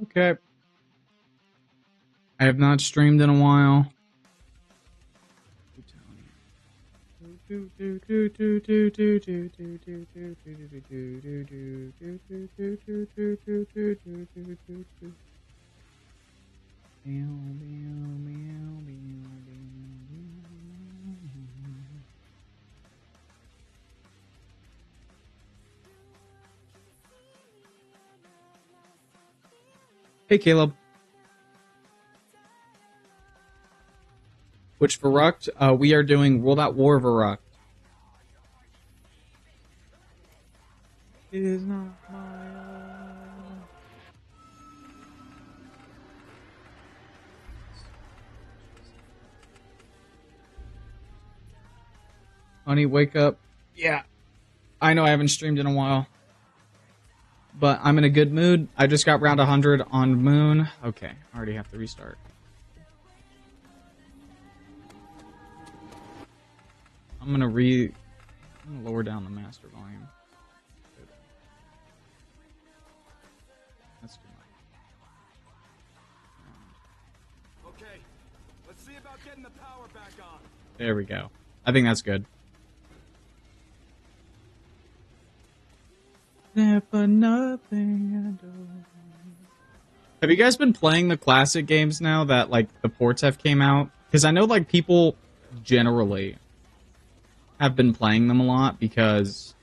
Okay. I have not streamed in a while. Hey, Caleb. Which Verrukt? We are doing World at War Verrukt. It is not my Honey, wake up. Yeah. I know I haven't streamed in a while. But I'm in a good mood. I just got round 100 on Moon. Okay, I already have to restart. I'm gonna lower down the master volume. Good. That's too much. Okay, let's see about getting the power back on. There we go. I think that's good. Never nothing. Have you guys been playing the classic games now that like the ports have came out? Because I know like people generally have been playing them a lot because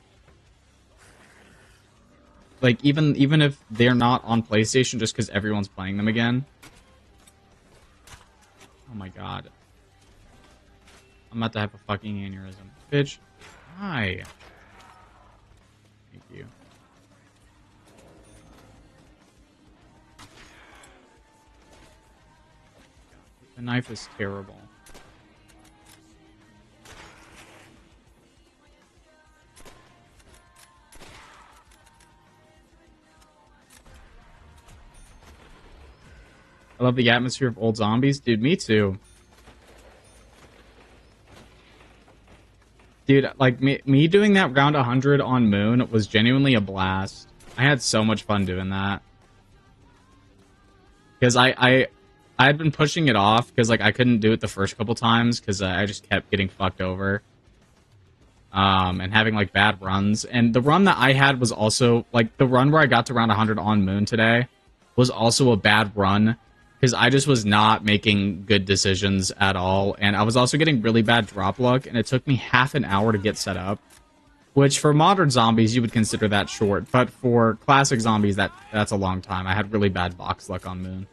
like even if they're not on PlayStation, just because everyone's playing them again. Oh my god. I'm about to have a fucking aneurysm. Bitch. Hi. Thank you. The knife is terrible. I love the atmosphere of old zombies. Dude, me too. Dude, like, me doing that round 100 on Moon was genuinely a blast. I had so much fun doing that. Because I had been pushing it off, because, like, I couldn't do it the first couple times, because I just kept getting fucked over. And having, like, bad runs. And the run that I had was also, like, the run where I got to round 100 on Moon today was also a bad run. Because I just was not making good decisions at all. And I was also getting really bad drop luck. And it took me half an hour to get set up. Which, for modern zombies, you would consider that short. But for classic zombies, that's a long time. I had really bad box luck on Moon.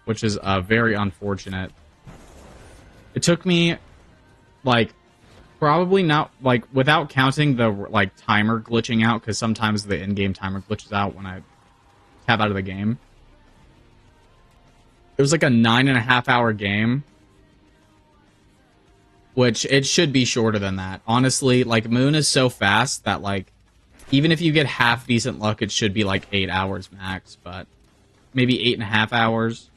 Which is very unfortunate. It took me, like, probably not, like, without counting the, like, timer glitching out. Because sometimes the in-game timer glitches out when I tab out of the game. It was like a 9.5 hour game. Which, it should be shorter than that. Honestly, like, Moon is so fast that, like, even if you get half decent luck, it should be like 8 hours max. But maybe 8.5 hours.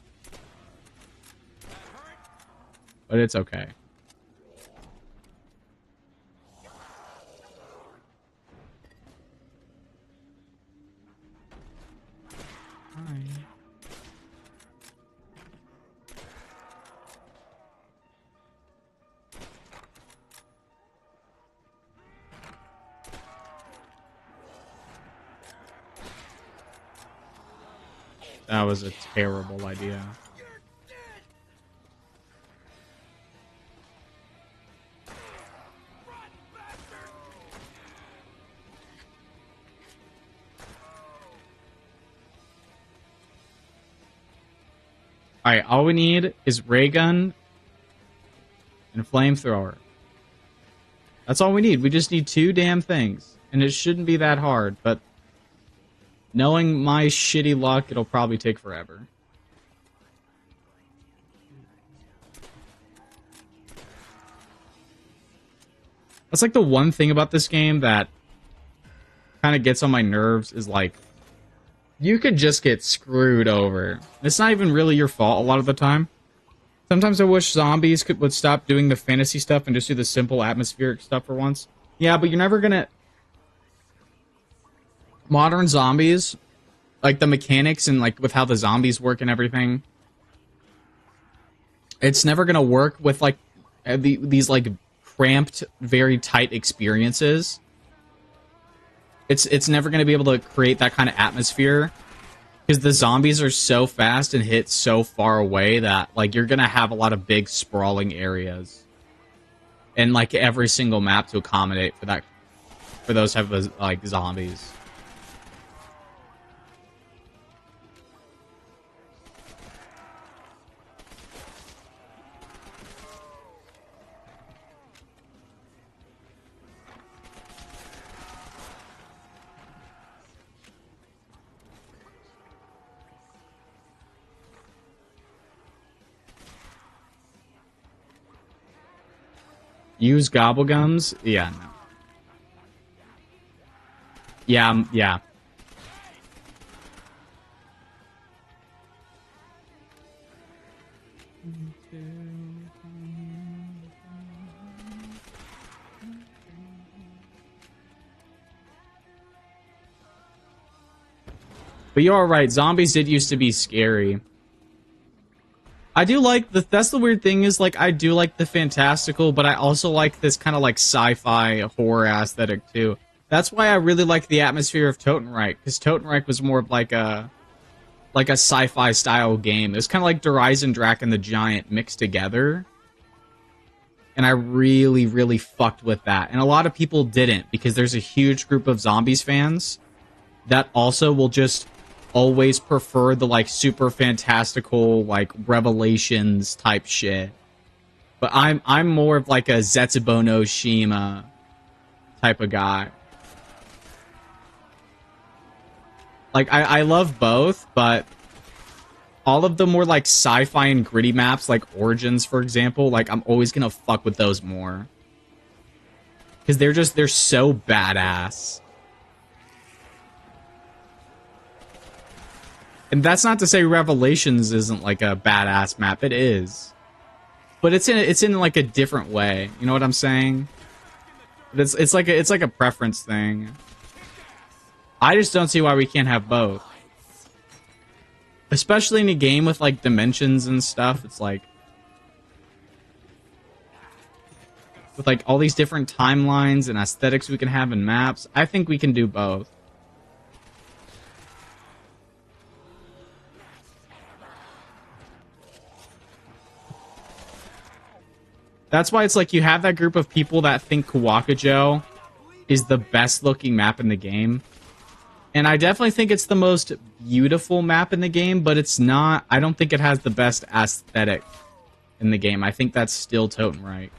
But it's okay. That was a terrible idea. Alright, all we need is ray gun and flamethrower. That's all we need. We just need 2 damn things. And it shouldn't be that hard, but knowing my shitty luck, it'll probably take forever. That's like the one thing about this game that kind of gets on my nerves is like, you could just get screwed over. It's not even really your fault a lot of the time. Sometimes I wish zombies would stop doing the fantasy stuff and just do the simple atmospheric stuff for once. Yeah, but you're never gonna... Modern zombies, like the mechanics and like with how the zombies work and everything, it's never gonna work with like these like cramped, very tight experiences. It's never gonna be able to create that kind of atmosphere because the zombies are so fast and hit so far away that like you're gonna have a lot of big sprawling areas and like every single map to accommodate for that, for those type of like zombies. Use gobblegums? Yeah, no. Yeah, yeah. But you're right, zombies did used to be scary. I do like the, that's the weird thing is like I do like the fantastical, but I also like this kind of like sci-fi horror aesthetic too. That's why I really like the atmosphere of Totenreich, because Totenreich was more of like a sci-fi style game. It was kind of like Horizon Drac and the Giant mixed together. And I really, really fucked with that. And a lot of people didn't, because there's a huge group of zombies fans that also will just always prefer the like super fantastical like Revelations type shit. But I'm more of like a Zetsubo no Shima type of guy. Like I love both, but all of the more like sci-fi and gritty maps, like Origins for example, like I'm always gonna fuck with those more. Because they're so badass. And that's not to say Revelations isn't like a badass map. It is, but it's in like a different way. You know what I'm saying? It's like a preference thing. I just don't see why we can't have both, especially in a game with like dimensions and stuff. It's like with like all these different timelines and aesthetics we can have in maps. I think we can do both. That's why it's like you have that group of people that think Kawakujo is the best looking map in the game. And I definitely think it's the most beautiful map in the game, but it's not, I don't think it has the best aesthetic in the game. I think that's still Totenreich.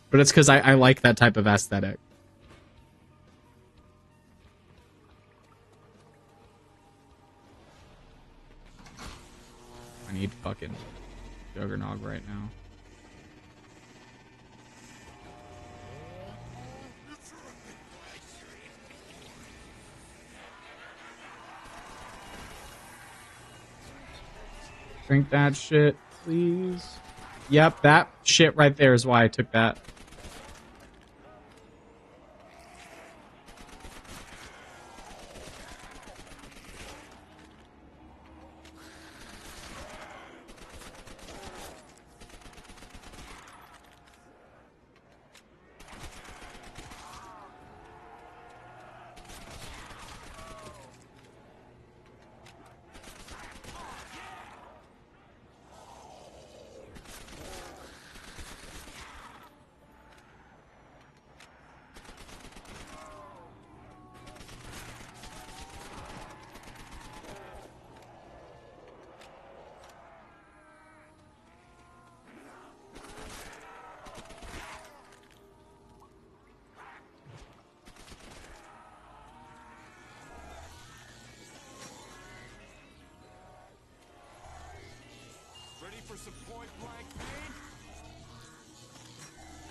But it's because I like that type of aesthetic. I need fucking Juggernog right now. Drink that shit, please. Yep, that shit right there is why I took that.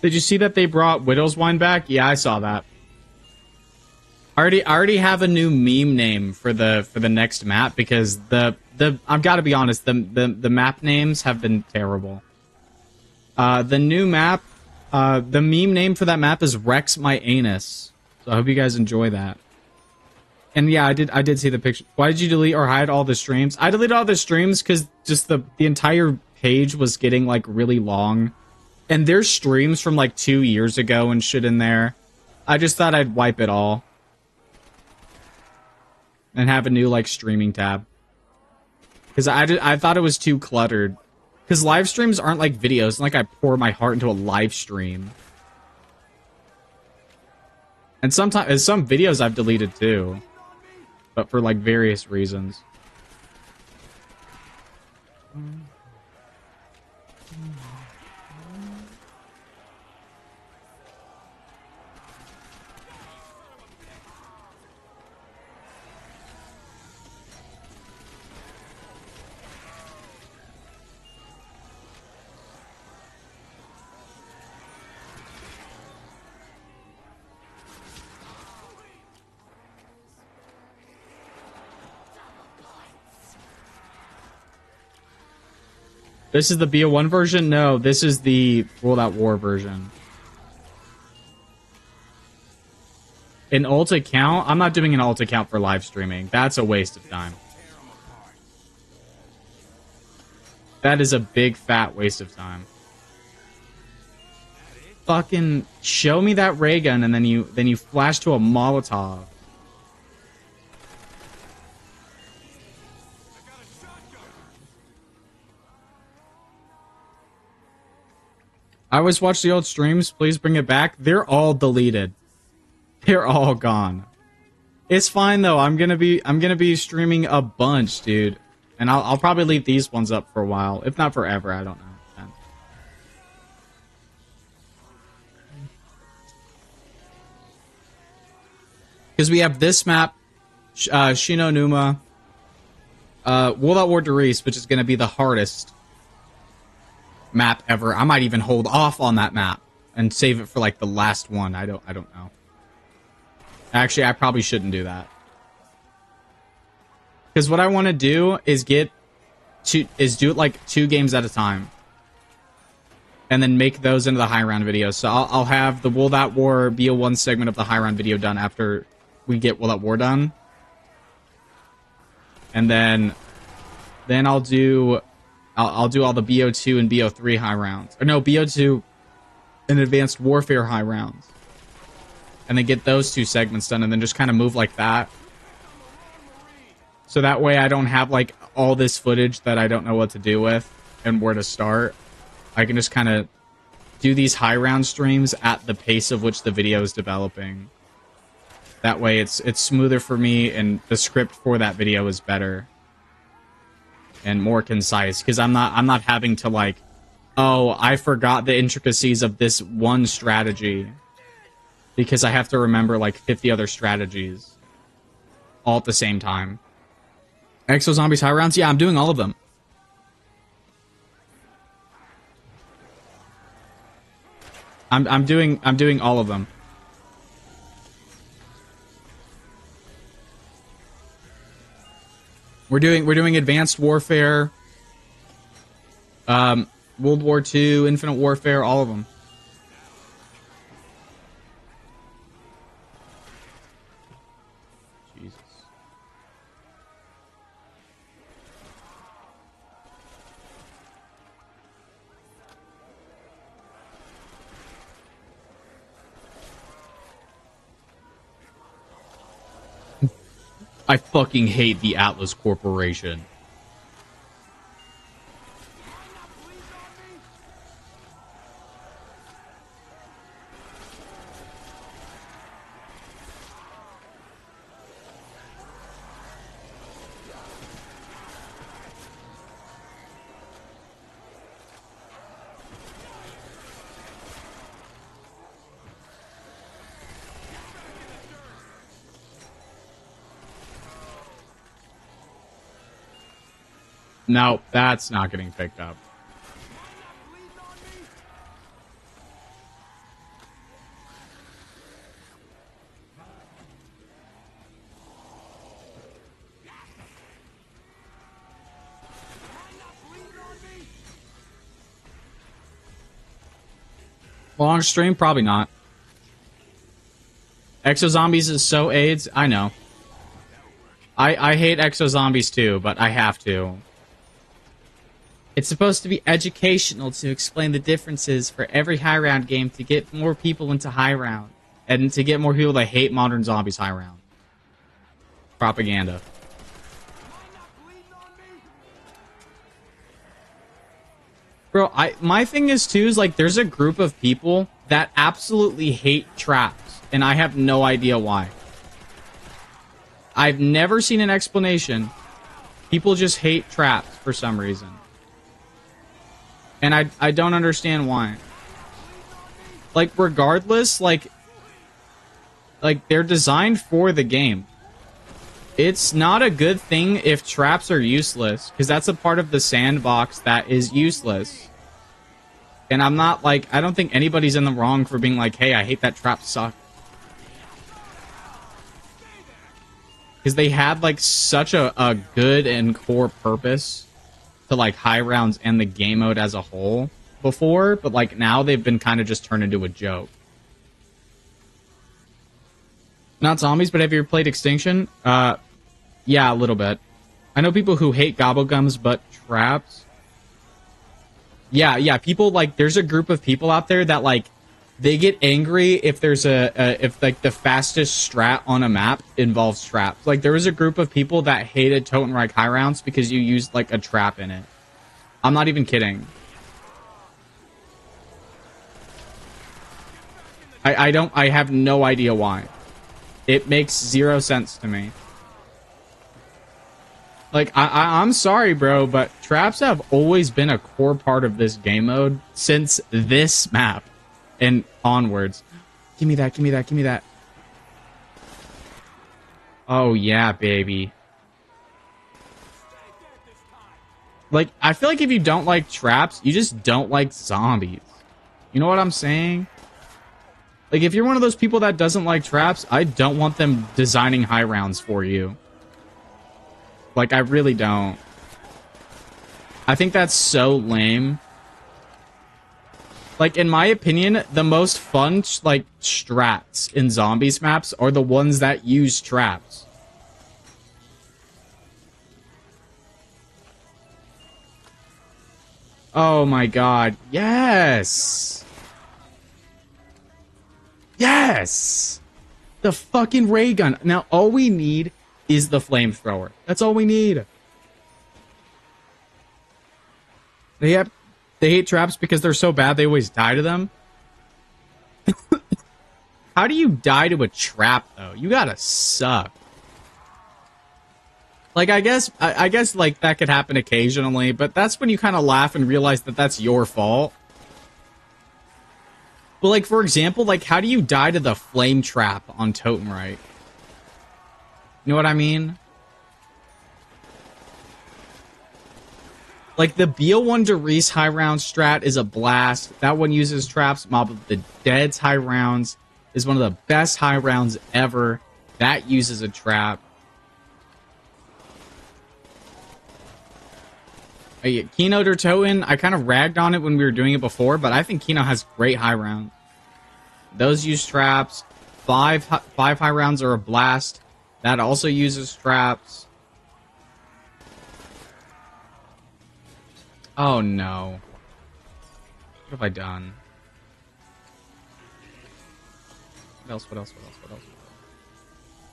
Did you see that they brought Widow's Wine back? Yeah, I saw that. I already have a new meme name for the next map because the I've got to be honest, the map names have been terrible. The new map, the meme name for that map is Rex My Anus. So I hope you guys enjoy that. And yeah, I did see the picture. Why did you delete or hide all the streams? I deleted all the streams because just the entire page was getting like really long. And there's streams from like 2 years ago and shit in there. I just thought I'd wipe it all. And have a new like streaming tab. Because I thought it was too cluttered. Because live streams aren't like videos. It's not like I pour my heart into a live stream. And sometimes some videos I've deleted too. But for like various reasons. This is the BO1 version? No, this is the World at War version. An alt account? I'm not doing an alt account for live streaming. That's a waste of time. That is a big fat waste of time. Fucking show me that ray gun and then you flash to a Molotov. I always watch the old streams. Please bring it back. They're all deleted. They're all gone. It's fine though. I'm gonna be streaming a bunch, dude. And I'll probably leave these ones up for a while, if not forever. I don't know. Because we have this map, Shino Numa, World at War Derice, which is gonna be the hardest map ever. I might even hold off on that map and save it for like the last one. I don't know. Actually, I probably shouldn't do that. Because what I want to do is do it like 2 games at a time. And then make those into the high round videos. So I'll have the World at War BO1 segment of the high round video done after we get World at War done. And then I'll do all the BO2 and BO3 high rounds. Or no, BO2 and Advanced Warfare high rounds. And then get those 2 segments done and then just kind of move like that. So that way I don't have like all this footage that I don't know what to do with and where to start. I can just kind of do these high round streams at the pace of which the video is developing. That way it's smoother for me and the script for that video is better and more concise because I'm not having to like, oh, I forgot the intricacies of this one strategy because I have to remember like 50 other strategies all at the same time. Exo Zombies high rounds? Yeah, I'm doing all of them. I'm doing all of them. We're doing Advanced Warfare, World War II, Infinite Warfare, all of them. Jesus. I fucking hate the Atlas Corporation. No, that's not getting picked up. Well, on stream, probably not. Exo Zombies is so AIDS. I know. I hate Exo Zombies too, but I have to. It's supposed to be educational to explain the differences for every high round game to get more people into high round. And to get more people that hate modern zombies high round. Propaganda. Bro, my thing is too, is like there's a group of people that absolutely hate traps. And I have no idea why. I've never seen an explanation. People just hate traps for some reason. And I don't understand why. Like, regardless, like they're designed for the game. It's not a good thing if traps are useless, because that's a part of the sandbox that is useless. And I'm not like, I don't think anybody's in the wrong for being like, hey, I hate that trap suck. Because they had like such a good and core purpose to like high rounds and the game mode as a whole before, but like now they've been kind of just turned into a joke. Not zombies, but have you ever played Extinction? Yeah, a little bit. I know people who hate gobblegums, but traps. Yeah, people like, there's a group of people out there that like, they get angry if there's if like the fastest strat on a map involves traps. Like there was a group of people that hated Totenreich high rounds because you used like a trap in it. I'm not even kidding. I have no idea why. It makes zero sense to me. Like, I'm sorry, bro, but traps have always been a core part of this game mode since this map and onwards. Give me that, give me that, give me that. Oh, yeah, baby. Like, I feel like if you don't like traps, you just don't like zombies. You know what I'm saying? Like, if you're one of those people that doesn't like traps, I don't want them designing high rounds for you. Like, I really don't. I think that's so lame. Like, in my opinion, the most fun, like, strats in zombies maps are the ones that use traps. Oh my god. Yes! Yes! The fucking ray gun. Now, all we need is the flamethrower. That's all we need. They hate traps because they're so bad they always die to them. How do you die to a trap, though? You gotta suck. Like, I guess, like, that could happen occasionally, but that's when you kind of laugh and realize that that's your fault. But, like, for example, like, how do you die to the flame trap on Totenreich? You know what I mean? Like, the BO1 Derice high round strat is a blast. That one uses traps. Mob of the Dead's high rounds is one of the best high rounds ever. That uses a trap. Keynote or Toten, I kind of ragged on it when we were doing it before, but I think Keynote has great high rounds. Those use traps. Five high rounds are a blast. That also uses traps. Oh no. What have I done? What else?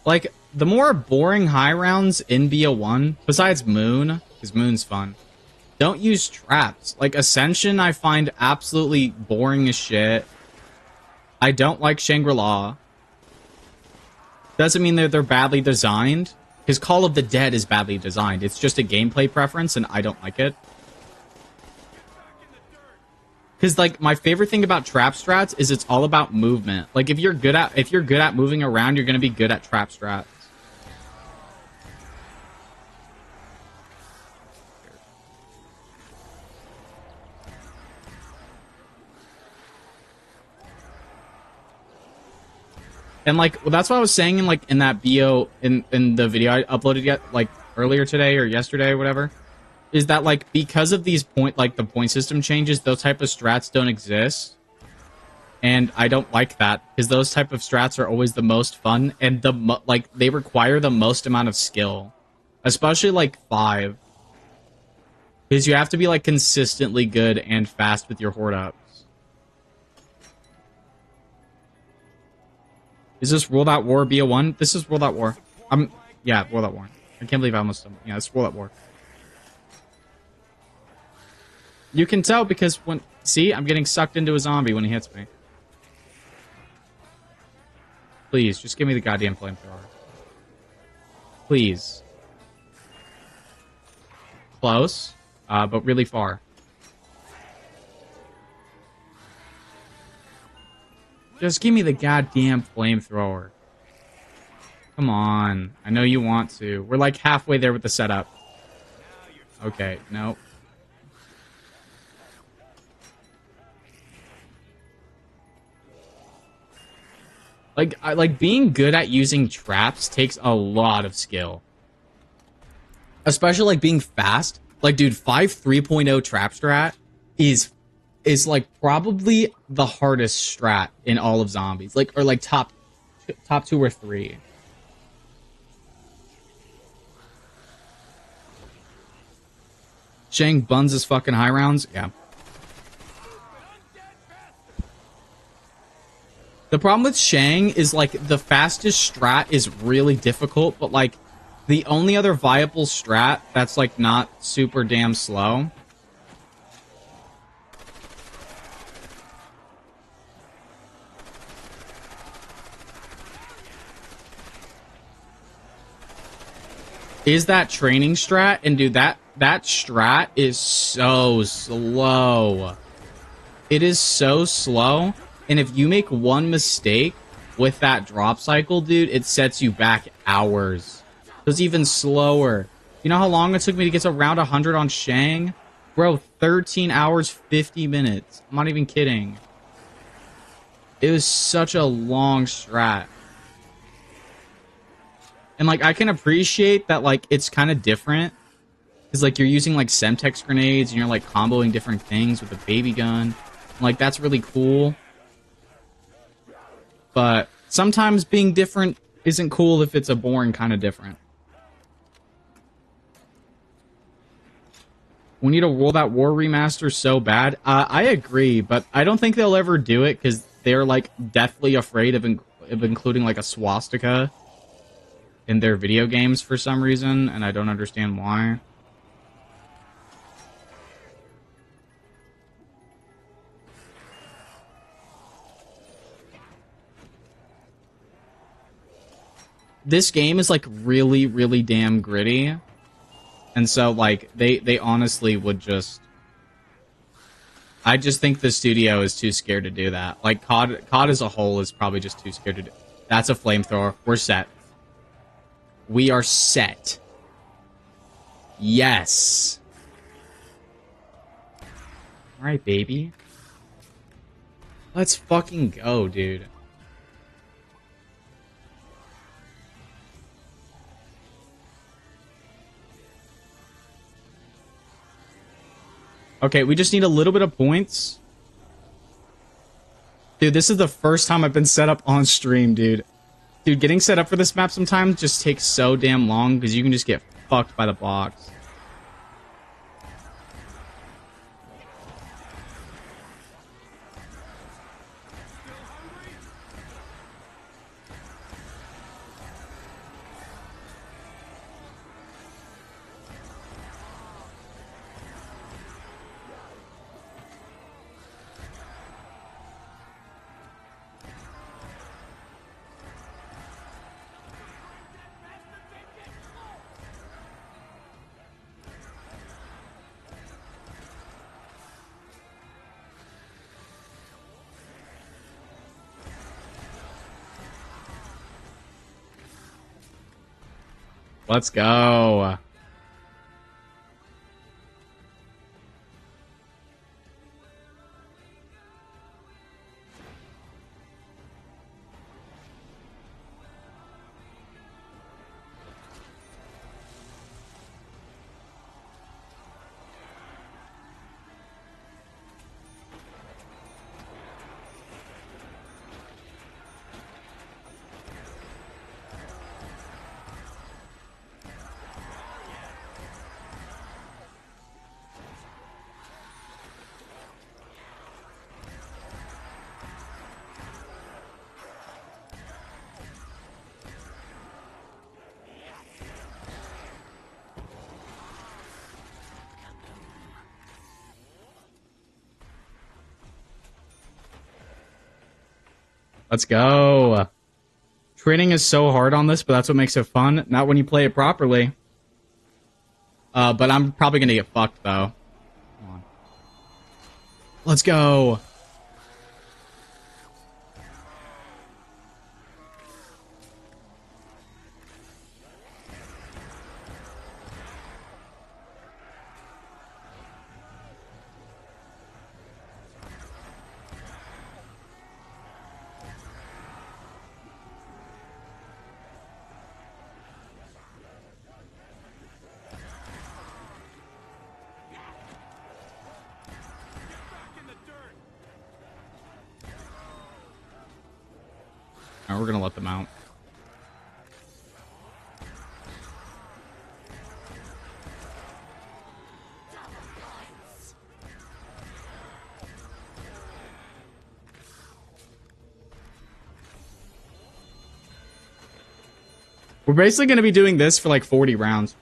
Like, the more boring high rounds in BO1, besides Moon, because Moon's fun, don't use traps. Like, Ascension I find absolutely boring as shit. I don't like Shangri-La. Doesn't mean that they're badly designed, because Call of the Dead is badly designed. It's just a gameplay preference, and I don't like it. Because, like, my favorite thing about trap strats is it's all about movement. Like, if you're good at moving around, you're gonna be good at trap strats. And, like, well, that's what I was saying in that BO in the video I uploaded like earlier today or yesterday or whatever. Is that, like, because of these the point system changes, those type of strats don't exist. And I don't like that because those type of strats are always the most fun and like they require the most amount of skill, especially like 5, because you have to be like consistently good and fast with your horde ups. Is this World at War BO1? This is World at War. Yeah, World at War. I can't believe I almost stumbled. Yeah, it's World at War. You can tell because when see, I'm getting sucked into a zombie when he hits me. Please, just give me the goddamn flamethrower. Please. Close, but really far. Just give me the goddamn flamethrower. Come on. I know you want to. We're like halfway there with the setup. Okay, nope. Like being good at using traps takes a lot of skill. Especially like being fast. Like dude, 5 3.0 trap strat is like probably the hardest strat in all of zombies. Like or like top 2 or 3. Shang buns his fucking high rounds. Yeah. The problem with Shang is, like, the fastest strat is really difficult, but, like, the only other viable strat that's, like, not super damn slow is that training strat, and, dude, that strat is so slow. It is so slow, and if you make one mistake with that drop cycle, dude, it sets you back hours. So it's even slower. You know how long it took me to get to round 100 on Shang? Bro, 13 hours, 50 minutes. I'm not even kidding. It was such a long strat. And, like, I can appreciate that, like, it's kind of different. Because, like, you're using, like, Semtex grenades, and you're, like, comboing different things with a baby gun. Like, that's really cool. But sometimes being different isn't cool if it's a boring kind of different. We need a World at War remaster so bad. I agree, but I don't think they'll ever do it because they're, like, deathly afraid of including, like, a swastika in their video games for some reason, and I don't understand why. This game is, like, really, really damn gritty. And so, like, they honestly would just... I just think the studio is too scared to do that. Like, COD as a whole is probably just too scared to do... That's a flamethrower. We're set. We are set. Yes. Alright, baby. Let's fucking go, dude. Okay, we just need a little bit of points. Dude, this is the first time I've been set up on stream, dude. Dude, getting set up for this map sometimes just takes so damn long because you can just get fucked by the box. Let's go. Let's go. Training is so hard on this, but that's what makes it fun. Not when you play it properly. But I'm probably gonna get fucked, though. Come on. Let's go. Alright, we're gonna let them out. We're basically going to be doing this for like 40 rounds.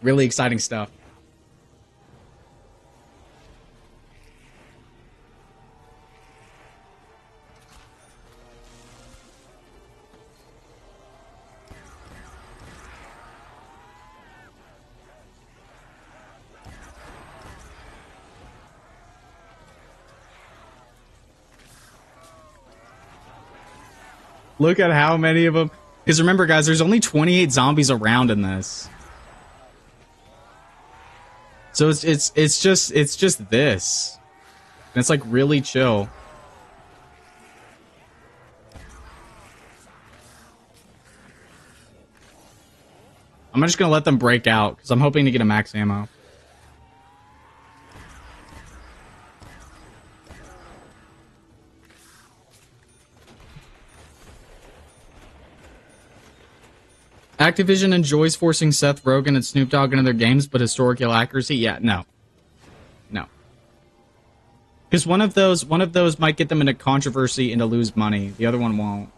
Really exciting stuff. Look at how many of them. Because remember, guys, there's only 28 zombies around in this. So it's just this. And it's like really chill. I'm just gonna let them break out because I'm hoping to get a max ammo. Activision enjoys forcing Seth Rogen and Snoop Dogg into their games, but historical accuracy, yeah, no. Because one of those might get them into controversy and to lose money. The other one won't.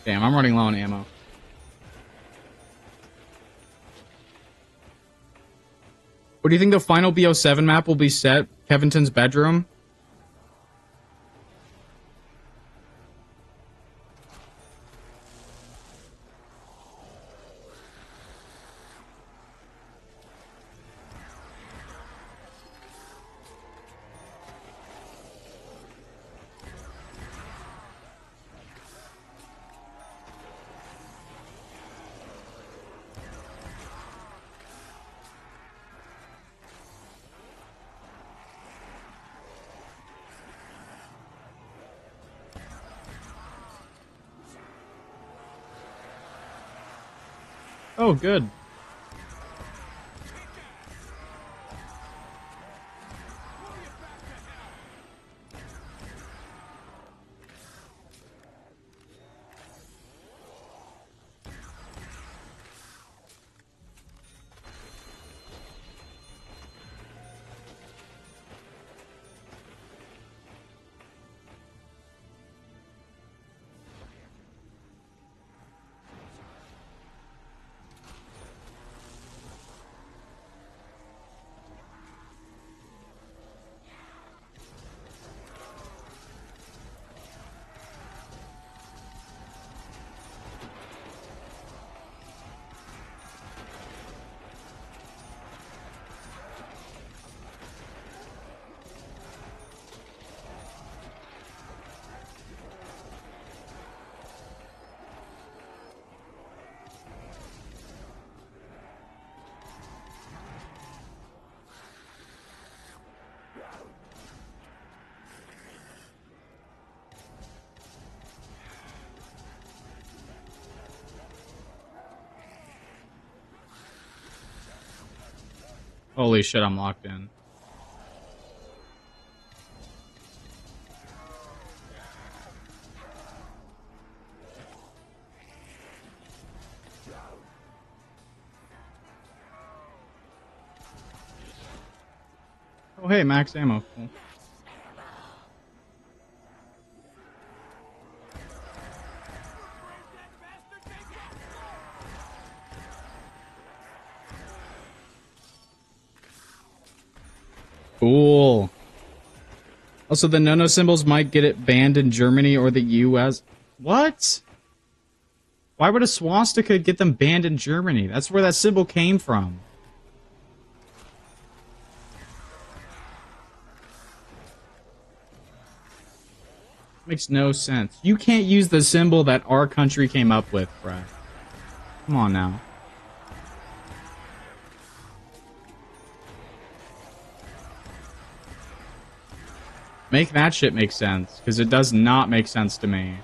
Damn, I'm running low on ammo. What do you think the final BO7 map will be set? Kevinton's bedroom? Oh, good. Holy shit, I'm locked in. Oh, hey, max ammo. Cool. Cool. Also, the no-no symbols might get it banned in Germany or the US. What? Why would a swastika get them banned in Germany? That's where that symbol came from. Makes no sense. You can't use the symbol that our country came up with, bruh. Come on now. Make that shit make sense, because it does not make sense to me.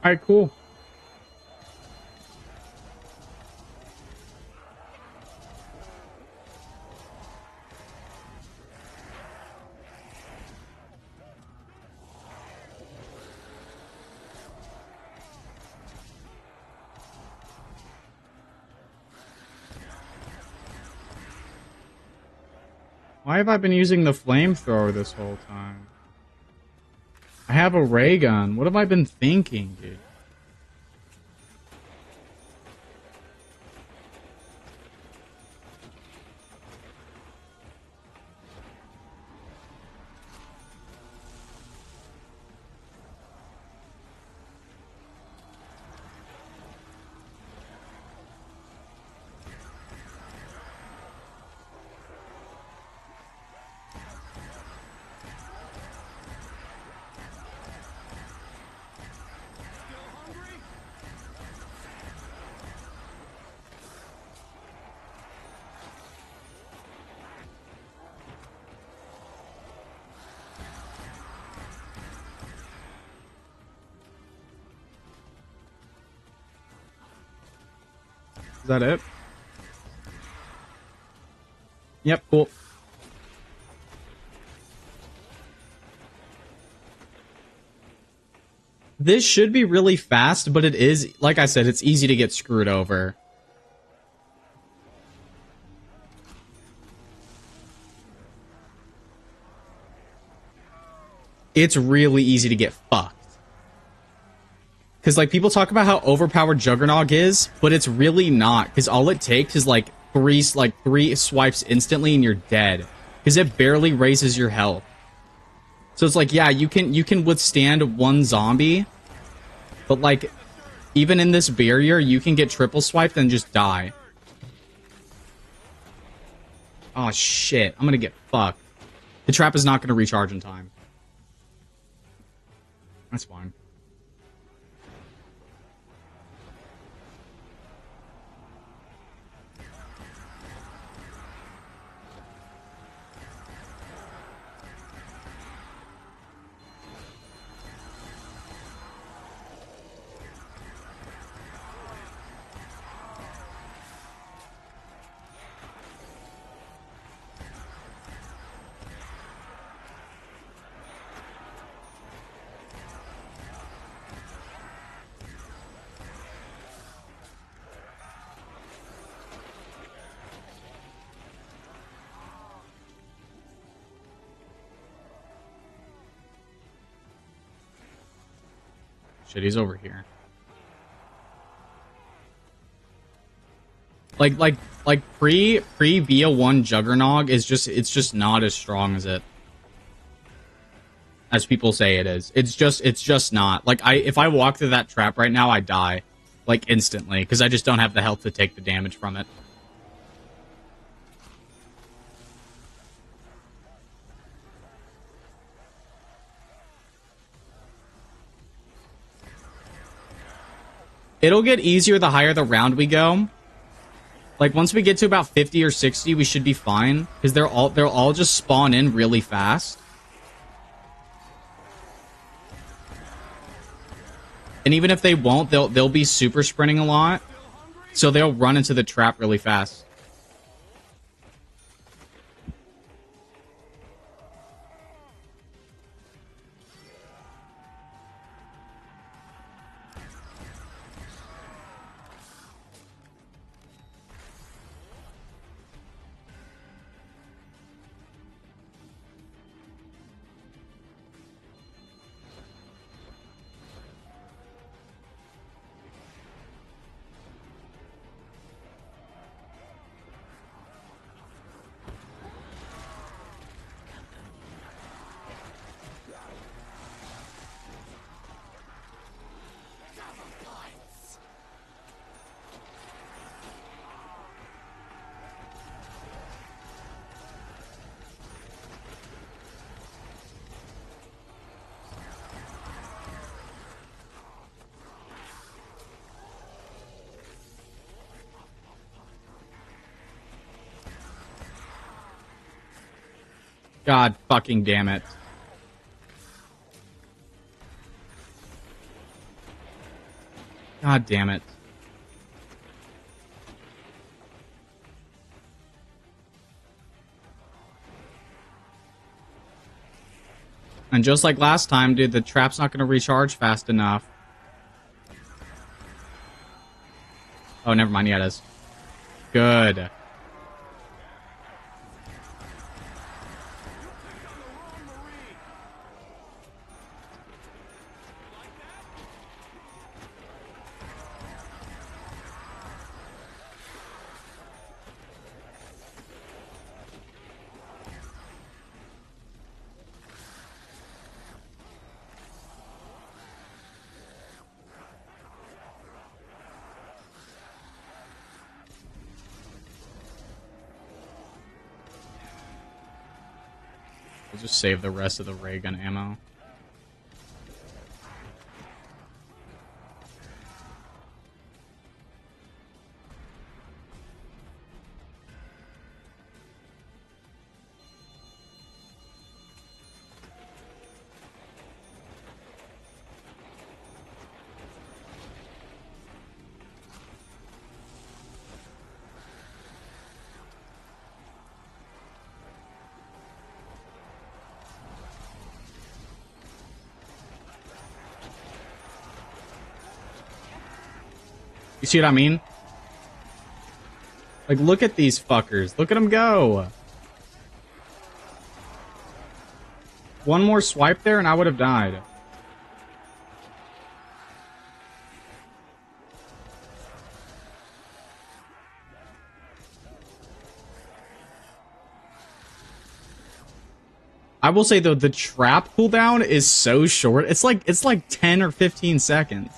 Alright, cool. Why have I been using the flamethrower this whole time? I have a ray gun. What have I been thinking, dude? Is that it? Yep, cool. This should be really fast, but it is, like I said, it's easy to get screwed over. It's really easy to get fucked. Because, like, people talk about how overpowered Juggernog is, but it's really not. Because all it takes is, like, three swipes instantly and you're dead. Because it barely raises your health. So it's like, yeah, you can withstand one zombie, but, like, even in this barrier, you can get triple swiped and just die. Oh, shit. I'm gonna get fucked. The trap is not gonna recharge in time. That's fine. Shit, he's over here. Like pre BO1 Juggernog is just not as strong as people say it is. It's just not. Like if I walk through that trap right now, I die. Like instantly, because I just don't have the health to take the damage from it. It'll get easier the higher the round we go. Like once we get to about 50 or 60, we should be fine. Because they'll all just spawn in really fast. And even if they won't, they'll be super sprinting a lot. So they'll run into the trap really fast. God fucking damn it. God damn it. And just like last time, dude, the trap's not going to recharge fast enough. Oh, never mind. Yeah, it is. Good. We'll just save the rest of the ray gun ammo. You see what I mean? Like, look at these fuckers. Look at them go. One more swipe there and I would have died. I will say though, the trap cooldown is so short. It's like 10 or 15 seconds.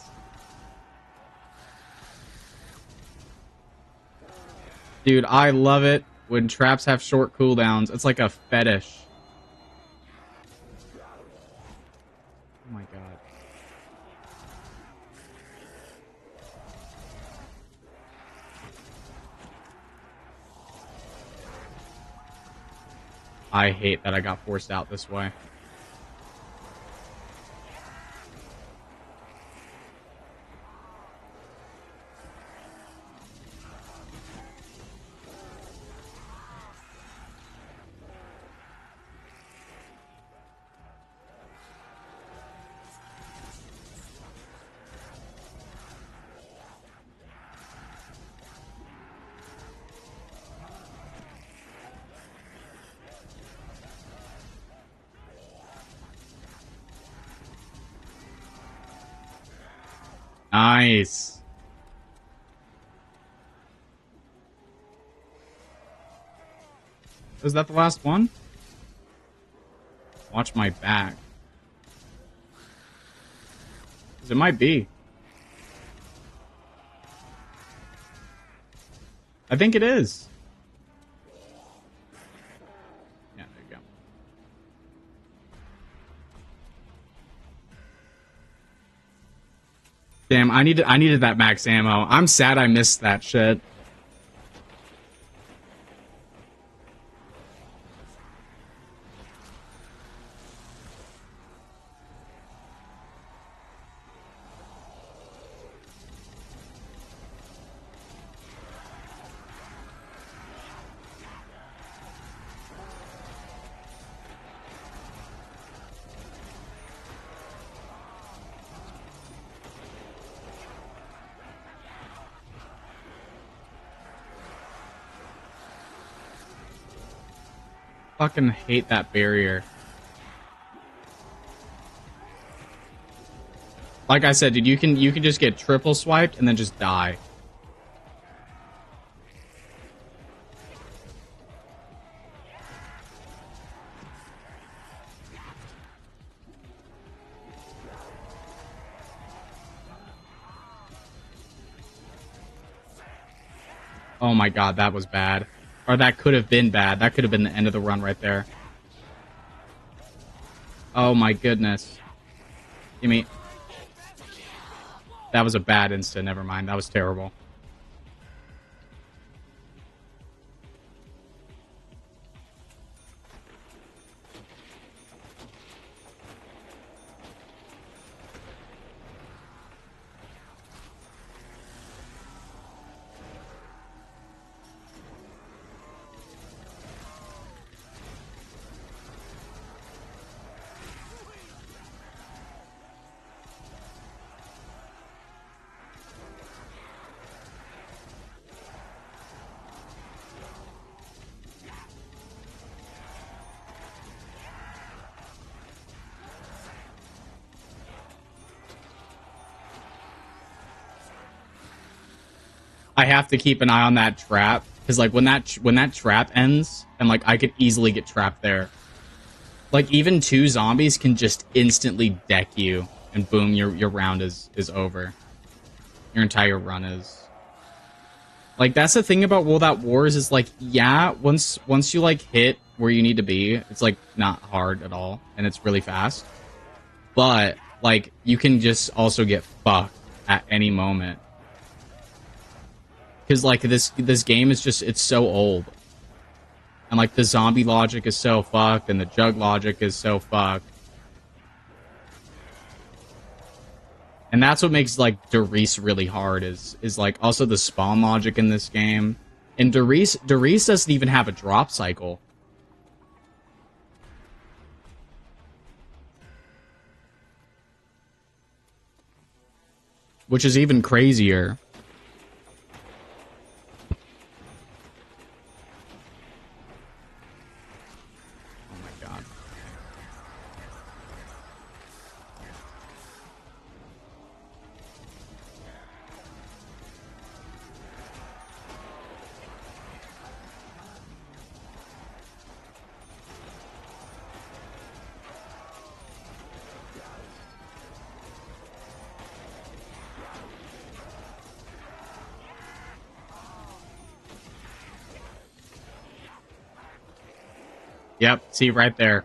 Dude, I love it when traps have short cooldowns. It's like a fetish. Oh my god. I hate that I got forced out this way. Nice. Was that the last one? Watch my back. 'Cause it might be. I think it is. Yeah, there you go. Damn, I needed that max ammo. I'm sad I missed that shit. Fucking hate that barrier. Like I said, dude, you can just get triple swiped and then just die. Oh my god, that was bad. Or that could have been bad. That could have been the end of the run right there. Oh my goodness. Gimme. That was a bad insta. Never mind. That was terrible. I have to keep an eye on that trap because like when that trap ends and like I could easily get trapped there. Like even two zombies can just instantly deck you and boom, your round is over. Your entire run is. Like that's the thing about World at Wars is like yeah, once you like hit where you need to be, it's like not hard at all and it's really fast. But like you can just also get fucked at any moment. Because, like, this game is just, it's so old. And, like, the zombie logic is so fucked, and the jug logic is so fucked. And that's what makes, like, Derice really hard, is like, also the spawn logic in this game. And Derice doesn't even have a drop cycle. Which is even crazier. Yep, see right there.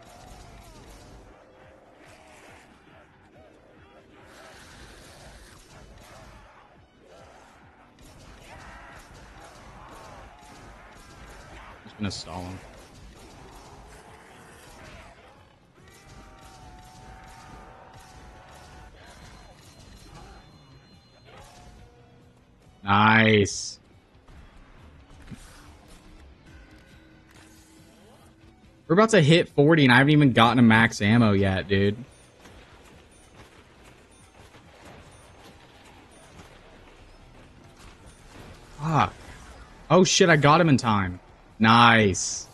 Just gonna stall him. Nice. We're about to hit 40 and I haven't even gotten a max ammo yet, dude. Fuck. Oh shit, I got him in time. Nice.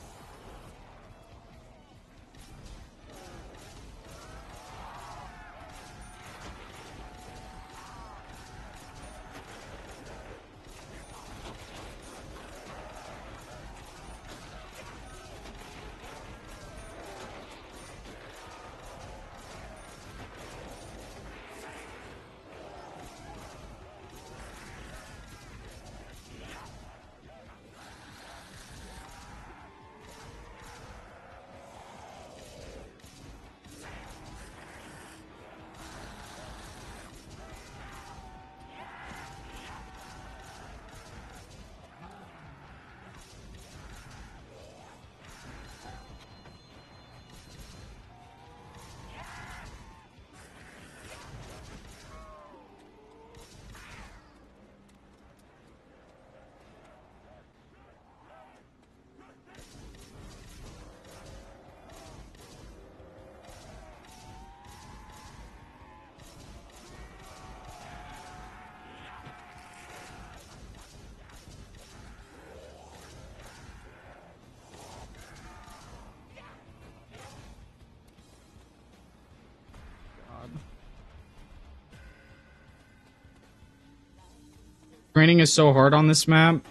Training is so hard on this map.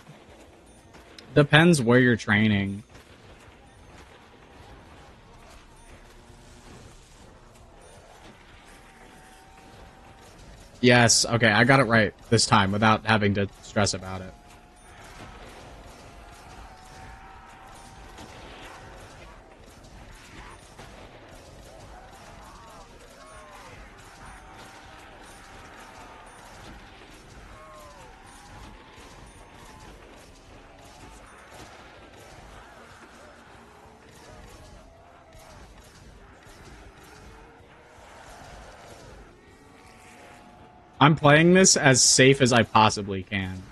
Depends where you're training. Yes, okay, I got it right this time without having to stress about it. I'm playing this as safe as I possibly can.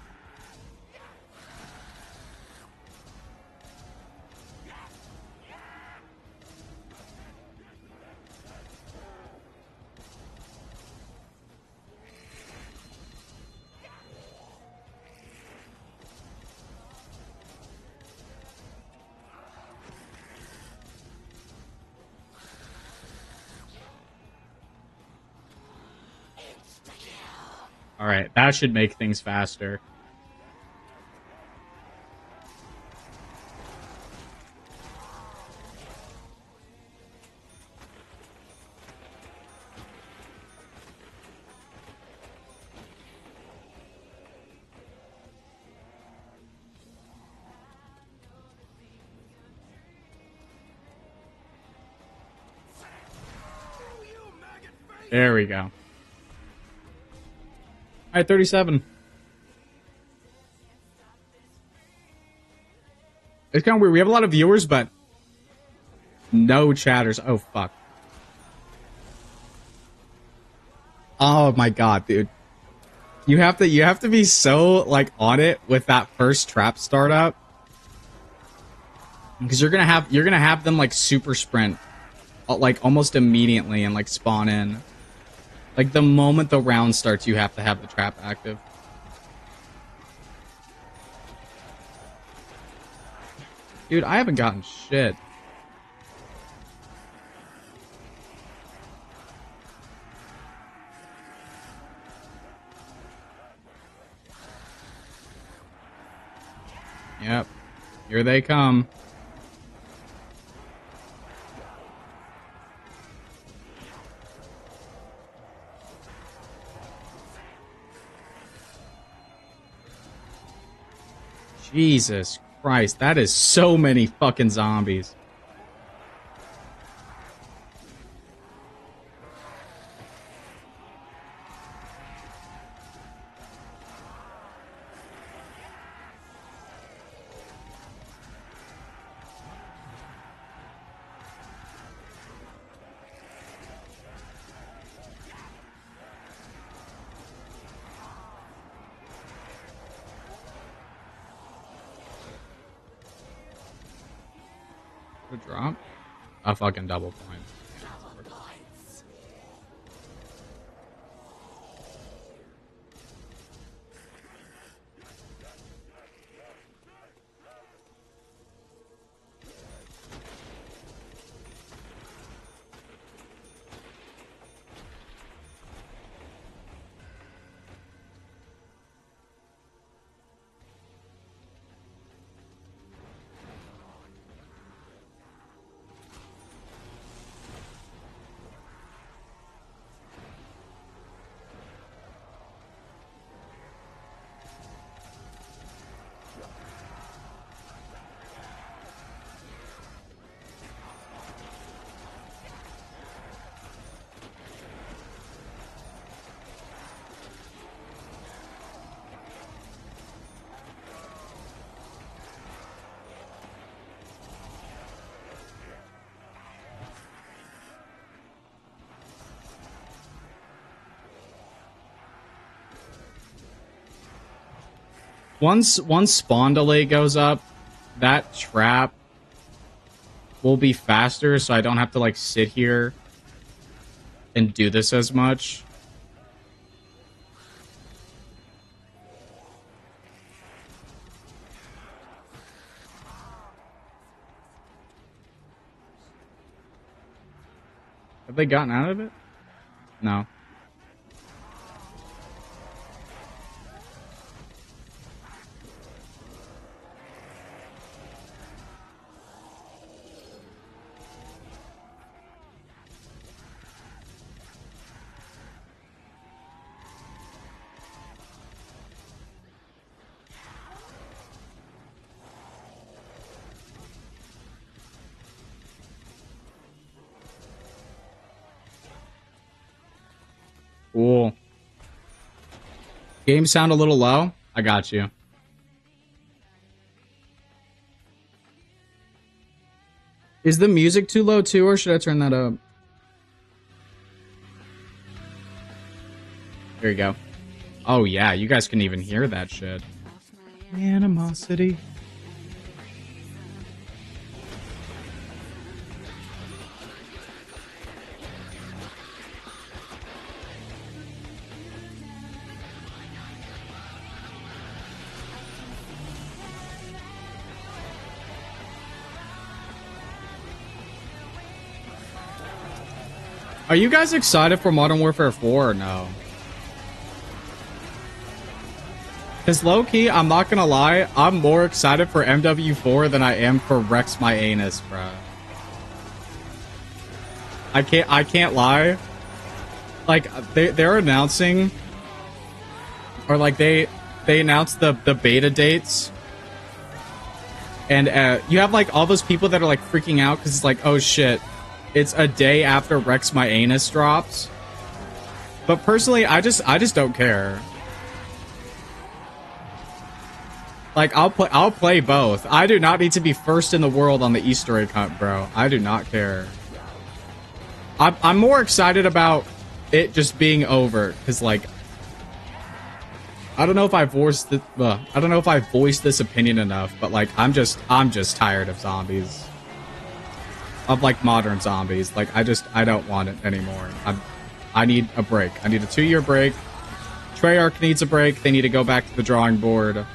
Alright, that should make things faster. There we go. Alright, 37. It's kind of weird. We have a lot of viewers, but no chatters. Oh, fuck. Oh my god, dude. You have to be so like on it with that first trap startup. Because you're gonna have them like super sprint like almost immediately and like spawn in. Like the moment the round starts, you have to have the trap active. Dude, I haven't gotten shit. Yep. Here they come. Jesus Christ, that is so many fucking zombies. A drop? A fucking double point. Once spawn delay goes up, that trap will be faster, so I don't have to like sit here and do this as much. Have they gotten out of it? No. Cool. Game sound a little low? I got you. Is the music too low too, or should I turn that up? There you go. Oh yeah, you guys can even hear that shit. Animosity. Are you guys excited for Modern Warfare 4 or no? Because low-key, I'm not gonna lie, I'm more excited for MW4 than I am for Rex My Anus, bro. I can't lie. Like, they're announcing, or like they announced the beta dates. And you have like all those people that are like freaking out because it's like, oh shit, it's a day after Rex My Anus drops. But personally, I just don't care. Like, I'll play both. I do not need to be first in the world on the Easter egg hunt, bro. I do not care. I'm more excited about it just being over, because like, I don't know if I voiced this opinion enough, but like, I'm just tired of zombies. Of like modern zombies. Like, I don't want it anymore. I need a break. I need a 2-year break. Treyarch needs a break. They need to go back to the drawing board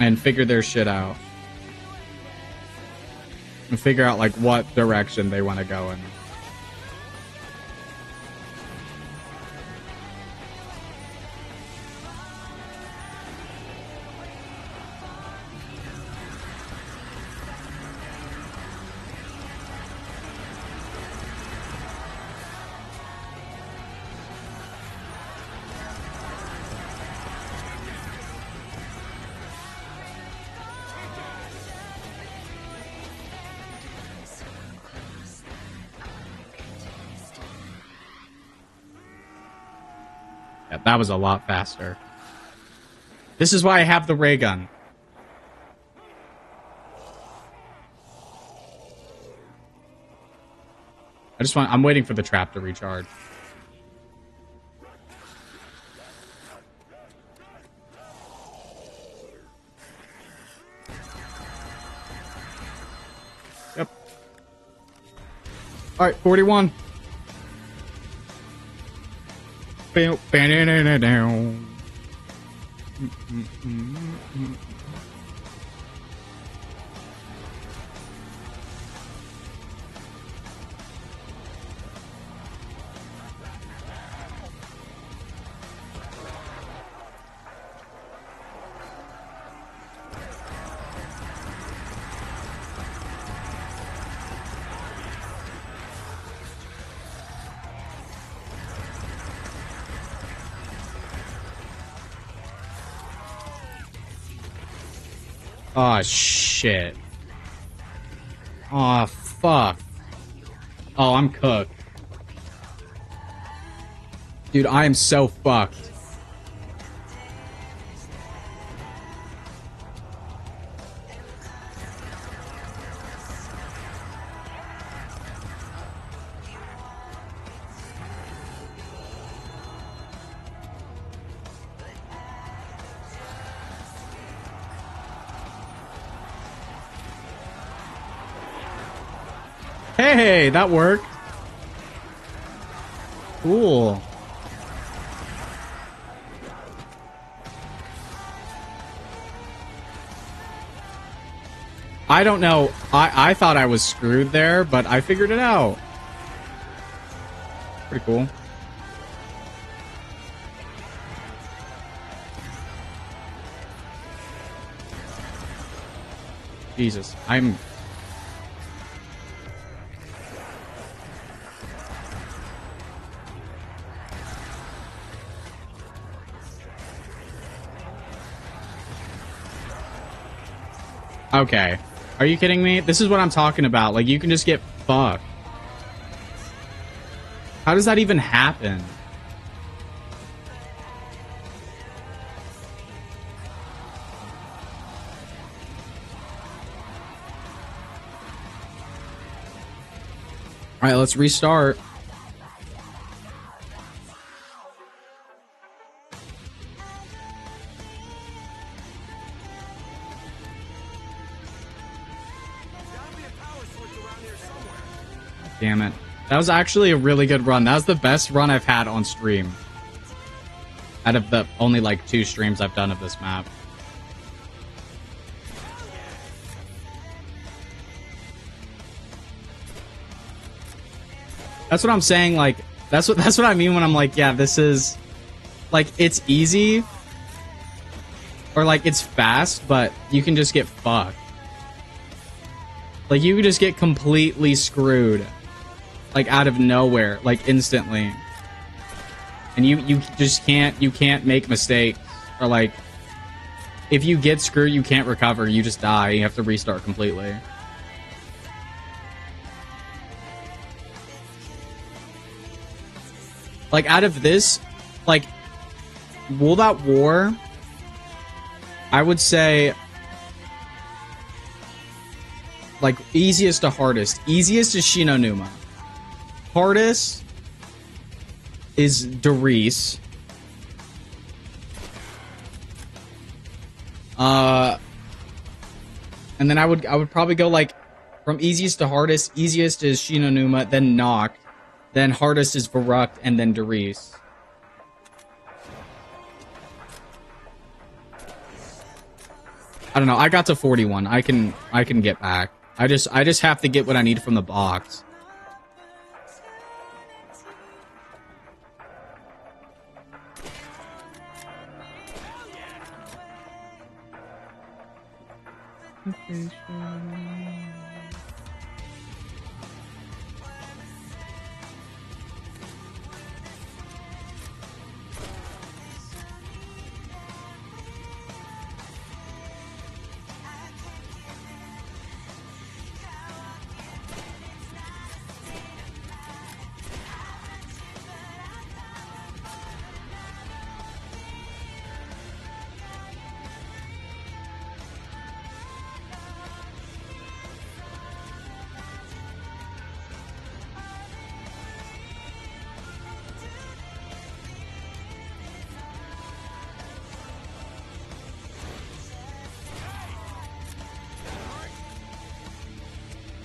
and figure their shit out. And figure out like what direction they want to go in. Yeah, that was a lot faster. This is why I have the ray gun. I'm waiting for the trap to recharge. All right, 41. Oh, shit. Oh, fuck. Oh, I'm cooked. Dude, I am so fucked. Hey, that worked. Cool. I don't know. I thought I was screwed there, but I figured it out. Pretty cool. Jesus, I'm... Okay. Are you kidding me? This is what I'm talking about. Like, you can just get fucked. How does that even happen? Alright, let's restart. Damn it. That was actually a really good run. That was the best run I've had on stream. Out of the only, like, 2 streams I've done of this map. That's what I'm saying, like, that's what I mean when I'm like, yeah, this is, like, it's easy. Or, like, it's fast, but you can just get fucked. Like, you can just get completely screwed. Like, out of nowhere, like, instantly. And you just can't make mistakes. Or, like, if you get screwed, you can't recover. You just die. You have to restart completely. Like, out of this, like, World at War, I would say, like, easiest to hardest. Easiest is Shinonuma. Hardest is Darius. And then I would probably go, like, from easiest to hardest. Easiest is Shinonuma, then Noct, then hardest is Verrukt, and then Darius. I don't know. I got to 41. I can get back. I just have to get what I need from the box.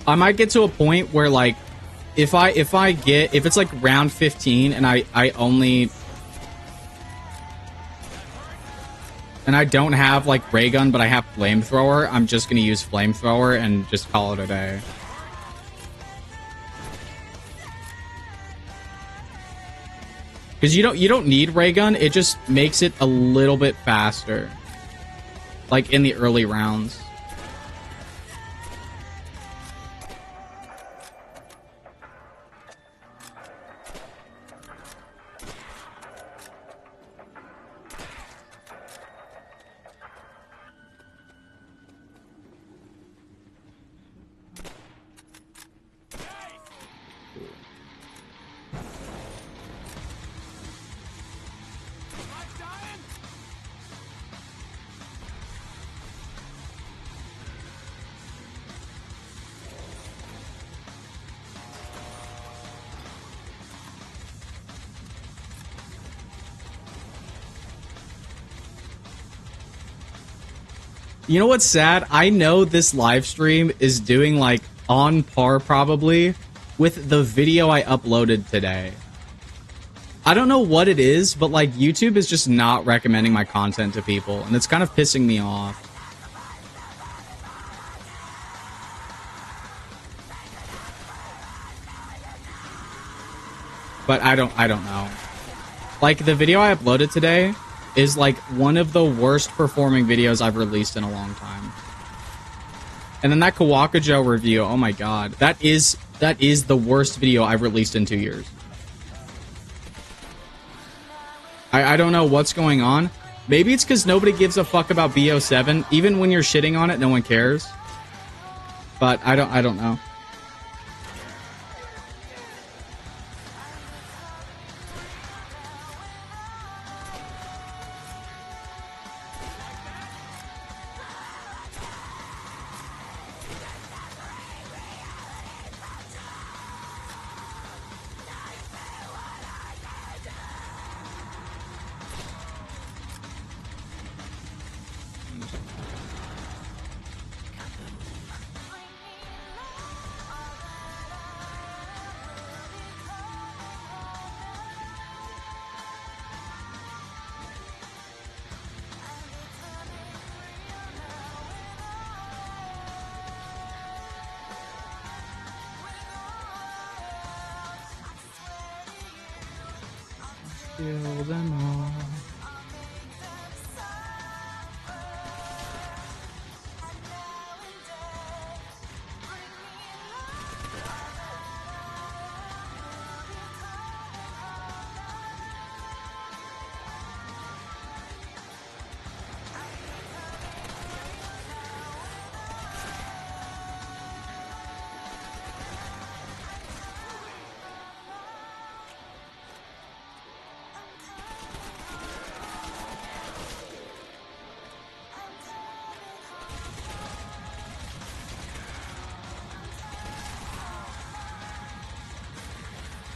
I might get to a point where, like, if it's like round 15 and I only and I don't have like ray gun but I have flamethrower, I'm just gonna use flamethrower and just call it a day. Because you don't need ray gun, it just makes it a little bit faster. Like in the early rounds. You know what's sad? I know this live stream is doing like on par probably with the video I uploaded today. I don't know what it is, but like YouTube is just not recommending my content to people, and it's kind of pissing me off. But I don't know. Like the video I uploaded today is like one of the worst performing videos I've released in a long time. And then that Kawakajo review, oh my god. That is the worst video I've released in 2 years. I don't know what's going on. Maybe it's because nobody gives a fuck about BO7. Even when you're shitting on it, no one cares. But I don't know. Kill them all.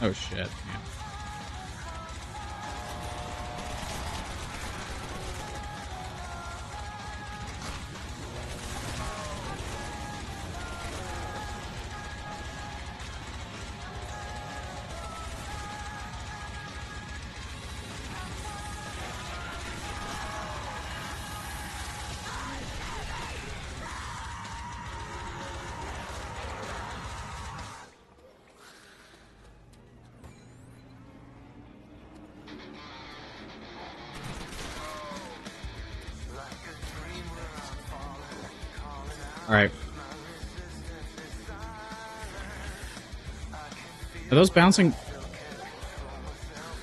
Oh shit, yeah. All right. Are those bouncing?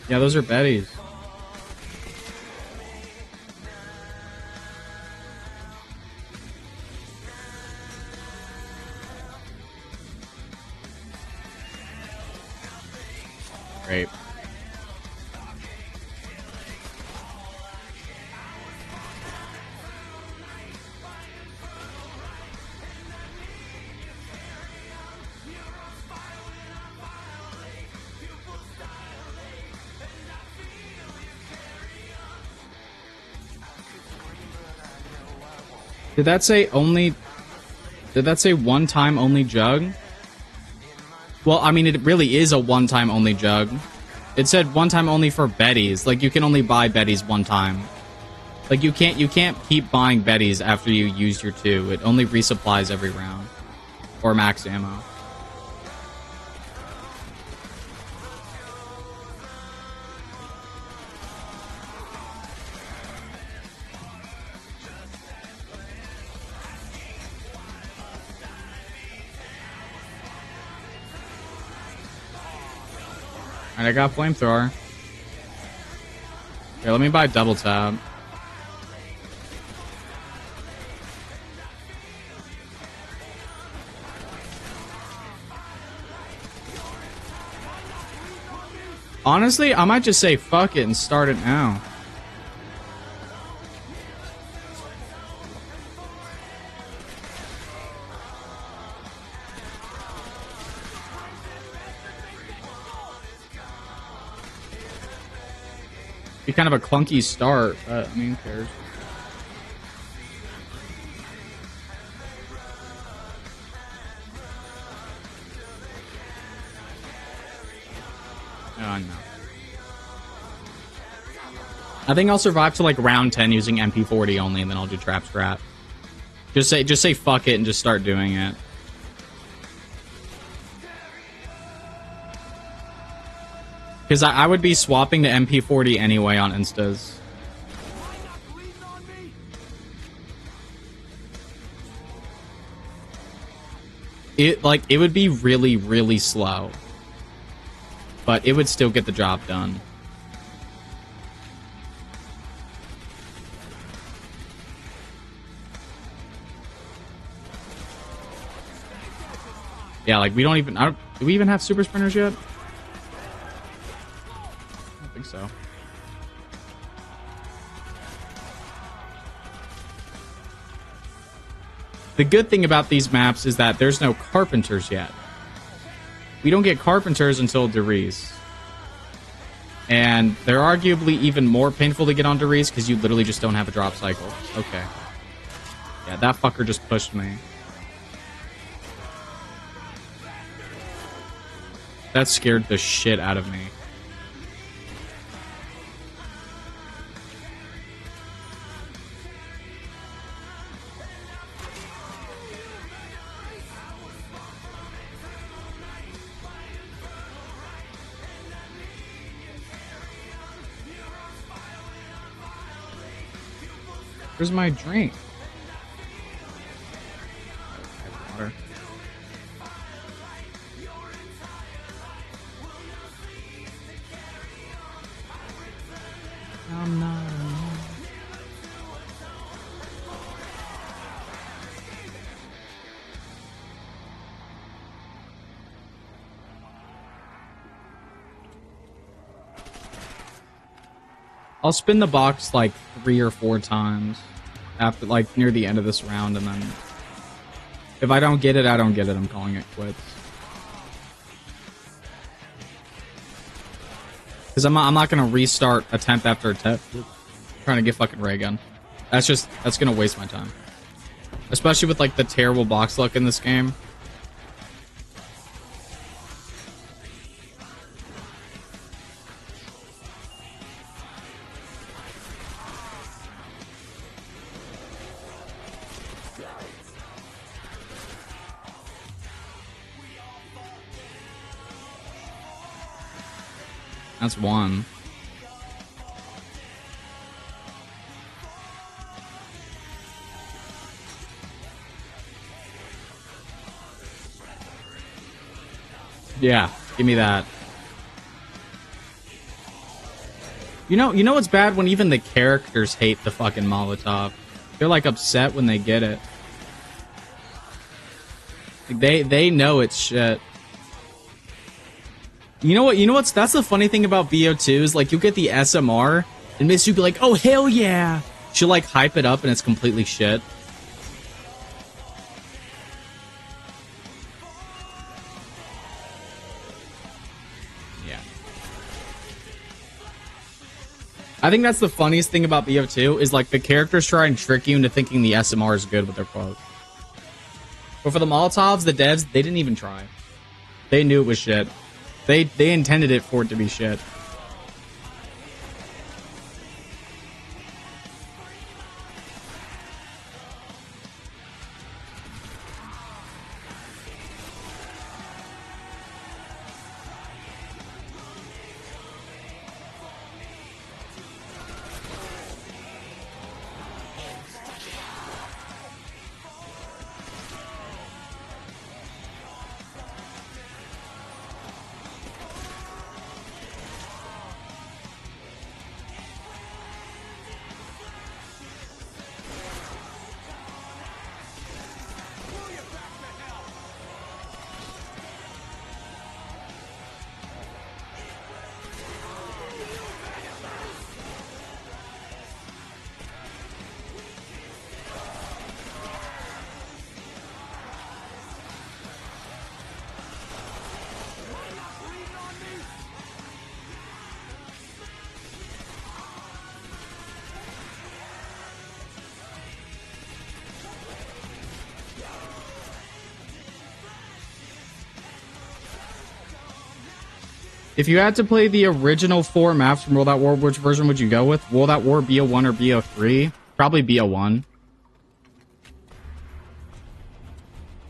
Yeah, those are Betty's. Great. Did that say only... Did that say one time only jug? Well, I mean, it really is a one-time only jug. It said one time only for Betty's. Like, you can only buy Betty's one time. Like, you can't keep buying Betty's after you use your 2. It only resupplies every round. Or max ammo. Alright, I got flamethrower. Here, let me buy double tap. Honestly, I might just say fuck it and start it now. Be kind of a clunky start, but I mean, who cares? Oh, no. I think I'll survive to like round 10 using MP40 only, and then I'll do trap strat. Just say fuck it and just start doing it. Because I would be swapping to MP40 anyway on instas. It would be really, really slow. But it would still get the job done. Yeah, like we don't even... do we even have super sprinters yet? I don't think so. The good thing about these maps is that there's no carpenters yet. We don't get carpenters until Deriz. And they're arguably even more painful to get on Deriz because you literally just don't have a drop cycle. Okay. Yeah, that fucker just pushed me. That scared the shit out of me. Where's my drink? Water. I'm not alone. I'll spin the box like 3 or 4 times after, like, near the end of this round, and then if I don't get it, I don't get it. I'm calling it quits. Because I'm not going to restart attempt after attempt trying to get fucking ray gun. That's going to waste my time. Especially with, like, the terrible box luck in this game. That's one. Yeah, give me that. You know what's bad? When even the characters hate the fucking Molotov. They're like upset when they get it. Like, they know it's shit. You know what's that's the funny thing about BO2 is, like, you'll get the SMR and Miss you'll be like, oh hell yeah. She'll like hype it up and it's completely shit. Yeah. I think that's the funniest thing about BO2 is, like, the characters try and trick you into thinking the SMR is good with their quote. But for the Molotovs, the devs, they didn't even try. They knew it was shit. They intended it for it to be shit. If you had to play the original 4 maps from World at War, which version would you go with? World at War BO1 or BO3? Probably BO1.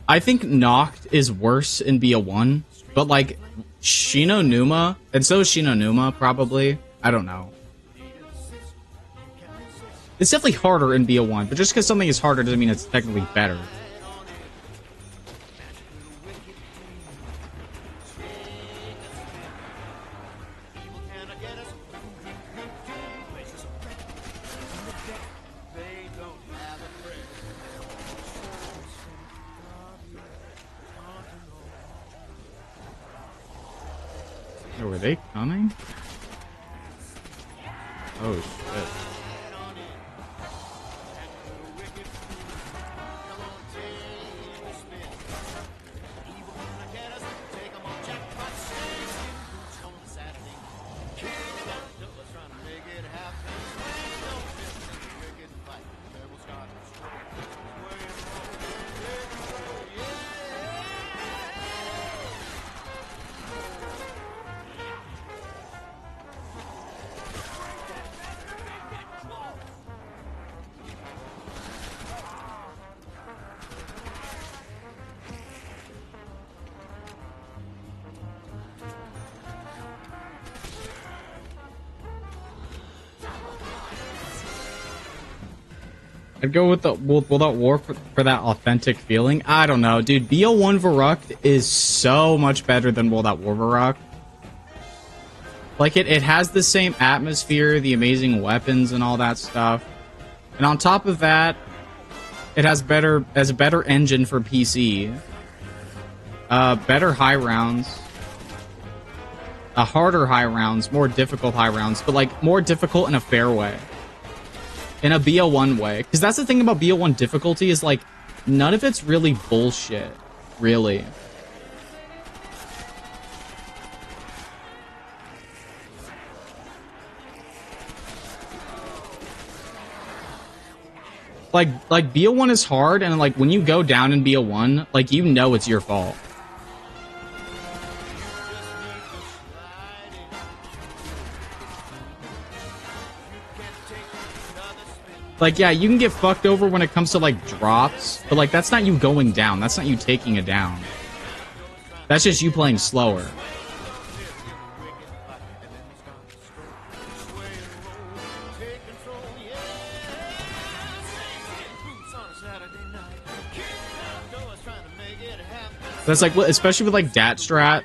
I think Noct is worse in BO1, but like Shinonuma, and so is Shinonuma probably. I don't know. It's definitely harder in BO1, but just because something is harder doesn't mean it's technically better. Oh, were they coming? Oh, shit. I'd go with the World at War for that authentic feeling. I don't know, dude. BO1 Verrukt is so much better than World at War Verrukt. Like, it has the same atmosphere, the amazing weapons and all that stuff. And on top of that, it has a better engine for PC. Better high rounds. Harder high rounds, more difficult high rounds, but like more difficult in a fair way. In a BO1 way. Because that's the thing about BO1 difficulty is like, none of it's really bullshit. Really. Like BO1 is hard, and like when you go down in BO1, like you know it's your fault. Like, yeah, you can get fucked over when it comes to, like, drops, but, like, that's not you going down. That's not you taking it down. That's just you playing slower. That's like, especially with, like, Dat Strat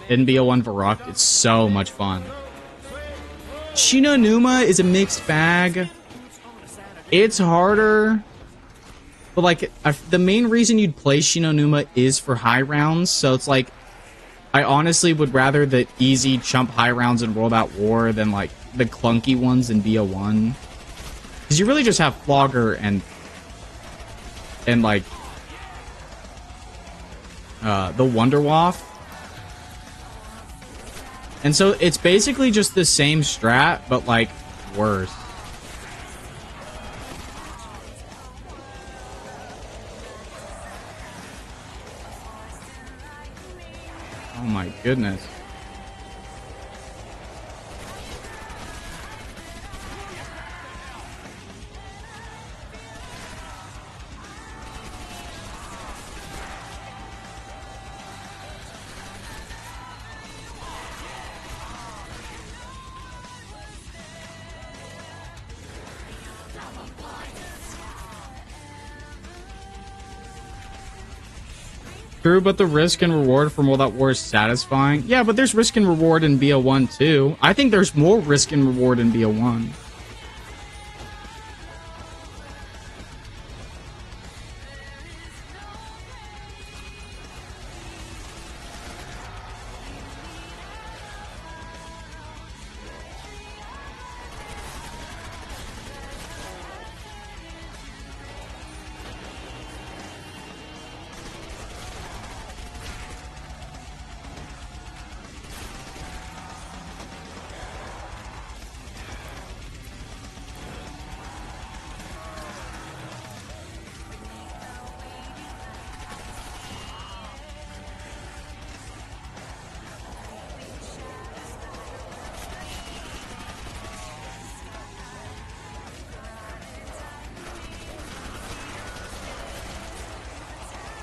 in BO1 Verrukt, it's so much fun. Shinonuma is a mixed bag. It's harder, but like the main reason you'd play Shinonuma is for high rounds, so it's like I honestly would rather the easy chump high rounds in World at War than like the clunky ones in BO1, because you really just have Flogger and like the Wonderwaff, and so it's basically just the same strat but like worse. Oh my goodness. True, but the risk and reward from all that war is satisfying. Yeah, but there's risk and reward in BO1 too. I think there's more risk and reward in BO1.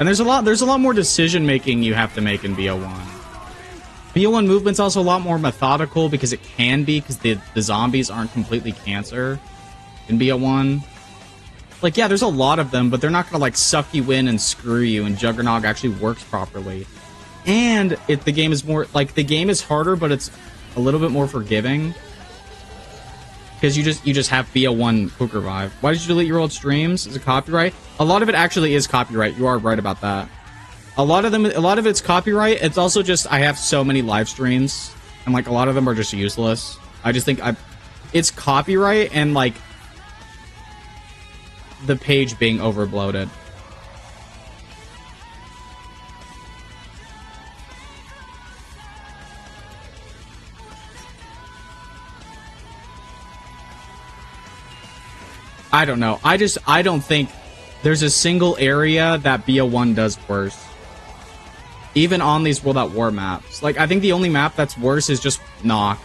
And there's a lot more decision making you have to make in BO1. BO1 movement's also a lot more methodical because it can be, because the zombies aren't completely cancer in BO1. Like, yeah, there's a lot of them, but they're not gonna like suck you in and screw you, and Juggernog actually works properly. And the game is more like, the game is harder, but it's a little bit more forgiving. Because you just have BO1 quick revive. Why did you delete your old streams? Is it copyright? A lot of it actually is copyright. You are right about that. A lot of it's copyright. It's also just, I have so many live streams, and like a lot of them are just useless. I just think it's copyright and like the page being overbloated. I don't know. I don't think there's a single area that BO1 does worse. Even on these World at War maps. Like, I think the only map that's worse is just Noct.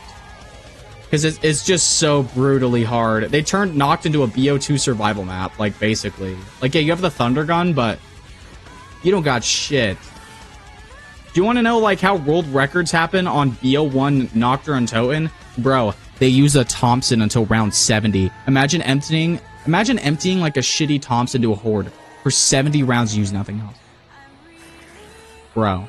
Because it's just so brutally hard. They turned Noct into a BO2 survival map, like, basically. Like, yeah, you have the Thunder Gun, but you don't got shit. Do you want to know, like, how world records happen on BO1 Noctur and Toten? Bro, they use a Thompson until round 70. Imagine emptying like a shitty Thompson to a horde for 70 rounds and use nothing else. Bro.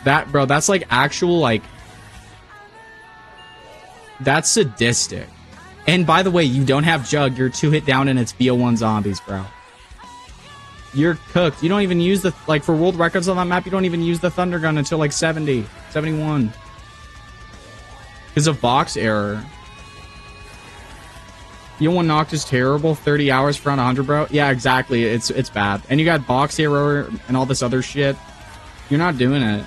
That's like actual, like, that's sadistic. And by the way, you don't have Jug. You're 2-hit down and it's BO1 zombies, bro. You're cooked. You don't even use the, like, for world records on that map, you don't even use the Thunder Gun until like 70, 71. Because of box error. You know, one Noct is terrible. 30 hours for around 100, bro. Yeah, exactly. It's bad. And you got box error and all this other shit. You're not doing it.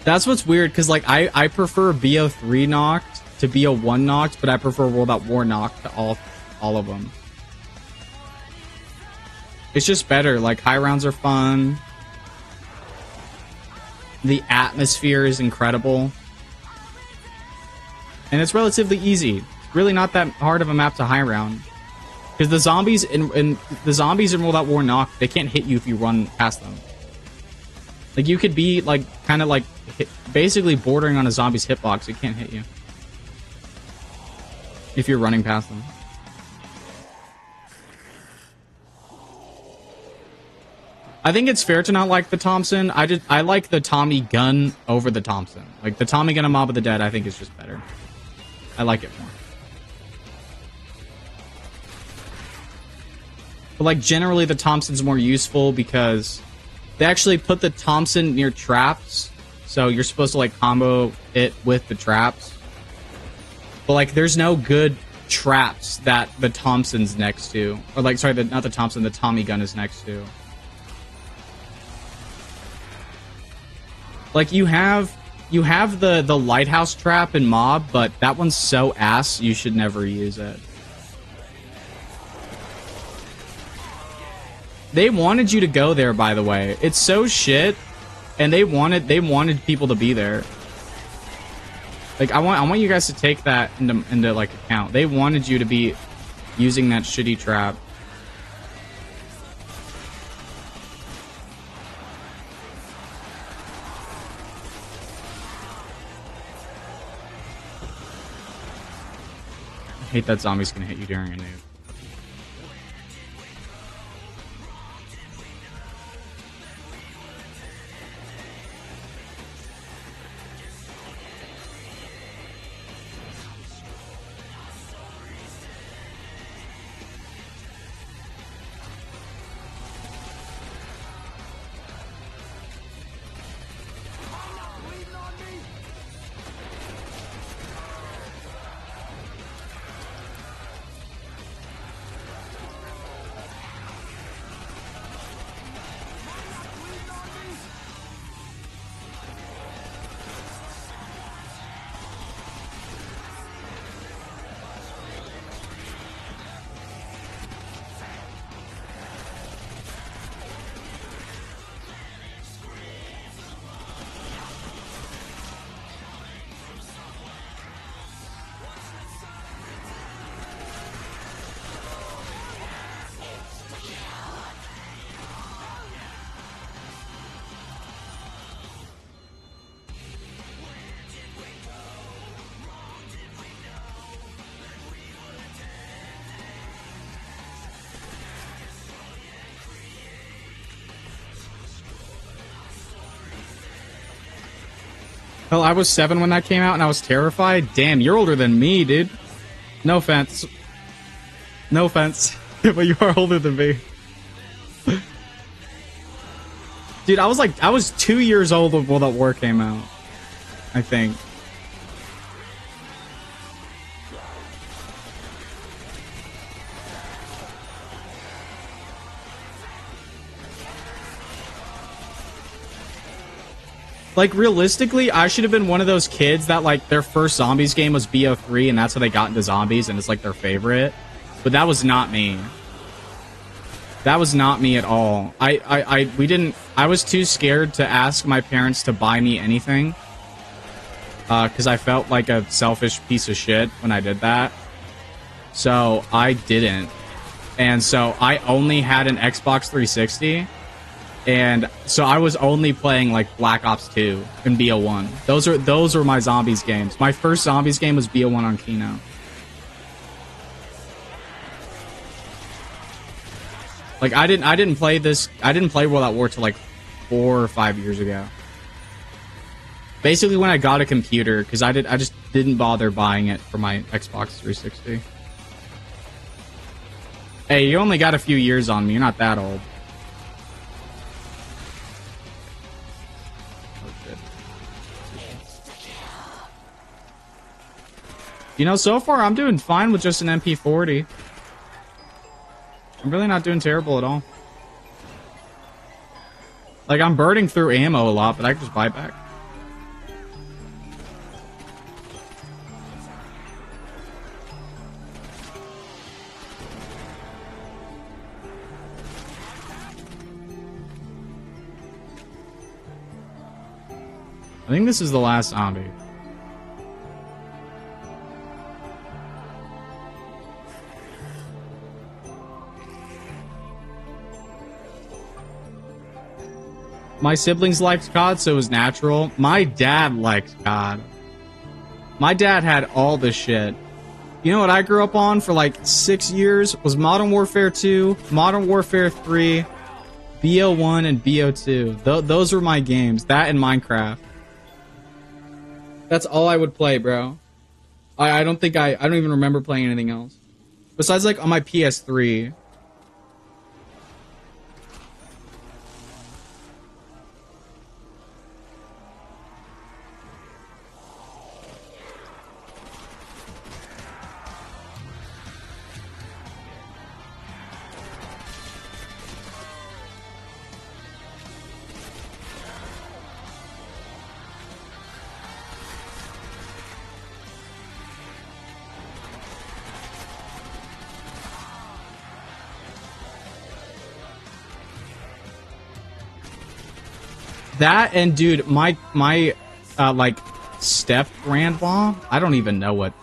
That's what's weird, because like I prefer BO3 Noct to BO1 Noct, but I prefer World at War Noct to all of them. It's just better. Like, high rounds are fun. The atmosphere is incredible. And it's relatively easy. It's really not that hard of a map to high round. Because the zombies in World at War Noct, they can't hit you if you run past them. Like, you could be like kind of like basically bordering on a zombie's hitbox. It can't hit you if you're running past them. I think it's fair to not like the Thompson. I like the Tommy gun over the Thompson. Like, the Tommy gun in Mob of the Dead, I think is just better. I like it more. But like, generally the Thompson's more useful because they actually put the Thompson near traps, so you're supposed to like combo it with the traps. But like, there's no good traps that the Thompson's next to, or like, sorry, not the Thompson, the Tommy gun is next to. Like, you have the lighthouse trap in Mob, but that one's so ass, you should never use it. They wanted you to go there, by the way. It's so shit, and they wanted people to be there. Like, I want you guys to take that into like account. They wanted you to be using that shitty trap. I hate that zombies can hit you during a nuke. Hell, I was 7 when that came out, and I was terrified. Damn, you're older than me, dude. No offense. No offense. But you are older than me. Dude, I was 2 years old when World at War came out. I think. Like, realistically, I should have been one of those kids that, like, their first zombies game was BO3, and that's how they got into zombies, and it's, like, their favorite. But that was not me. That was not me at all. I was too scared to ask my parents to buy me anything. Because I felt like a selfish piece of shit when I did that. So, I didn't. And so, I only had an Xbox 360. And so I was only playing like Black Ops 2 and BO1. Those were my zombies games. My first zombies game was BO1 on Kino. Like I didn't play World at War till like 4 or 5 years ago. Basically when I got a computer, because I just didn't bother buying it for my Xbox 360. Hey, you only got a few years on me. You're not that old. You know, so far I'm doing fine with just an MP40. I'm really not doing terrible at all. Like, I'm burning through ammo a lot, but I can just buy back. I think this is the last zombie. My siblings liked COD, so it was natural. My dad liked COD. My dad had all this shit. You know what I grew up on for like 6 years? Was Modern Warfare 2, Modern Warfare 3, BO1, and BO2. Those were my games. That and Minecraft. That's all I would play, bro. I don't even remember playing anything else. Besides like on my PS3. That and dude, my like step grandma. I don't even know what.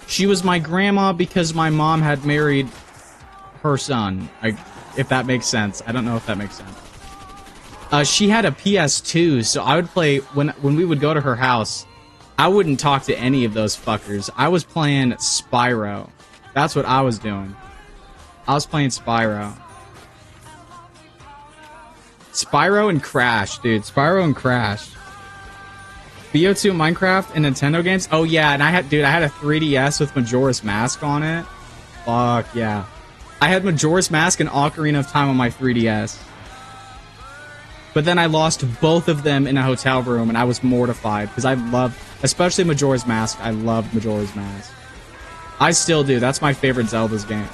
She was my grandma because my mom had married her son. If that makes sense. I don't know if that makes sense. She had a PS2, so I would play when we would go to her house. I wouldn't talk to any of those fuckers. I was playing Spyro. That's what I was doing. I was playing Spyro. Spyro and Crash, dude. Spyro and Crash. BO2 Minecraft and Nintendo games? Oh yeah, and I had a 3DS with Majora's Mask on it. Fuck yeah. I had Majora's Mask and Ocarina of Time on my 3DS. But then I lost both of them in a hotel room, and I was mortified, because I loved, especially Majora's Mask, I loved Majora's Mask. I still do. That's my favorite Zelda's game.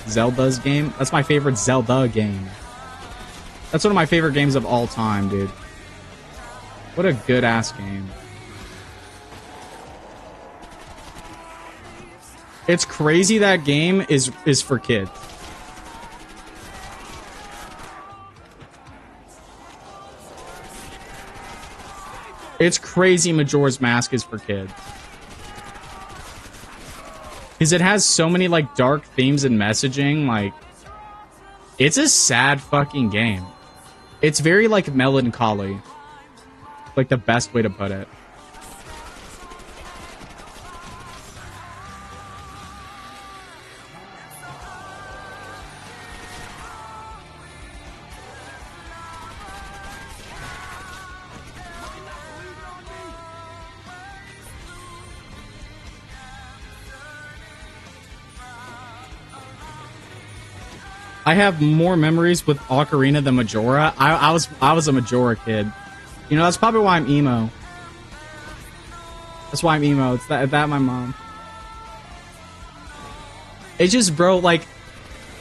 Zelda's game? That's my favorite Zelda game. That's one of my favorite games of all time, dude. What a good-ass game. It's crazy that game is for kids. It's crazy Majora's Mask is for kids. Because it has so many, like, dark themes and messaging, like... It's a sad fucking game. It's very, like, melancholy. Like, the best way to put it. I have more memories with Ocarina than Majora. I was a Majora kid. You know, that's probably why I'm emo. That's why I'm emo. It's that my mom. It's just, bro, like,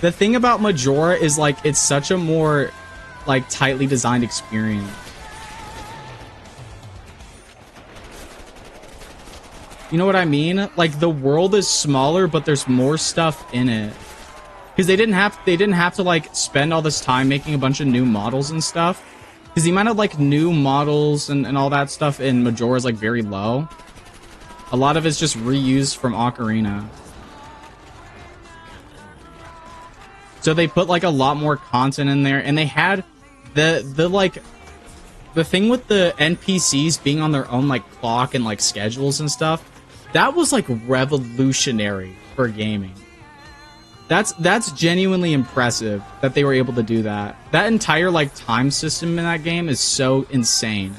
the thing about Majora is, like, it's such a more, like, tightly designed experience. You know what I mean? Like, the world is smaller, but there's more stuff in it. Because they didn't have to like spend all this time making a bunch of new models and stuff. Because the amount of like new models and all that stuff in Majora is like very low. A lot of it's just reused from Ocarina. So they put like a lot more content in there, and they had the thing with the NPCs being on their own like clock and like schedules and stuff. That was like revolutionary for gaming. That's genuinely impressive that they were able to do that. That entire like time system in that game is so insane.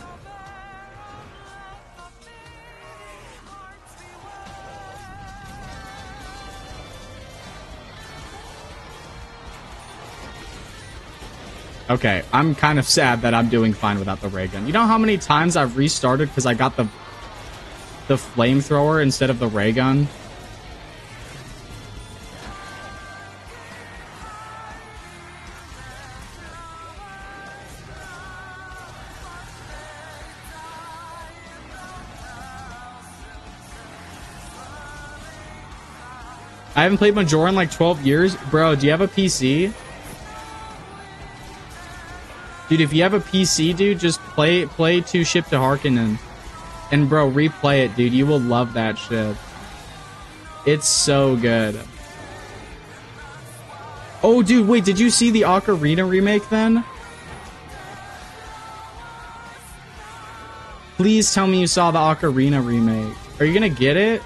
Okay, I'm kind of sad that I'm doing fine without the ray gun. You know how many times I've restarted because I got the flamethrower instead of the ray gun? I haven't played Majora in like 12 years. Bro, do you have a PC? Dude, if you have a PC, dude, just play To Ship to Harkonnen. And bro, replay it, dude. You will love that shit. It's so good. Oh, dude, wait, did you see the Ocarina remake then? Please tell me you saw the Ocarina remake. Are you gonna get it?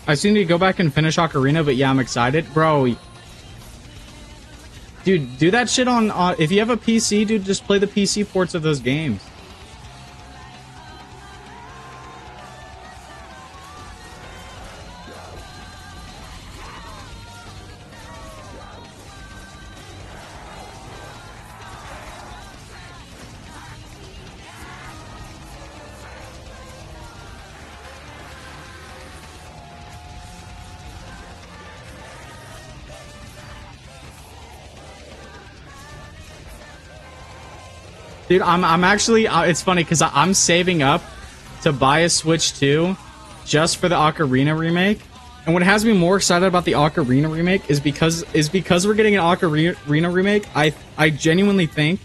I still need to go back and finish Ocarina, but yeah, I'm excited. Bro, dude, do that shit on if you have a PC, dude, just play the PC ports of those games. Dude, I'm actually, it's funny because I'm saving up to buy a Switch 2 just for the Ocarina remake. And what has me more excited about the Ocarina remake is because we're getting an Ocarina remake. I genuinely think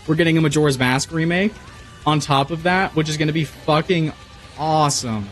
we're getting a Majora's Mask remake on top of that, which is going to be fucking awesome.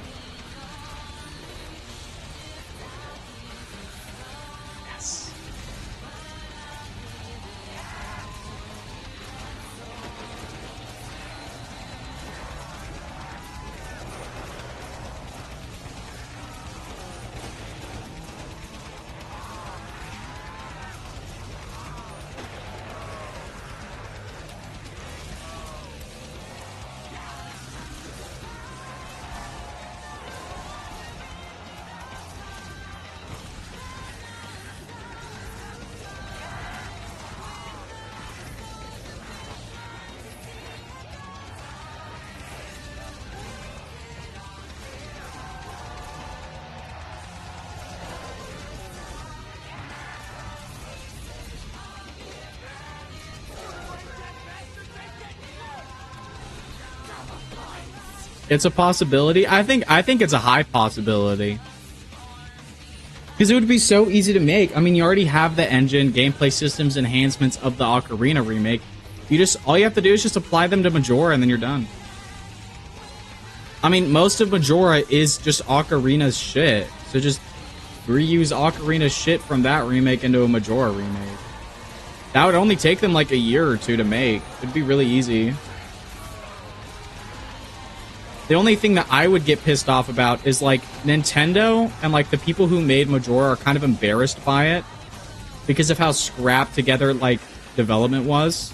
It's a possibility. I think it's a high possibility. Because it would be so easy to make. I mean, you already have the engine, gameplay systems, enhancements of the Ocarina remake. All you have to do is just apply them to Majora and then you're done. I mean, most of Majora is just Ocarina's shit. So just reuse Ocarina's shit from that remake into a Majora remake. That would only take them like a year or two to make. It'd be really easy. The only thing that I would get pissed off about is like Nintendo and like the people who made Majora are kind of embarrassed by it because of how scrapped together like development was.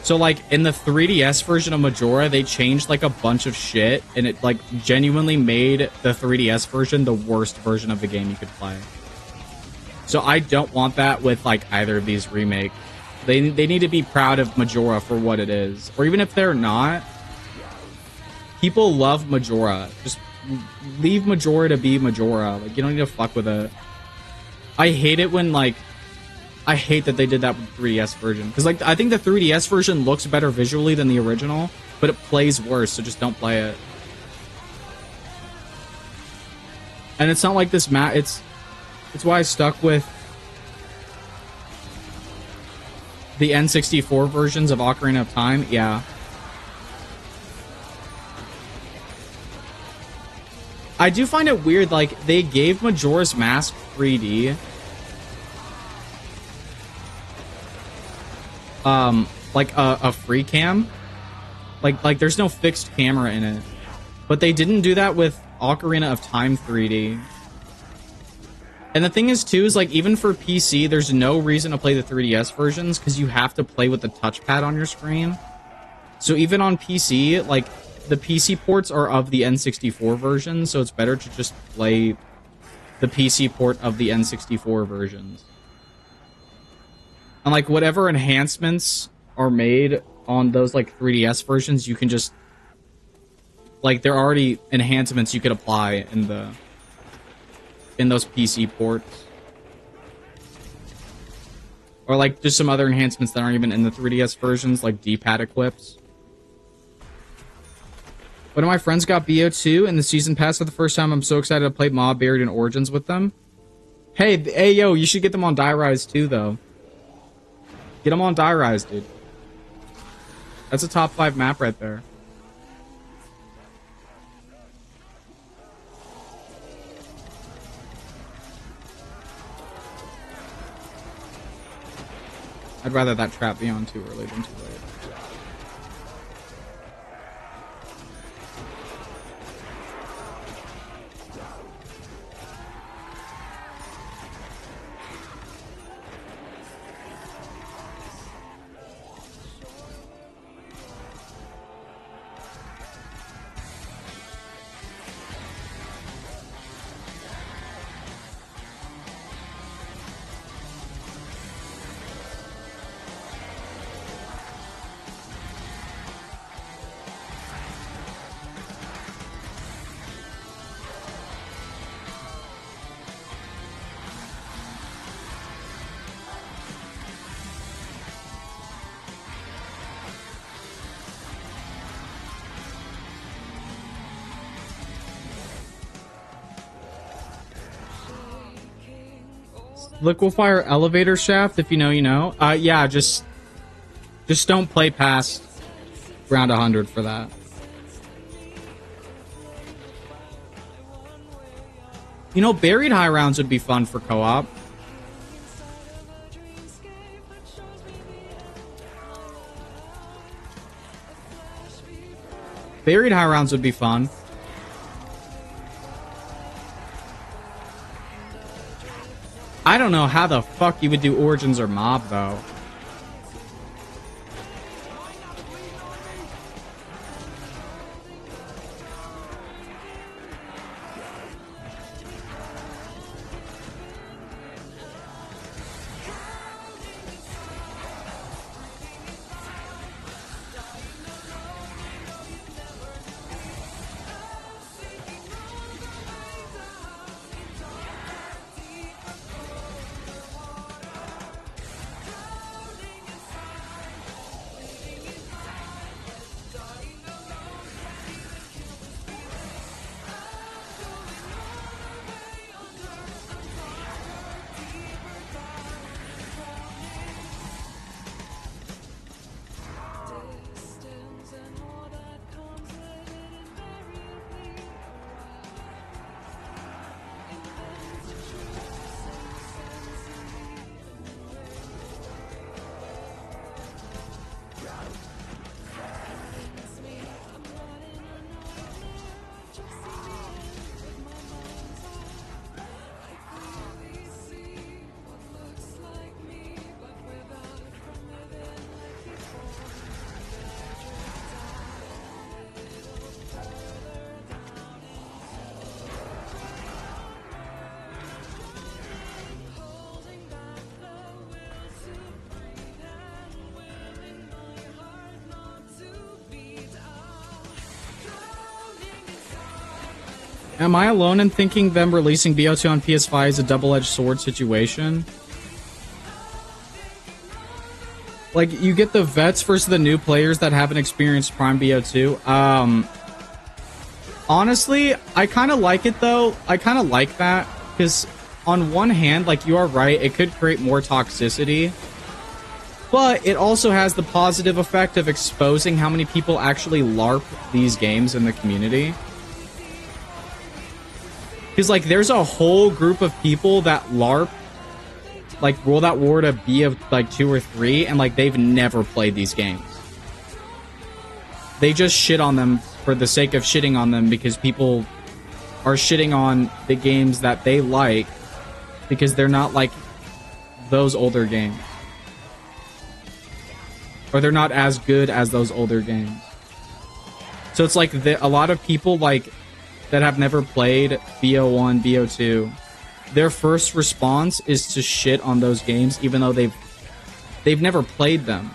So like in the 3DS version of Majora, they changed like a bunch of shit and it like genuinely made the 3DS version the worst version of the game you could play. So I don't want that with like either of these remakes. They need to be proud of Majora for what it is. Or even if they're not, people love Majora. Just leave Majora to be Majora. Like, you don't need to fuck with it. I hate it when, like... I hate that they did that with the 3DS version. Because, like, I think the 3DS version looks better visually than the original, but it plays worse, so just don't play it. And it's not like this it's why I stuck with the N64 versions of Ocarina of Time, yeah. I do find it weird, like, they gave Majora's Mask 3D. Like, a free cam. Like, there's no fixed camera in it. But they didn't do that with Ocarina of Time 3D. And the thing is, too, is, like, even for PC, there's no reason to play the 3DS versions, because you have to play with the touchpad on your screen. So even on PC, like, the PC ports are of the N64 version, so it's better to just play the PC port of the N64 versions. And, like, whatever enhancements are made on those, like, 3DS versions, you can just... Like, there are already enhancements you could apply in those PC ports. Or, like, just some other enhancements that aren't even in the 3DS versions, like D-pad equips. One of my friends got BO2 in the season pass for the first time. I'm so excited to play Mob Buried in Origins with them. Hey, yo, you should get them on Die Rise too, though. Get them on Die Rise, dude. That's a top 5 map right there. I'd rather that trap be on too early than too late. Liquefier elevator shaft, if you know, you know. Yeah, just don't play past round 100 for that. You know, buried high rounds would be fun for co-op. Buried high rounds would be fun. I don't know how the fuck you would do Origins or Mob, though. Am I alone in thinking them releasing BO2 on PS5 is a double-edged sword situation? Like, you get the vets versus the new players that haven't experienced Prime BO2. Honestly, I kind of like it, though. I kind of like that, because on one hand, like, you are right, it could create more toxicity, but it also has the positive effect of exposing how many people actually LARP these games in the community. Because, like, there's a whole group of people that LARP, like, World at War to be of, like, 2 or 3, and, like, they've never played these games. They just shit on them for the sake of shitting on them because people are shitting on the games that they like because they're not like those older games. Or they're not as good as those older games. So it's like a lot of people, like, that have never played BO1, BO2, their first response is to shit on those games, even though they've never played them.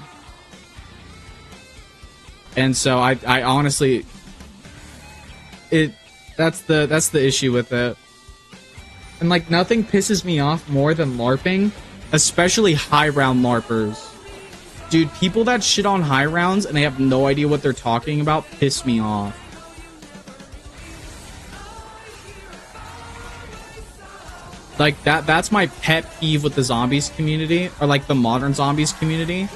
And so I honestly, that's the issue with it. And, like, nothing pisses me off more than LARPing, especially high round LARPers. Dude, people that shit on high rounds and they have no idea what they're talking about piss me off. Like, that's my pet peeve with the zombies community, or, like, the modern zombies community.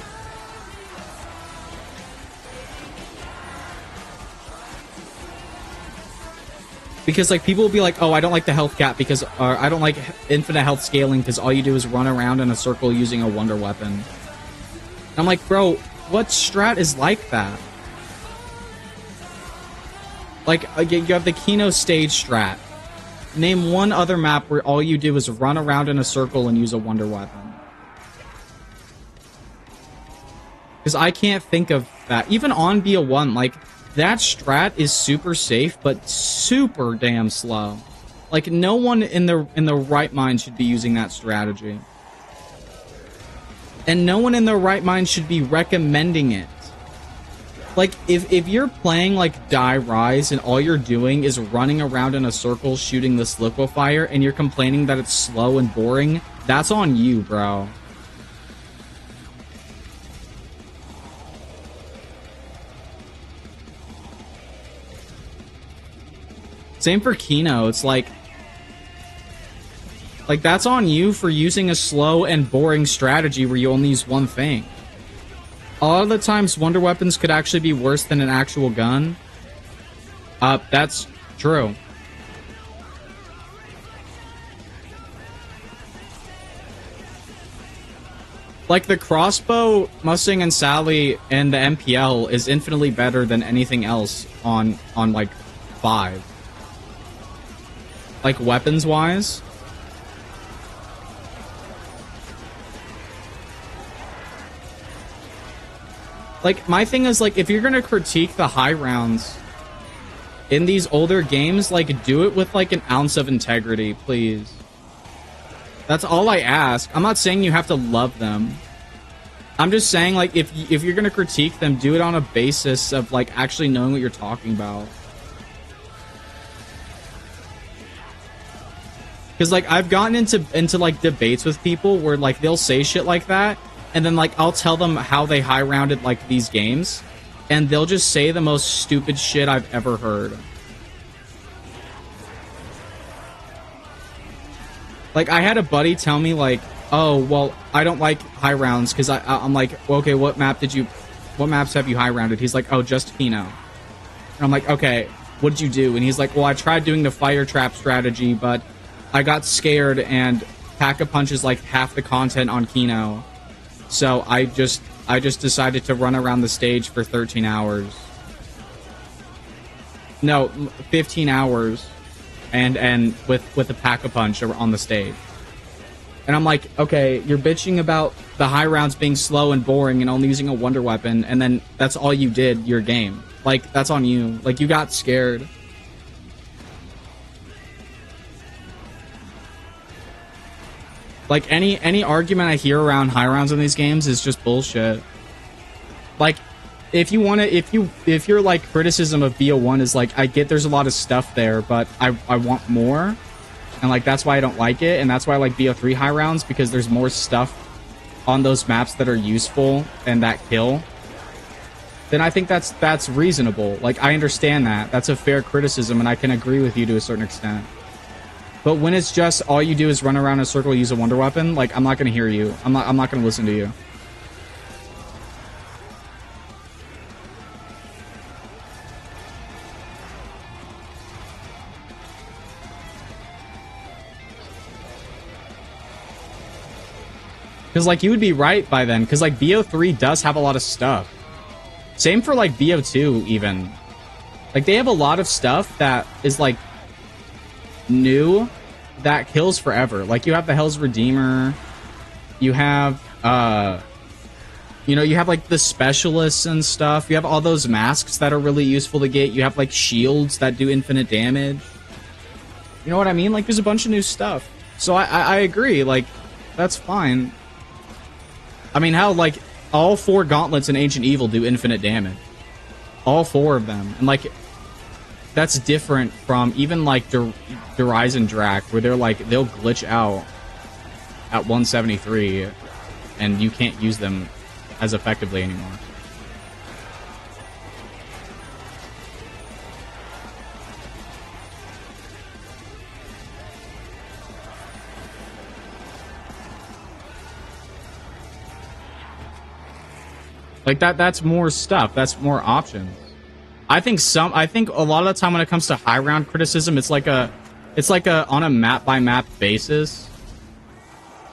Because, like, people will be like, oh, I don't like the health cap because, or I don't like infinite health scaling because all you do is run around in a circle using a wonder weapon. And I'm like, bro, what strat is like that? Like, you have the Kino stage strat. Name one other map where all you do is run around in a circle and use a wonder weapon. Because I can't think of that. Even on BO1, like, that strat is super safe, but super damn slow. Like, no one in the right mind should be using that strategy. And no one in their right mind should be recommending it. Like, if you're playing, like, Die Rise and all you're doing is running around in a circle shooting this liquefier and you're complaining that it's slow and boring, that's on you, bro. Same for Kino. It's like, Like, that's on you for using a slow and boring strategy where you only use one thing. A lot of the times, wonder weapons could actually be worse than an actual gun. That's true. Like, the crossbow, Mustang and Sally, and the MPL is infinitely better than anything else on like, 5. Like, weapons-wise. Like, my thing is, like, if you're gonna critique the high rounds in these older games, like, do it with, like, an ounce of integrity, please. That's all I ask. I'm not saying you have to love them. I'm just saying, like, if you're gonna critique them, do it on a basis of, like, actually knowing what you're talking about. Because, like, I've gotten into like, debates with people where, like, they'll say shit like that, and then, like, I'll tell them how they high-rounded, like, these games, and they'll just say the most stupid shit I've ever heard. Like, I had a buddy tell me, like, oh, well, I don't like high rounds, because I'm like, well, okay, what maps have you high-rounded? He's like, oh, just Kino. And I'm like, okay, what did you do? And he's like, well, I tried doing the fire trap strategy, but I got scared, and Pack-a-Punch is, like, half the content on Kino. So I just decided to run around the stage for 13 hours. No, 15 hours. And with a Pack-a-Punch on the stage. And I'm like, okay, you're bitching about the high rounds being slow and boring and only using a wonder weapon, and then that's all you did your game. Like, that's on you. Like, you got scared. Like, any argument I hear around high rounds in these games is just bullshit. Like, if your like criticism of BO1 is like, I get there's a lot of stuff there, but I want more, and like that's why I don't like it, and that's why I like BO3 high rounds, because there's more stuff on those maps that are useful and that kill, then I think that's reasonable. Like, I understand that. That's a fair criticism, and I can agree with you to a certain extent. But when it's just all you do is run around in a circle, use a wonder weapon, like, I'm not gonna hear you. I'm not gonna listen to you. Because, like, you would be right by then. Because, like, BO3 does have a lot of stuff. Same for, like, BO2, even. Like, they have a lot of stuff that is, like, new that kills forever. Like, you have the Hell's Redeemer. You have, you know, you have, like, the specialists and stuff. You have all those masks that are really useful to get. You have, like, shields that do infinite damage. You know what I mean? Like, there's a bunch of new stuff. So I agree. Like, that's fine. I mean, how, like, all 4 gauntlets in Ancient Evil do infinite damage. All 4 of them. And, like, that's different from even, like, Derize and Drac, where they're, like, they'll glitch out at 173, and you can't use them as effectively anymore. Like, that's more stuff. That's more options. I think a lot of the time when it comes to high round criticism, it's like a on a map by map basis.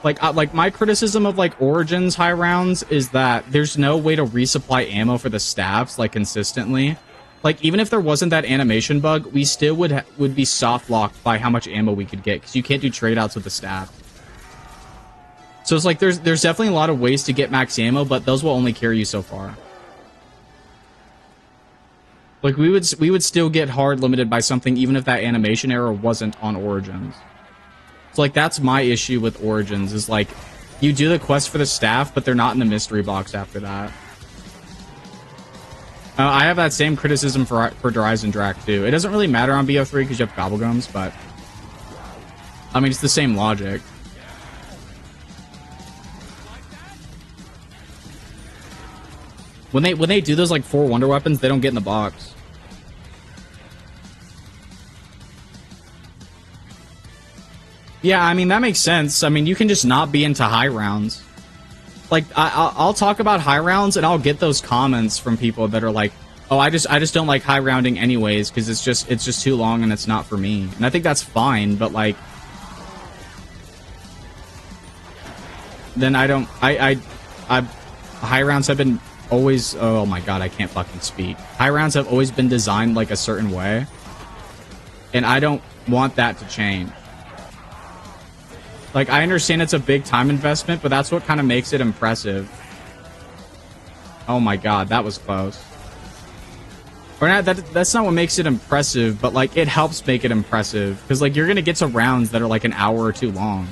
Like my criticism of like Origins high rounds is that there's no way to resupply ammo for the staffs like consistently. Like, even if there wasn't that animation bug, we still would be soft locked by how much ammo we could get, because you can't do trade outs with the staff. So it's like there's definitely a lot of ways to get max ammo, but those will only carry you so far. Like, we would still get hard limited by something even if that animation error wasn't on Origins. So like, that's my issue with Origins, is like, you do the quest for the staff, but they're not in the mystery box after that. I have that same criticism for Derize and Drac too. It doesn't really matter on BO3 because you have Gobblegums, but I mean, it's the same logic. When they do those like 4 wonder weapons, they don't get in the box. Yeah, I mean, that makes sense. I mean, you can just not be into high rounds. Like, I'll talk about high rounds, and I'll get those comments from people that are like, "Oh, I just don't like high rounding anyways because it's just too long and it's not for me." And I think that's fine, but like, then I don't. High rounds have been always. Oh my god, I can't fucking speak. High rounds have always been designed like a certain way, and I don't want that to change. Like, I understand it's a big time investment, but that's what kind of makes it impressive. Oh my god, that was close. Or not, that's not what makes it impressive, but, like, it helps make it impressive. Because, like, you're going to get to rounds that are, like, an hour or two long.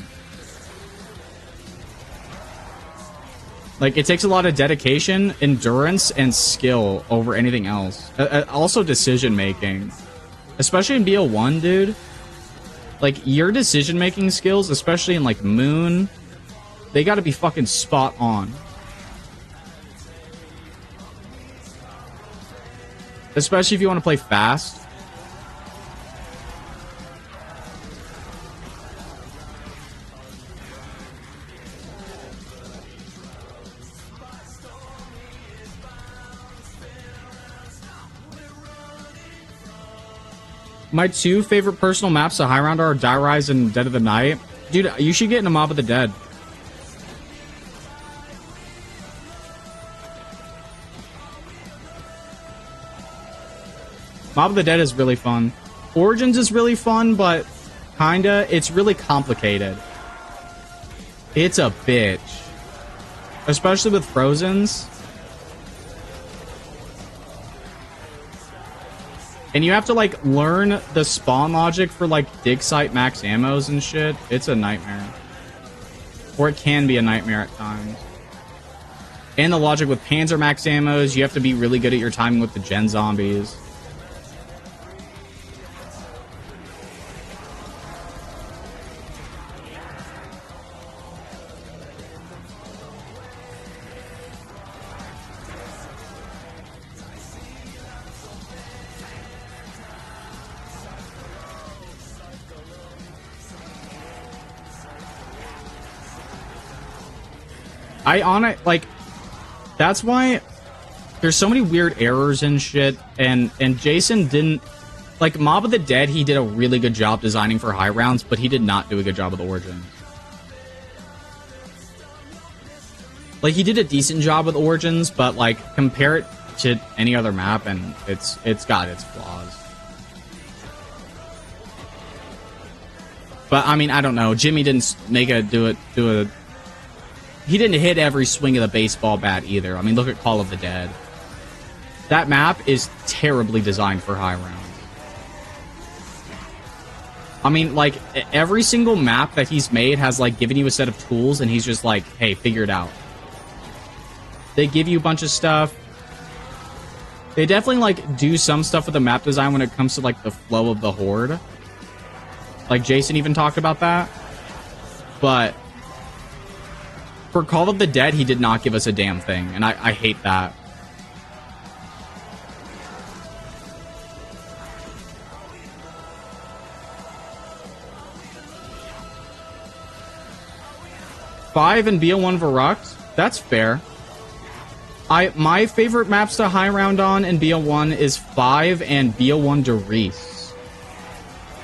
Like, it takes a lot of dedication, endurance, and skill over anything else. Also, decision-making. Especially in BO1, dude. Like, your decision-making skills, especially in, like, Moon, they gotta be fucking spot on. Especially if you want to play fast. My two favorite personal maps to high round are Die Rise and Dead of the Night. Dude, you should get into Mob of the Dead. Mob of the Dead is really fun. Origins is really fun, but kinda, it's really complicated. It's a bitch. Especially with Frozens. And you have to, like, learn the spawn logic for, like, dig site max ammos and shit. It's a nightmare. Or it can be a nightmare at times. And the logic with Panzer max ammos, you have to be really good at your timing with the gen zombies. Like, that's why there's so many weird errors and shit, and Jason didn't, like, Mob of the Dead, he did a really good job designing for high rounds, but he did not do a good job with Origins. Like, he did a decent job with Origins, but, like, compare it to any other map, and it's got its flaws. But, I mean, I don't know. Jimmy didn't he didn't hit every swing of the baseball bat either. I mean, look at Call of the Dead. That map is terribly designed for high rounds. I mean, like, every single map that he's made has, like, given you a set of tools, and he's just like, hey, figure it out. They give you a bunch of stuff. They definitely, like, do some stuff with the map design when it comes to, like, the flow of the horde. Like, Jason even talked about that. But for Call of the Dead, he did not give us a damn thing, and I hate that. Five and BO1 Verrukt? That's fair. My favorite maps to high round on in BO1 is 5 and BO1 Derice.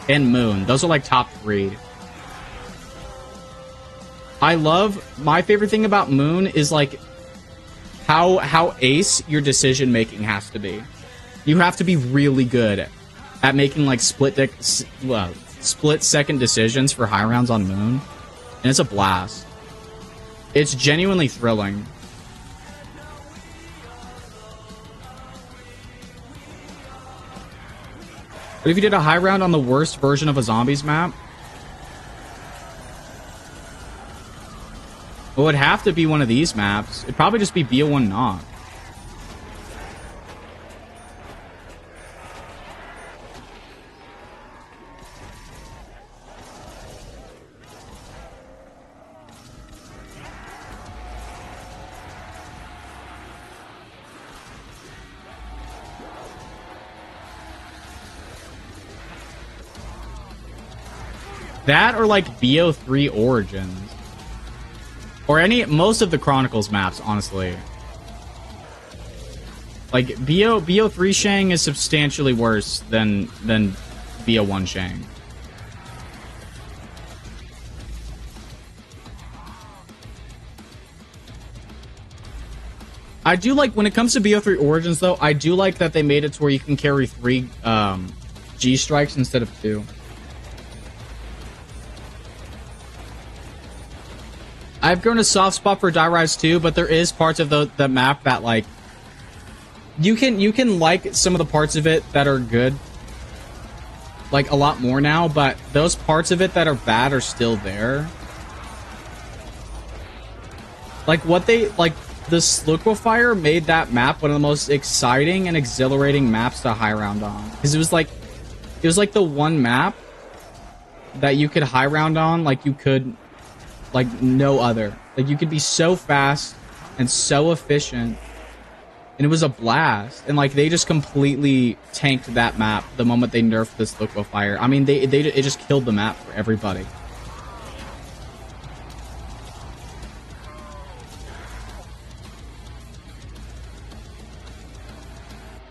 And Moon. Those are like top 3. My favorite thing about Moon is, like, how ace your decision making has to be. You have to be really good at making, like, split second decisions for high rounds on Moon, and it's a blast. It's genuinely thrilling. But if you did a high round on the worst version of a zombies map, it would have to be one of these maps. It'd probably just be BO1 Knock. That or like BO3 Origins. Or most of the Chronicles maps, honestly. Like, BO3 Shang is substantially worse than BO1 Shang. I do like, when it comes to BO3 Origins, though, I do like that they made it to where you can carry 3 G-Strikes instead of 2. I've grown a soft spot for Die Rise 2, but there is parts of the map that, like, you can like some of the parts of it that are good, like, a lot more now, but those parts of it that are bad are still there. Like, the Liquefier made that map one of the most exciting and exhilarating maps to high round on. Because it was like the one map that you could high round on like you could, like, no other. Like, you could be so fast and so efficient. And it was a blast. And, like, they just completely tanked that map the moment they nerfed this Liquefier. I mean, it just killed the map for everybody.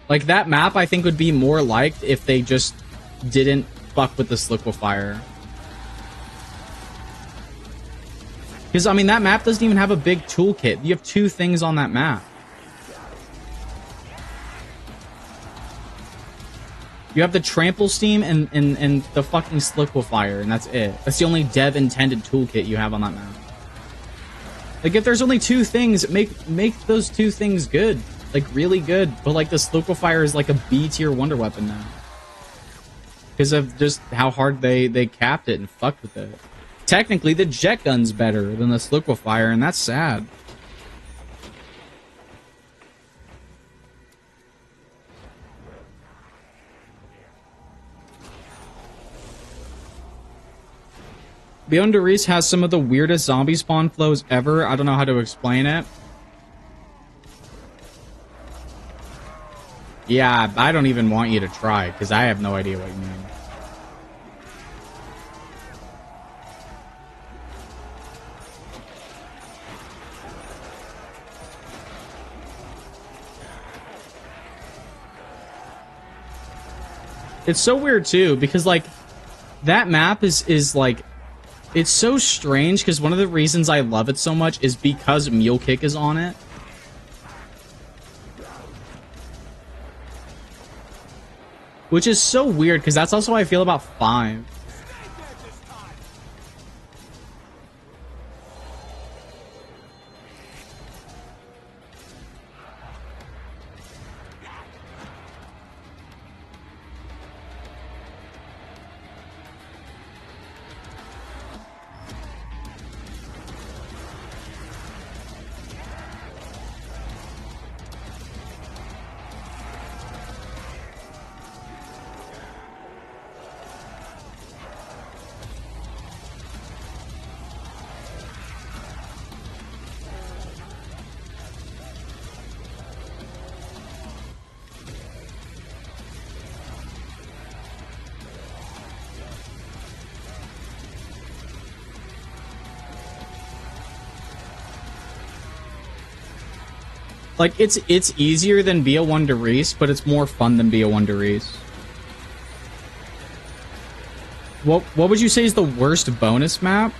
Like, that map, I think, would be more liked if they just didn't fuck with this Liquefier. Because, I mean, that map doesn't even have a big toolkit. You have 2 things on that map. You have the Trample Steam and the fucking Liquefier, and that's it. That's the only dev-intended toolkit you have on that map. Like, if there's only 2 things, make those 2 things good. Like, really good. But, like, this Liquefier is like a B-tier wonder weapon now. Because of just how hard they capped it and fucked with it. Technically, the jet gun's better than this Liquefier, and that's sad. Beyond Derice has some of the weirdest zombie spawn flows ever. I don't know how to explain it. Yeah, I don't even want you to try, because I have no idea what you mean. It's so weird, too, because, like, that map is like... It's so strange, because one of the reasons I love it so much is because Mule Kick is on it. Which is so weird, because that's also how I feel about 5. Like, it's easier than BO1 Derice, but it's more fun than BO1 Derice. What would you say is the worst bonus map?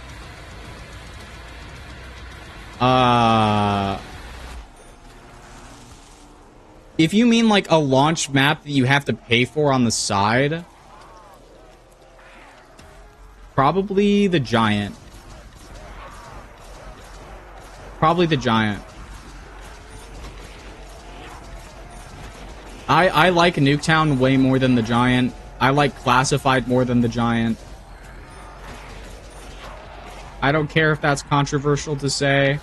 If you mean, like, a launch map that you have to pay for on the side, probably the Giant. Probably the Giant. I like Nuketown way more than the Giant. I like Classified more than the Giant. I don't care if that's controversial to say.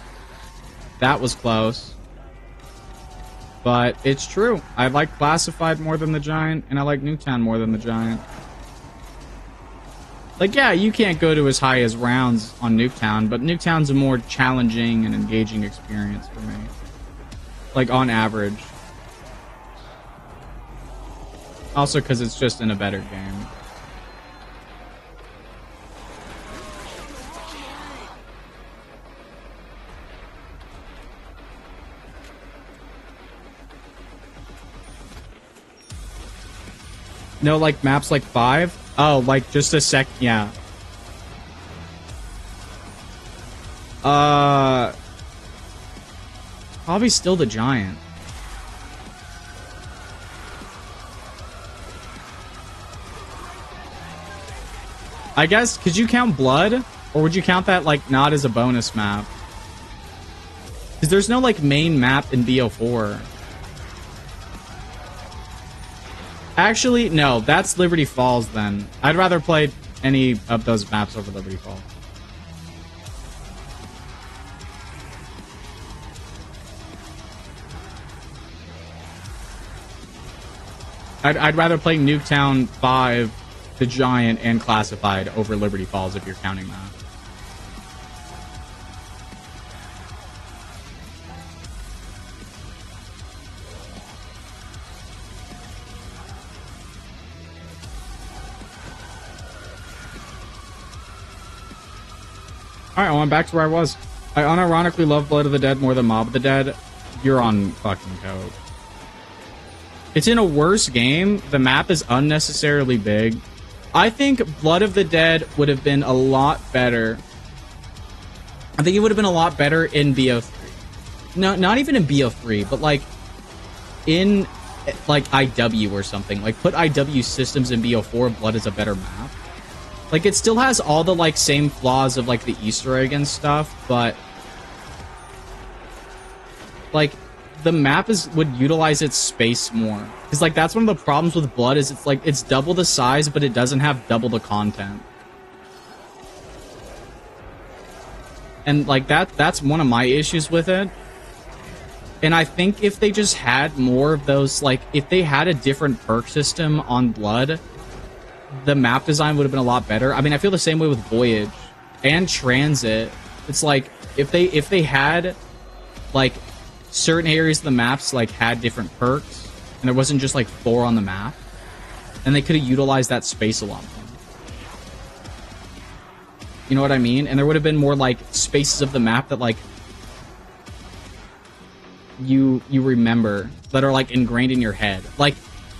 That was close. But it's true. I like Classified more than the Giant, and I like Nuketown more than the Giant. Like, yeah, you can't go to as high as rounds on Nuketown, but Nuketown's a more challenging and engaging experience for me. Like, on average. Also, because it's just in a better game. No, like maps like 5? Oh, like just a sec. Yeah. Probably still the giant. I guess, could you count blood? Or would you count that, like, not as a bonus map? Because there's no, like, main map in BO4. Actually, no, that's Liberty Falls, then. I'd rather play any of those maps over Liberty Falls. I'd rather play Nuketown 5, the Giant, and Classified over Liberty Falls if you're counting that. Alright, well, I'm back to where I was. I unironically love Blood of the Dead more than Mob of the Dead. You're on fucking coke. It's in a worse game. The map is unnecessarily big. I think Blood of the Dead would have been a lot better. I think it would have been a lot better in BO3. No, not even in BO3, but like in like IW or something. Like put IW systems in BO4, Blood is a better map. Like it still has all the like same flaws of like the Easter egg and stuff, but like the map would utilize its space more. Because like that's one of the problems with Blood is it's like it's double the size, but it doesn't have double the content. And like that's one of my issues with it. And I think if they just had more of those, like if they had a different perk system on Blood, the map design would have been a lot better. I mean, I feel the same way with Voyage and Transit. It's like if they had like certain areas of the maps like had different perks and there wasn't just like 4 on the map, and they could have utilized that space a lot more. You know what I mean? And there would have been more like spaces of the map that like you remember, that are like ingrained in your head. Like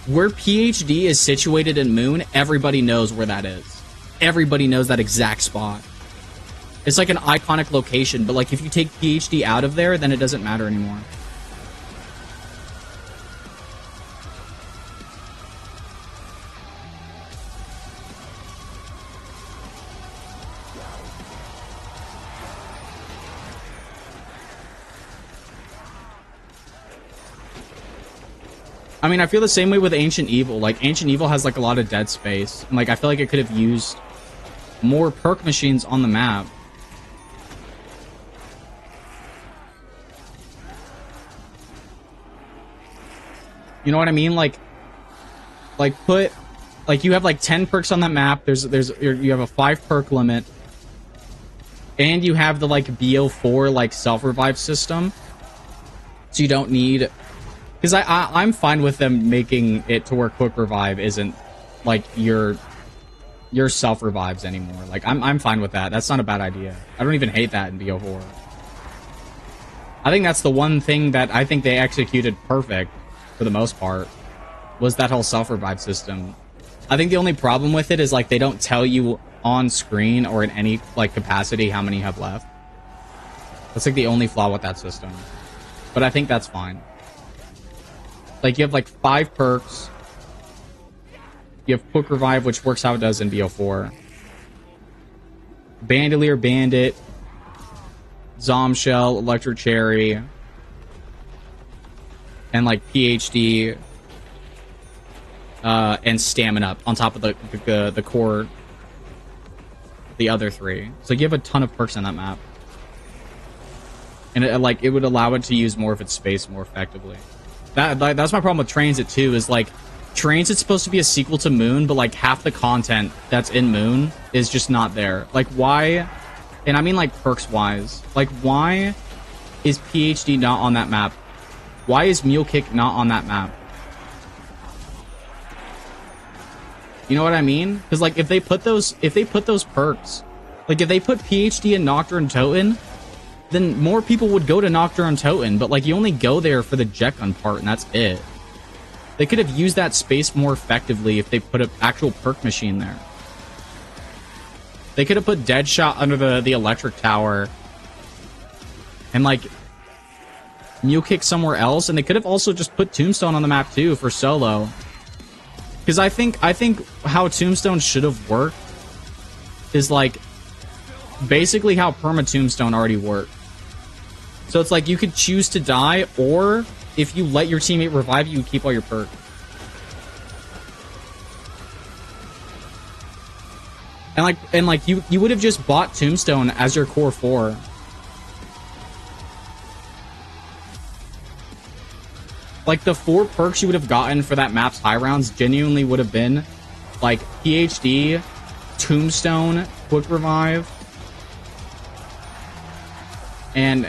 where PhD is situated in Moon, everybody knows where that is. Everybody knows that exact spot. It's like an iconic location, but like if you take PhD out of there, then it doesn't matter anymore. I mean, I feel the same way with Ancient Evil. Like, Ancient Evil has, like, a lot of dead space. And, like, I feel like it could have used more perk machines on the map. You know what I mean? Like put... Like, you have, like, 10 perks on that map. You have a 5 perk limit. And you have the, like, BO4, like, self-revive system. So you don't need... Because I'm fine with them making it to where quick revive isn't like your self revives anymore. Like I'm fine with that. That's not a bad idea. I don't even hate that in BO4. I think that's the one thing that I think they executed perfect for the most part, was that whole self revive system. I think the only problem with it is like they don't tell you on screen or in any like capacity how many you have left. That's like the only flaw with that system. But I think that's fine. Like, you have, like, 5 perks. You have Quick Revive, which works how it does in BO4. Bandolier, Bandit. Zombshell, Electric Cherry. And, like, PhD. And Stamina on top of the core. The other 3. So you have a ton of perks on that map. And, it would allow it to use more of its space more effectively. That's my problem with Transit too, is like Transit's supposed to be a sequel to Moon, but like half the content that's in Moon is just not there. Like why, and I mean like perks wise, like why is PhD not on that map? Why is Mule Kick not on that map? You know what I mean? Because like if they put those perks, like if they put PhD in Nocturne Toten, then more people would go to Nocturne Toten, but like you only go there for the jet gun part and that's it. They could have used that space more effectively if they put an actual perk machine there. They could have put Deadshot under the electric tower and like Mule Kick somewhere else, and they could have also just put Tombstone on the map too for solo. Because I think how Tombstone should have worked is like basically how Perma Tombstone already worked. So it's like you could choose to die, or if you let your teammate revive you, keep all your perks. And like you would have just bought Tombstone as your core 4. Like the 4 perks you would have gotten for that map's high rounds genuinely would have been like PhD, Tombstone, Quick Revive, and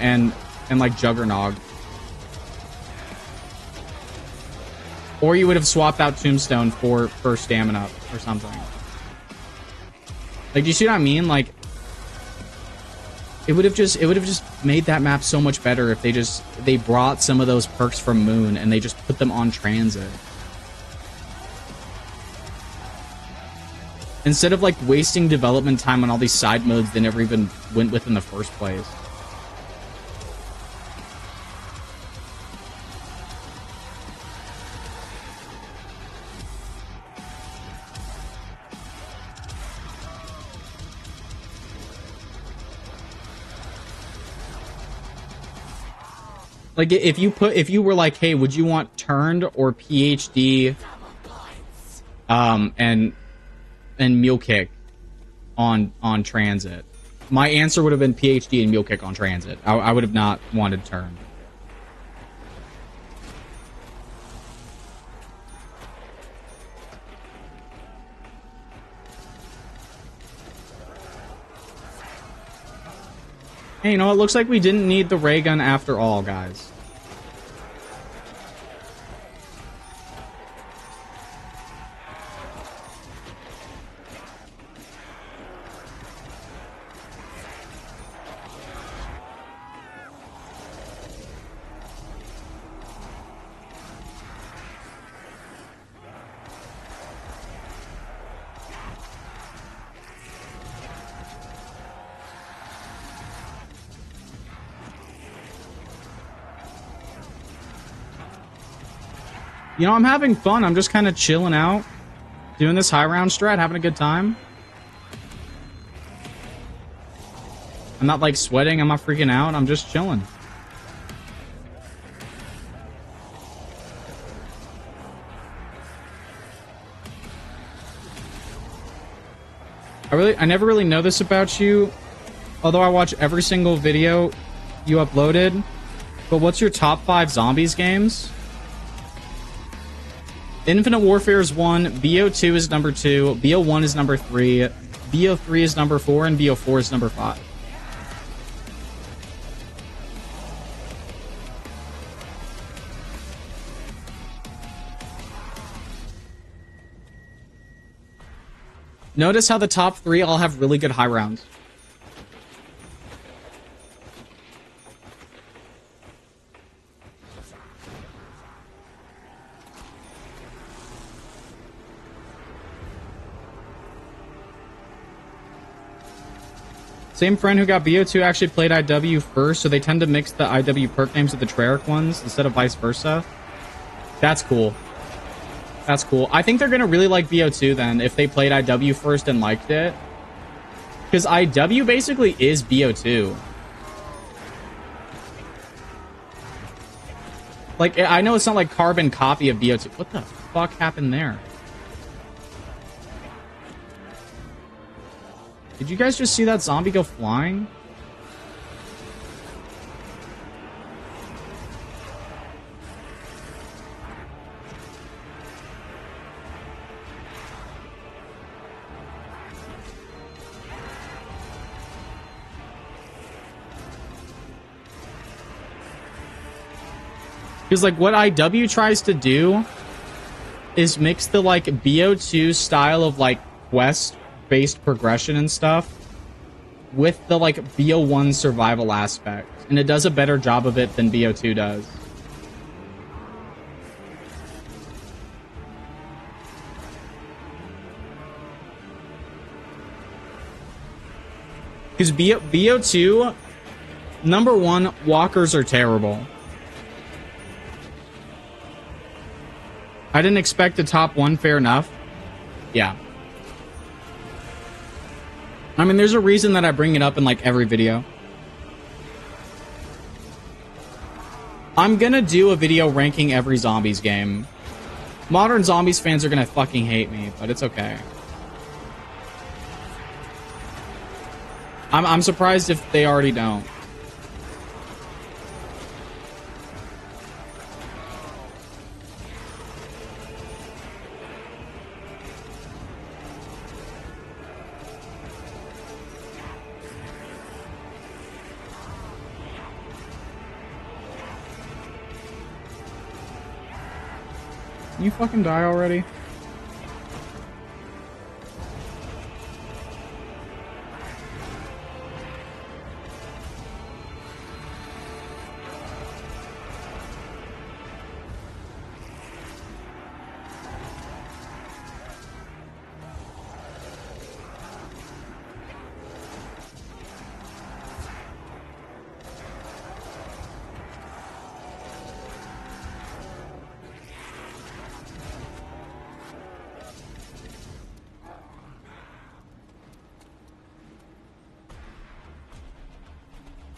like Juggernog. Or you would have swapped out Tombstone for Stamina or something. Like, do you see what I mean? Like, it would have just made that map so much better if they brought some of those perks from Moon and they just put them on Transit. Instead of like wasting development time on all these side modes they never even went with in the first place. Like if you were like, hey, would you want Turned or PhD and Mule Kick on Transit? My answer would have been PhD and Mule Kick on Transit. I would have not wanted Turned. Hey, you know, it looks like we didn't need the ray gun after all, guys. You know, I'm having fun. I'm just kind of chilling out, doing this high round strat, having a good time. I'm not like sweating. I'm not freaking out. I'm just chilling. I never really know this about you, although I watch every single video you uploaded. But what's your top 5 zombies games? Infinite Warfare is 1, BO2 is number 2, BO1 is number 3, BO3 is number 4, and BO4 is number 5. Notice how the top 3 all have really good high rounds. Same friend who got BO2 actually played IW first, so they tend to mix the IW perk names with the Treyarch ones instead of vice versa. That's cool. That's cool. I think they're going to really like BO2 then, if they played IW first and liked it. Because IW basically is BO2. Like, I know it's not like carbon copy of BO2. What the fuck happened there? Did you guys just see that zombie go flying? Because, like, what IW tries to do is mix the, like, BO2 style of, like, quest-based progression and stuff with the, like, BO1 survival aspect. And it does a better job of it than BO2 does. Because BO2, number one, walkers are terrible. I didn't expect a top one, fair enough. Yeah. I mean, there's a reason that I bring it up in like every video. I'm gonna do a video ranking every Zombies game. Modern Zombies fans are gonna fucking hate me, but it's okay. I'm surprised if they already don't. Can you fucking die already?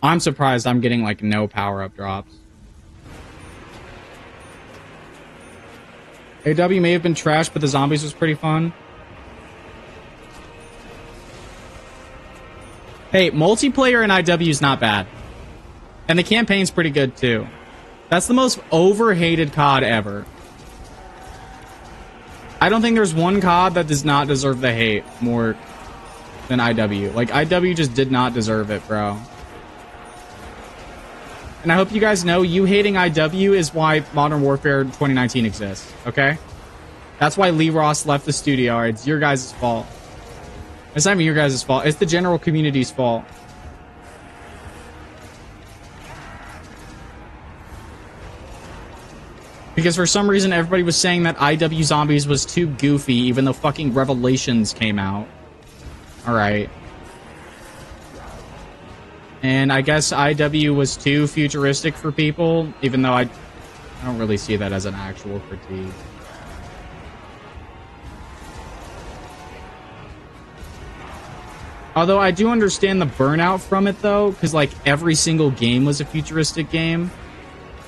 I'm surprised I'm getting like no power-up drops. AW may have been trash, but the Zombies was pretty fun. Hey, multiplayer in IW is not bad. And the campaign's pretty good too. That's the most overhated COD ever. I don't think there's one COD that does not deserve the hate more than IW. Like, IW just did not deserve it, bro. And I hope you guys know, you hating IW is why Modern Warfare 2019 exists, okay? That's why Lee Ross left the studio. It's your guys' fault. It's not even your guys' fault. It's the general community's fault. Because for some reason, everybody was saying that IW Zombies was too goofy, even though fucking Revelations came out. Alright. And I guess IW was too futuristic for people, even though I don't really see that as an actual critique. Although I do understand the burnout from it, though, because, like, every single game was a futuristic game.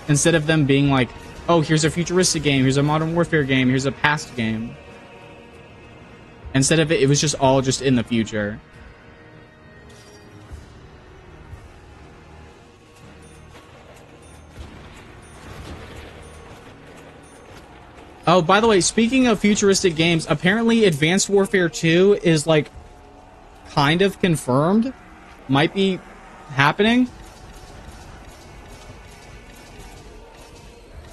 Instead of them being like, oh, here's a futuristic game, here's a Modern Warfare game, here's a past game. Instead of it, it was just all just in the future. Oh, by the way, speaking of futuristic games, apparently Advanced Warfare 2 is, like, kind of confirmed. Might be happening.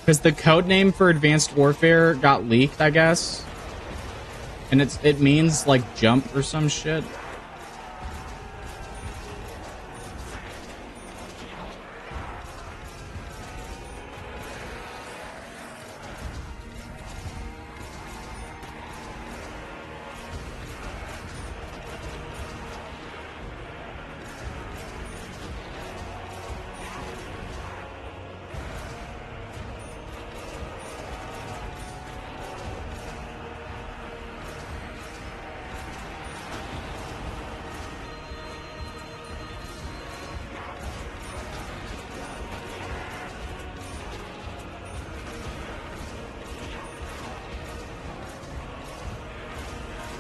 Because the code name for Advanced Warfare got leaked, I guess. And it means, like, jump or some shit.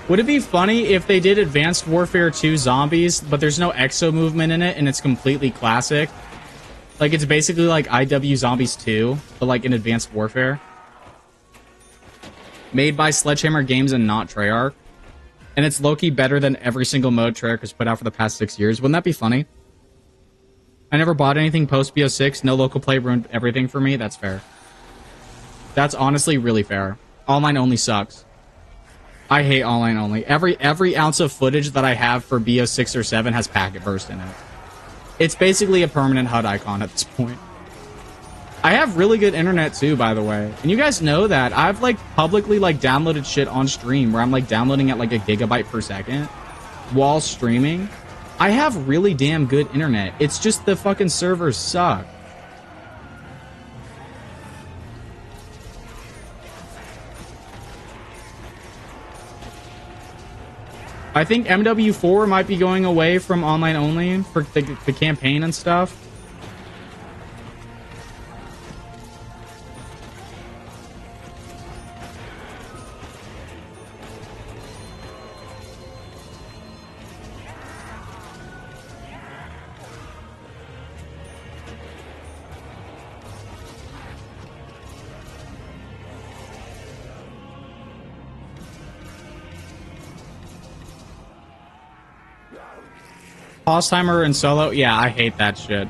Would it be funny if they did Advanced Warfare 2 Zombies, but there's no exo movement in it, and it's completely classic? Like, it's basically like IW Zombies 2, but like in Advanced Warfare. Made by Sledgehammer Games and not Treyarch. And it's low-key better than every single mode Treyarch has put out for the past 6 years. Wouldn't that be funny? I never bought anything post-BO6. No local play ruined everything for me. That's fair. That's honestly really fair. Online only sucks. I hate online only. Every ounce of footage that I have for BO6 or 7 has packet burst in it. It's basically a permanent HUD icon at this point. I have really good internet too, by the way. And you guys know that. I've like publicly like downloaded shit on stream where I'm like downloading at like a gigabyte per second while streaming. I have really damn good internet. It's just the fucking servers suck. I think MW4 might be going away from online only for the campaign and stuff. Pause timer and solo? Yeah, I hate that shit.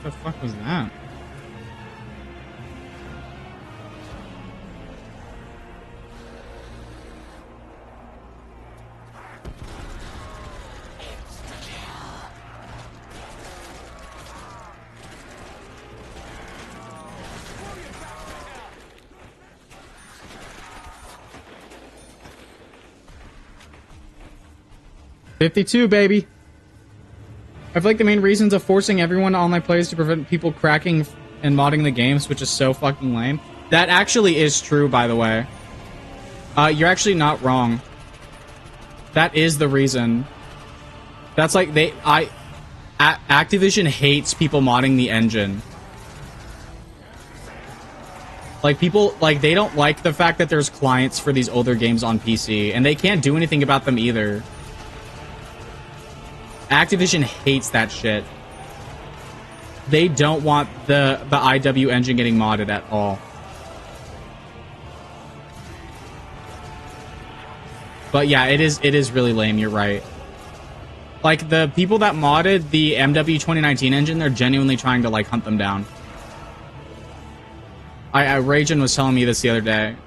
What the fuck was that? $52, baby. I feel like the main reasons of forcing everyone to online play is to prevent people cracking and modding the games, which is so fucking lame. That actually is true, by the way. You're actually not wrong. That is the reason. That's like Activision hates people modding the engine. Like, people, like, they don't like the fact that there's clients for these older games on PC, and they can't do anything about them either. Activision hates that shit. They don't want the IW engine getting modded at all. But yeah, it is really lame, you're right. Like, the people that modded the MW 2019 engine, they're genuinely trying to, like, hunt them down. Rajan was telling me this the other day.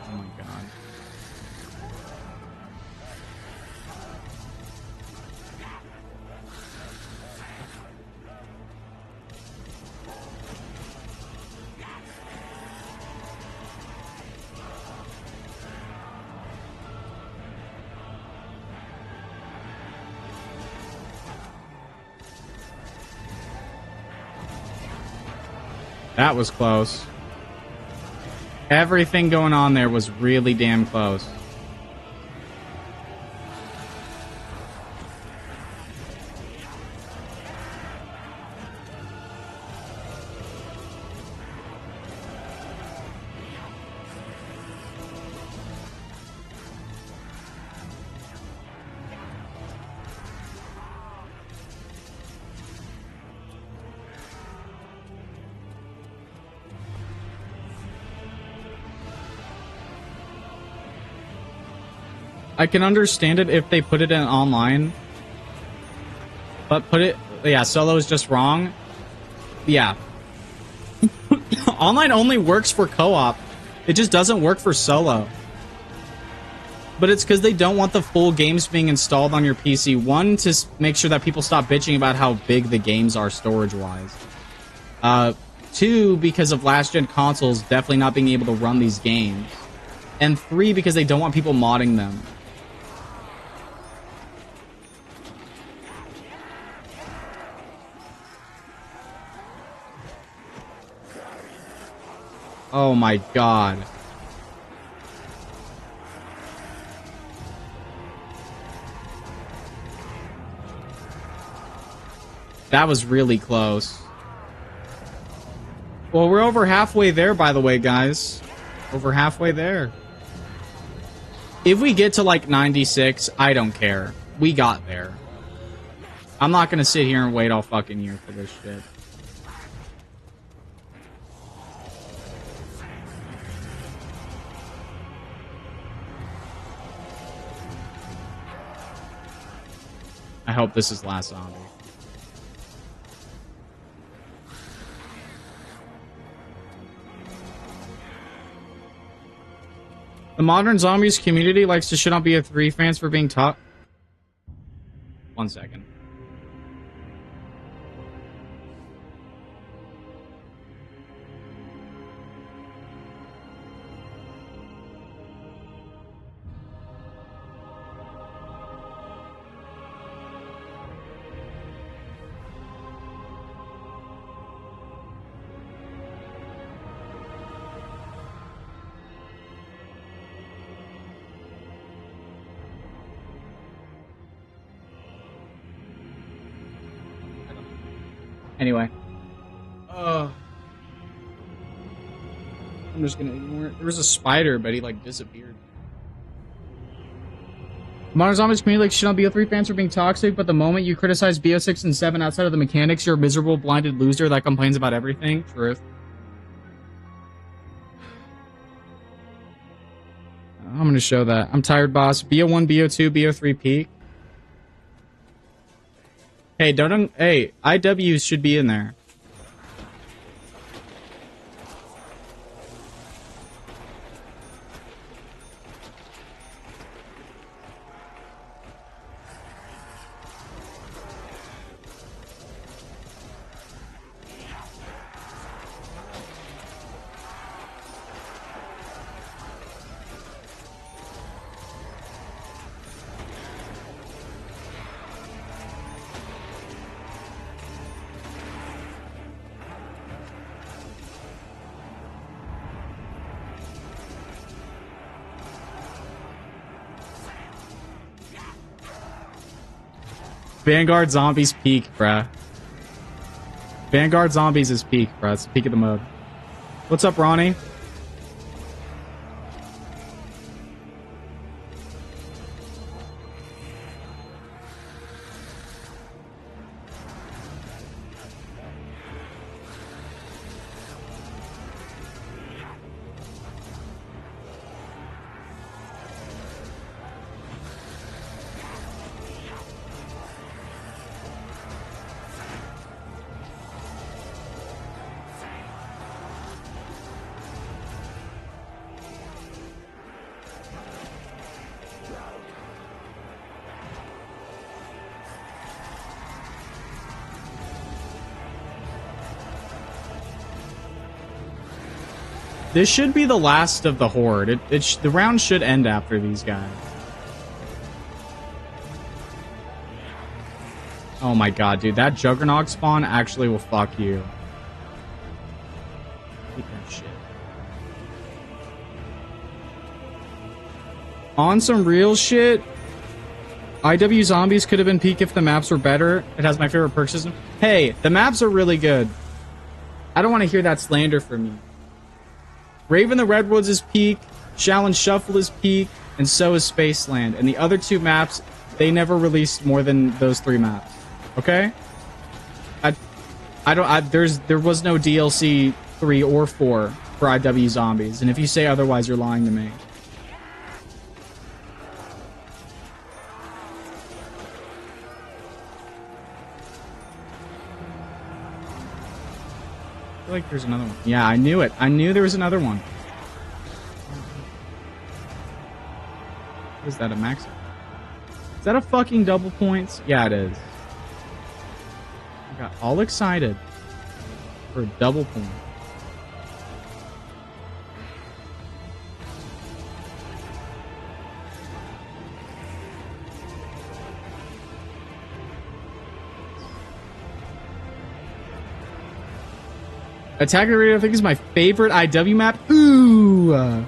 Oh my god. That was close. Everything going on there was really damn close. I can understand it if they put it in online, but yeah, solo is just wrong. Yeah. Online only works for co-op. It just doesn't work for solo. But it's because they don't want the full games being installed on your PC. One, to make sure that people stop bitching about how big the games are storage-wise. Two, because of last-gen consoles definitely not being able to run these games. And three, because they don't want people modding them. Oh my god. That was really close. Well, we're over halfway there, by the way, guys. Over halfway there. If we get to, like, 96, I don't care. We got there. I'm not gonna sit here and wait all fucking year for this shit. I hope this is last zombie. The modern zombies community likes to shit on BO3 fans for being taught. 1 second. Anyway. I'm just gonna ignore it. There was a spider, but he like disappeared. Modern Zombies community like shit on BO3 fans for being toxic, but the moment you criticize BO6 and 7 outside of the mechanics, you're a miserable, blinded loser that complains about everything. Truth. I'm gonna show that. I'm tired, boss. BO1, BO2, BO3 peak. Hey, hey, IWs should be in there. Vanguard Zombies peak, bruh. Vanguard Zombies is peak, bruh. It's the peak of the mode. What's up, Ronnie? This should be the last of the horde. The round should end after these guys. Oh my god, dude. That Juggernaut spawn actually will fuck you. Hate that shit. On some real shit, IW Zombies could have been peak if the maps were better. It has my favorite perk system. Hey, the maps are really good. I don't want to hear that slander from you. Raven the Redwoods is peak, Shallon Shuffle is peak, and so is Spaceland. And the other two maps, they never released more than those 3 maps. Okay? There was no DLC 3 or 4 for IW Zombies. And if you say otherwise, you're lying to me. I feel like there's another one. Yeah, I knew it. I knew there was another one. Is that a max? Is that a fucking double points? Yeah, it is. I got all excited for a double point. Attack Radio, I think, is my favorite IW map. Ooh,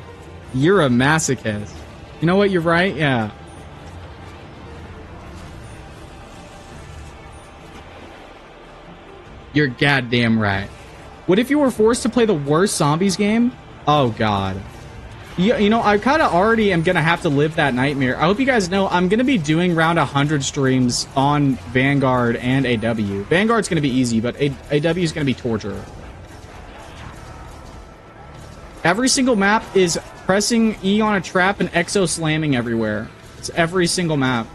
you're a masochist. You know what? You're right. Yeah. You're goddamn right. What if you were forced to play the worst zombies game? Oh God. You know, I kind of already am gonna have to live that nightmare. I hope you guys know I'm gonna be doing around 100 streams on Vanguard and AW. Vanguard's gonna be easy, but AW is gonna be torture. Every single map is pressing E on a trap and exo slamming everywhere. It's every single map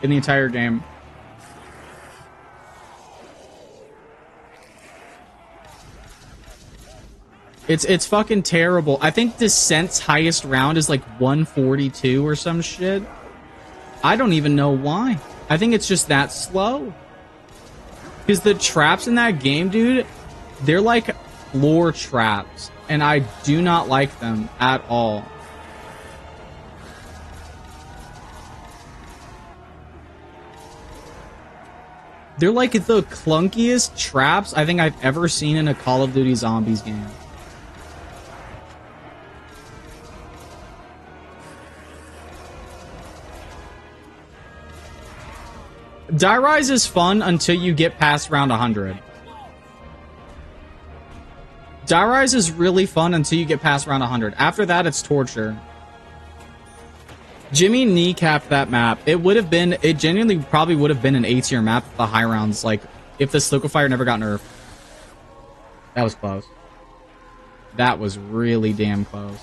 in the entire game. It's fucking terrible. I think Descent's highest round is like 142 or some shit. I don't even know why. I think it's just that slow. Because the traps in that game, dude, they're like floor traps. And I do not like them at all. They're like the clunkiest traps I think I've ever seen in a Call of Duty Zombies game. Die Rise is fun until you get past round 100. Die Rise is really fun until you get past round 100. After that, it's torture. Jimmy kneecapped that map. It genuinely probably would have been an A-tier map with the high rounds, like, if the Liquefier never got nerfed. That was close. That was really damn close.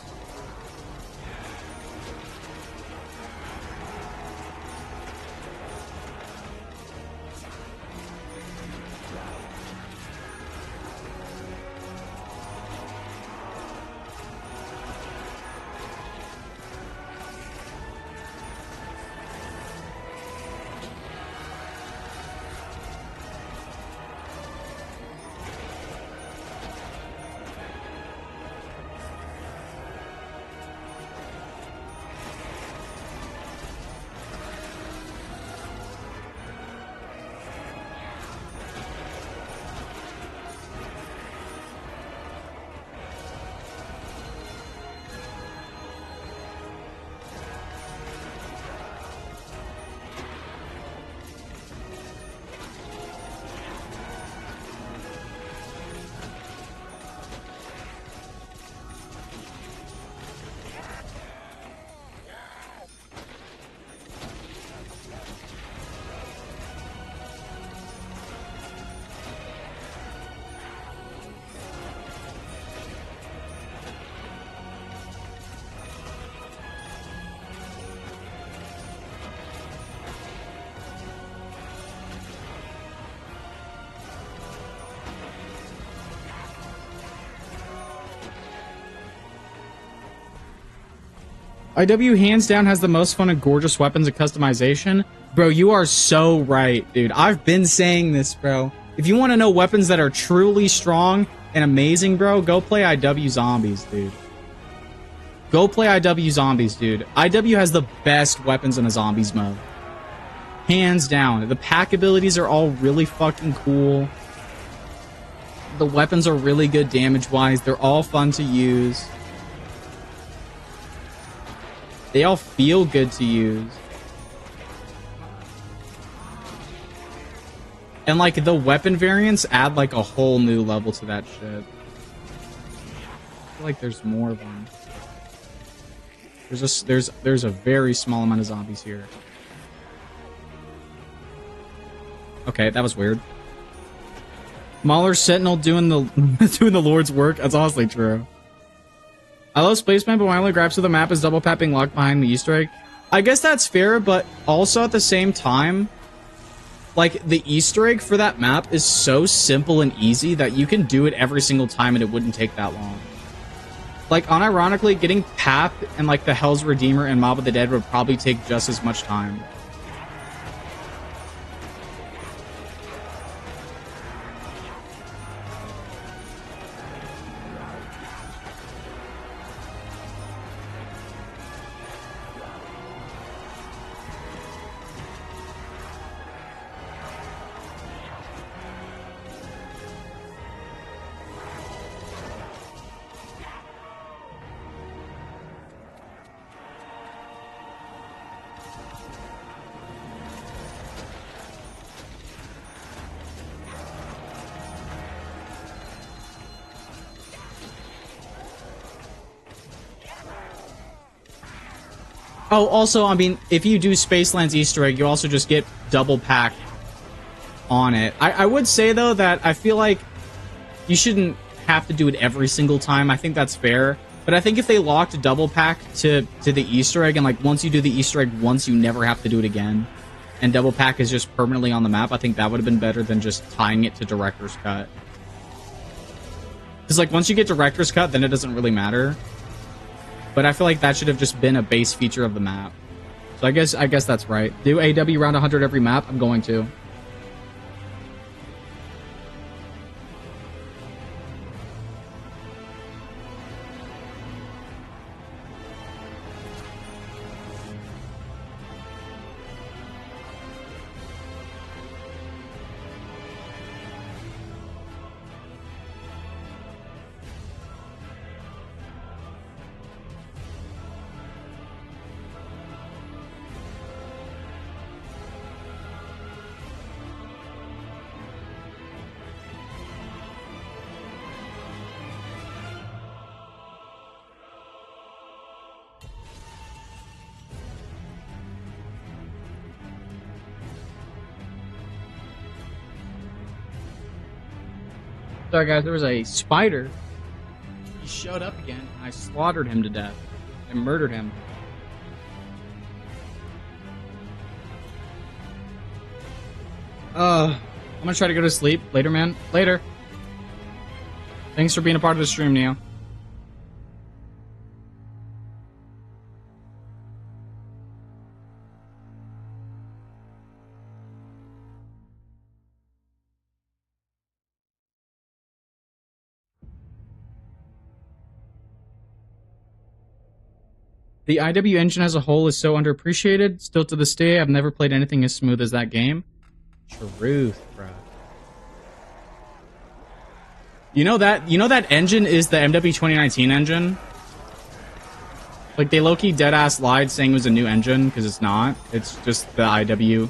IW hands down has the most fun and gorgeous weapons and customization. Bro, you are so right, dude. I've been saying this, bro. If you want to know weapons that are truly strong and amazing, bro, go play IW Zombies, dude. Go play IW Zombies, dude. IW has the best weapons in a Zombies mode. Hands down. The pack abilities are all really fucking cool. The weapons are really good damage-wise. They're all fun to use. They all feel good to use. And, like, the weapon variants add, like, a whole new level to that shit. I feel like there's more of them. There's a very small amount of zombies here. Okay, that was weird. Mauler Sentinel doing the doing the Lord's work. That's honestly true. I love Spaceman, but my only gripes with the map is double papping locked behind the Easter egg. I guess that's fair, but also at the same time, like, the Easter egg for that map is so simple and easy that you can do it every single time and it wouldn't take that long. Like, unironically, getting Pap and, like, the Hell's Redeemer and Mob of the Dead would probably take just as much time. Oh, also, I mean, if you do Spaceland's Easter egg, you also just get double pack on it. I would say, though, that I feel like you shouldn't have to do it every single time. I think that's fair. But I think if they locked double pack to the Easter egg, and, like, once you do the Easter egg once, you never have to do it again, and double pack is just permanently on the map, I think that would have been better than just tying it to Director's Cut. Because, like, once you get director's cut, then it doesn't really matter. But I feel like that should have just been a base feature of the map. So I guess that's right. Do AW round 100 every map? I'm going to. Sorry guys, there was a spider. He showed up again. I slaughtered him to death. I murdered him. I'm gonna try to go to sleep. Later, man. Later. Thanks for being a part of the stream, Neo. The IW engine as a whole is so underappreciated. Still to this day, I've never played anything as smooth as that game. Truth, bro. You know that engine is the MW 2019 engine? Like, they low-key dead-ass lied saying it was a new engine, because it's not. It's just the IW.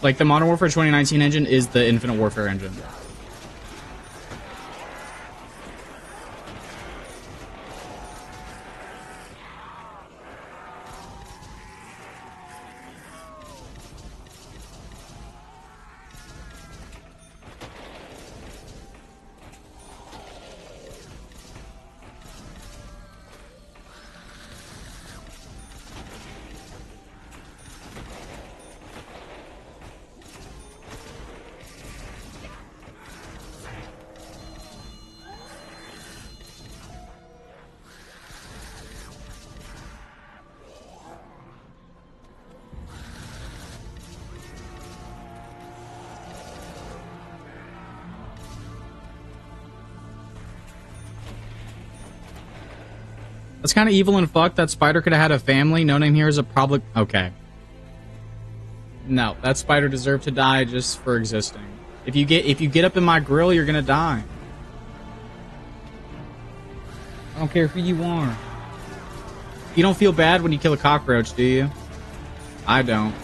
Like, the Modern Warfare 2019 engine is the Infinite Warfare engine. That's kind of evil and fucked. That spider could have had a family. No name here is a public. Okay. No, that spider deserved to die just for existing. If you get up in my grill, you're gonna die. I don't care who you are. You don't feel bad when you kill a cockroach, do you? I don't.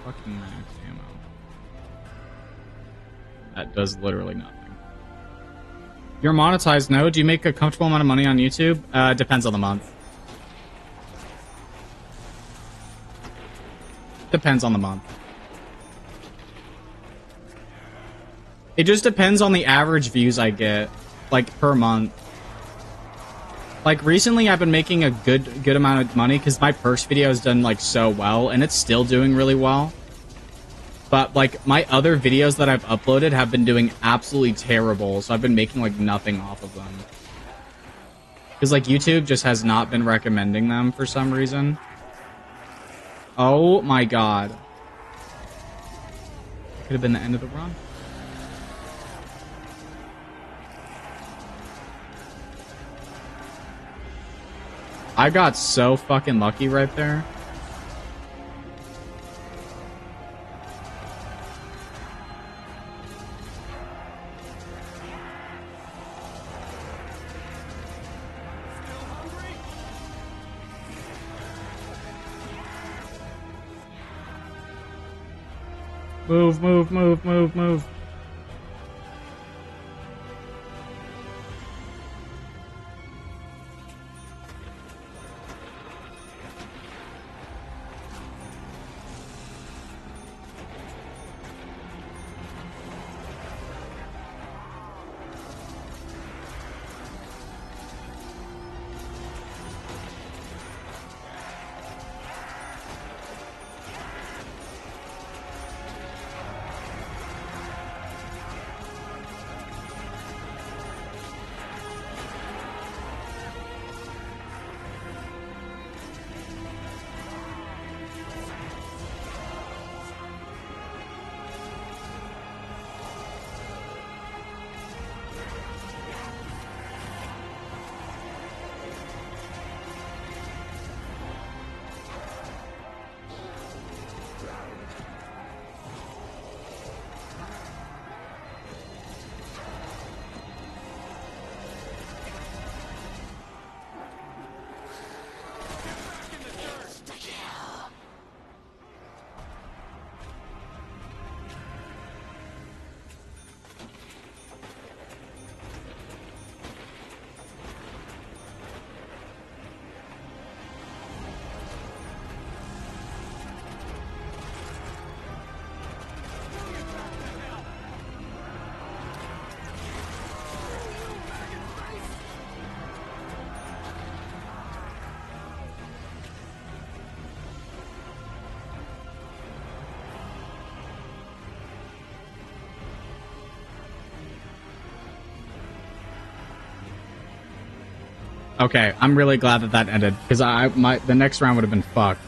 Fucking max ammo. That does literally nothing. You're monetized, no? Do you make a comfortable amount of money on YouTube? Depends on the month. Depends on the month. It just depends on the average views I get, like, per month. Like, recently I've been making a good amount of money because my first video has done, like, so well, and it's still doing really well. But, like, my other videos that I've uploaded have been doing absolutely terrible, so I've been making, like, nothing off of them. Because, like, YouTube just has not been recommending them for some reason. Oh my god. Could have been the end of the run. I got so fucking lucky right there. Move, move, move, move, move. Okay, I'm really glad that ended, because the next round would have been fucked.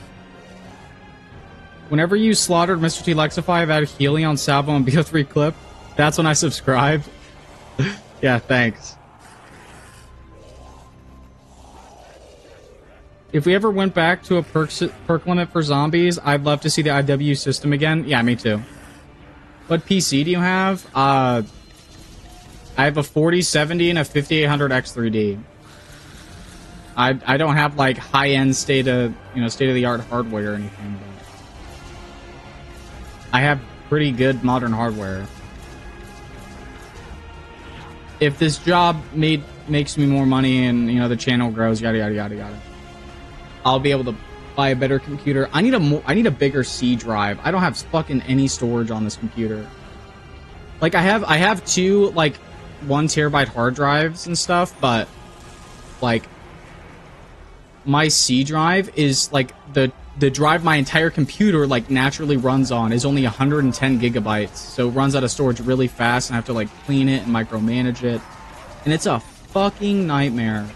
Whenever you slaughtered Mr. T Lexify, that Helion Salvo and BO3 clip, that's when I subscribed. Yeah, thanks. If we ever went back to a perk limit for zombies, I'd love to see the IW system again. Yeah, me too. What PC do you have? I have a 4070 and a 5800 X3D. I don't have like high-end state of the art hardware or anything, but I have pretty good modern hardware. If this job makes me more money and the channel grows, yada yada yada yada, I'll be able to buy a better computer. I need a bigger C drive. I don't have fucking any storage on this computer. Like I have two like 1 terabyte hard drives and stuff, but like my C drive is like the drive my entire computer like naturally runs on is only 110 gigabytes, so it runs out of storage really fast, and I have to like clean it and micromanage it, and it's a fucking nightmare.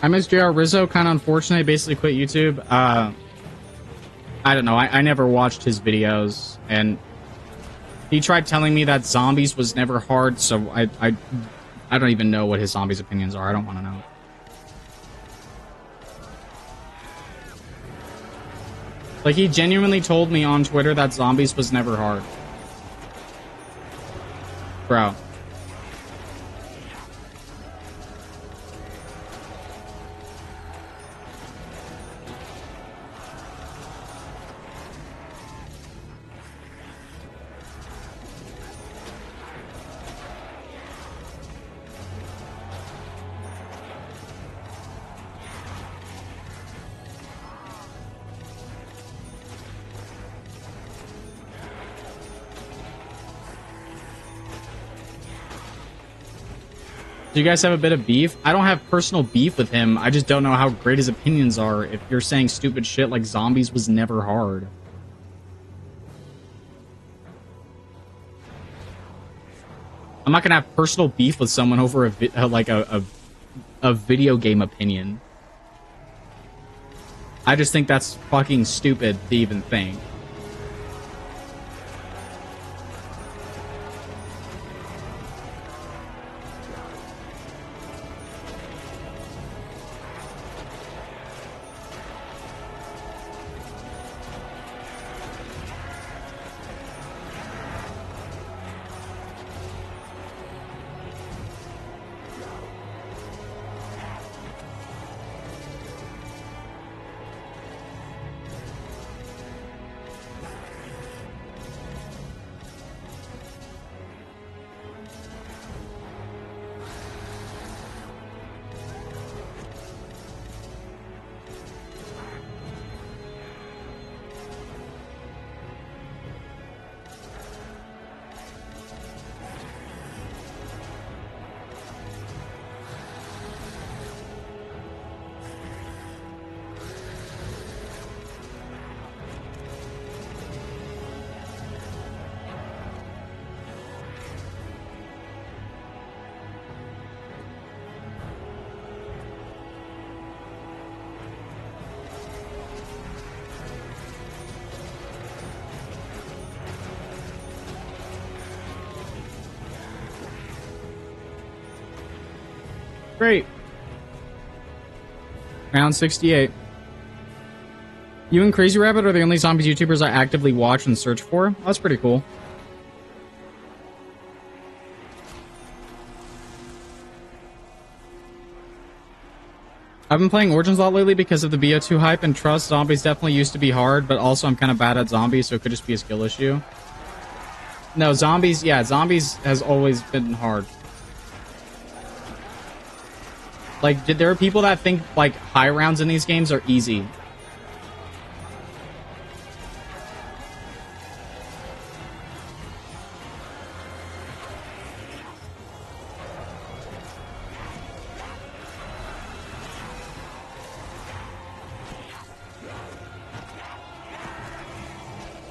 I miss JR Rizzo, kind of unfortunate. He basically quit YouTube. I don't know. I never watched his videos, and he tried telling me that zombies was never hard, so I don't even know what his zombies opinions are. I don't want to know. Like, he genuinely told me on Twitter that zombies was never hard. Bro. Do you guys have a bit of beef? I don't have personal beef with him. I just don't know how great his opinions are if you're saying stupid shit like zombies was never hard. I'm not gonna have personal beef with someone over a video game opinion. I just think that's fucking stupid to even think. Great. Round 68. You and Crazy Rabbit are the only zombies YouTubers I actively watch and search for. That's pretty cool. I've been playing Origins a lot lately because of the BO2 hype and trust. Zombies definitely used to be hard, but also I'm kind of bad at zombies, so it could just be a skill issue. No, zombies, yeah, zombies has always been hard. Like, there are people that think, like, high rounds in these games are easy.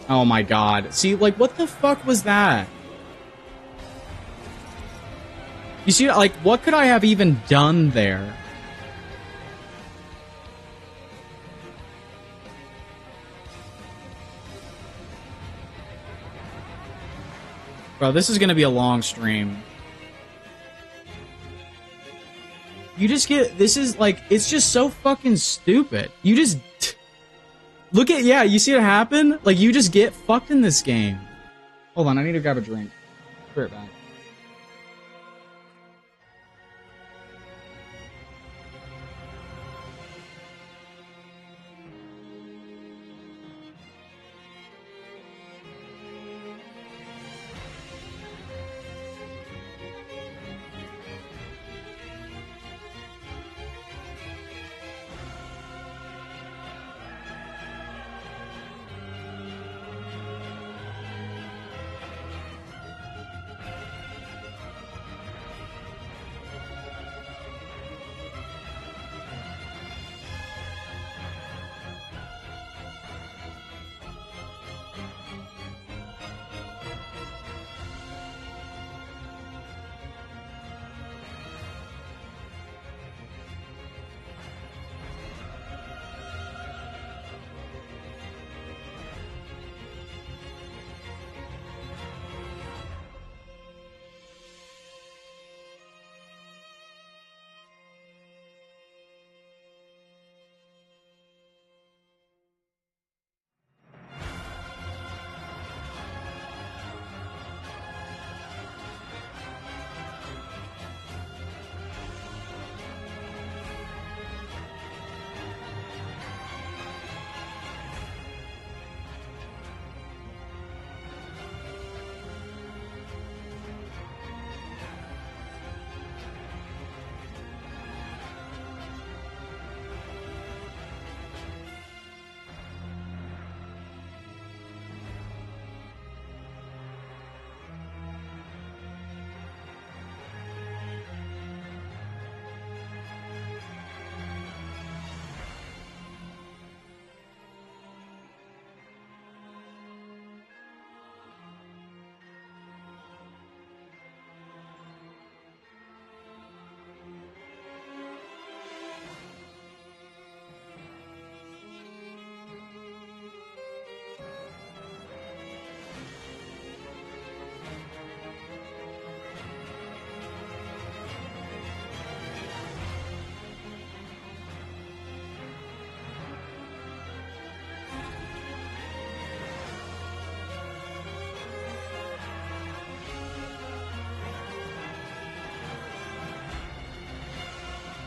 Oh my god. See, like, what the fuck was that? You see, like, what could I have even done there? Bro, this is gonna be a long stream. You just get... This is, like... It's just so fucking stupid. You just... Look at... Yeah, you see it happen? Like, you just get fucked in this game. Hold on, I need to grab a drink. Be right back.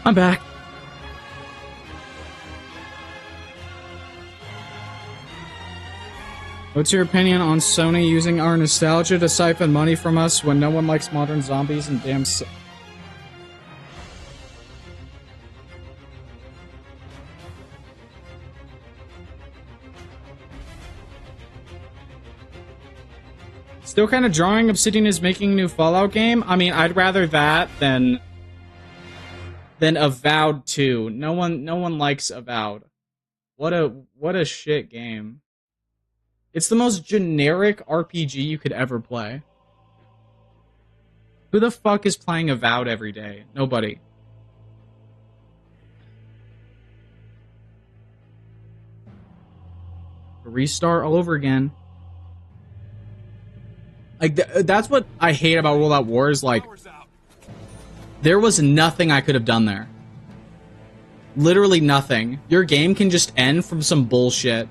I'm back. What's your opinion on Sony using our nostalgia to siphon money from us when no one likes modern zombies and damn... Still kind of drawing Obsidian is making a new Fallout game? I mean, I'd rather that than Avowed 2. No one likes Avowed. What a shit game. It's the most generic RPG you could ever play. Who the fuck is playing Avowed every day? Nobody. Restart all over again. Like, that's what I hate about World at War is, like, there was nothing I could have done there. Literally nothing. Your game can just end from some bullshit.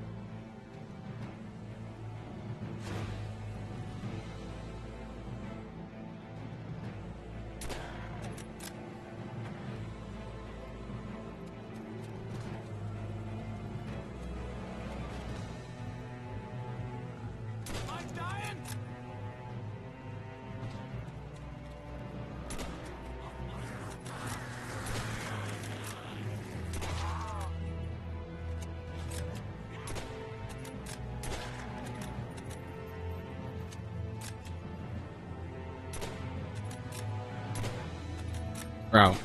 Bro.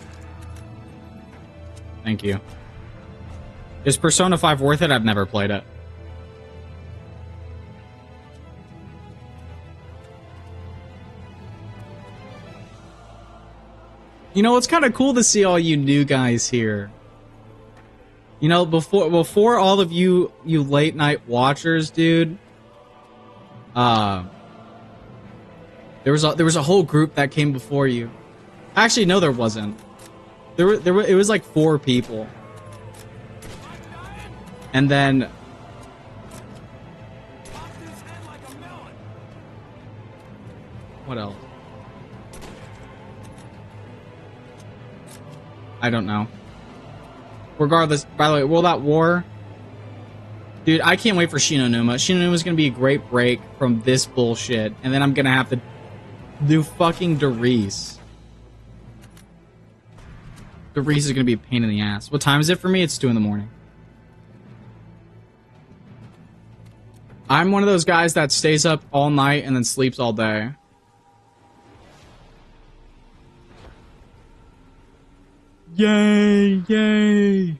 Thank you. Is Persona 5 worth it? I've never played it. You know, it's kind of cool to see all you new guys here. You know, before all of you late night watchers, dude. There was a whole group that came before you. Actually, no, there wasn't. It was like 4 people. And then... What else? I don't know. Regardless, by the way, World at War... Dude, I can't wait for Shinonuma. Shinonuma's gonna be a great break from this bullshit. And then I'm gonna have to do fucking Derice. Derice is gonna be a pain in the ass. What time is it for me? It's 2 in the morning. I'm one of those guys that stays up all night and then sleeps all day. Yay! Yay!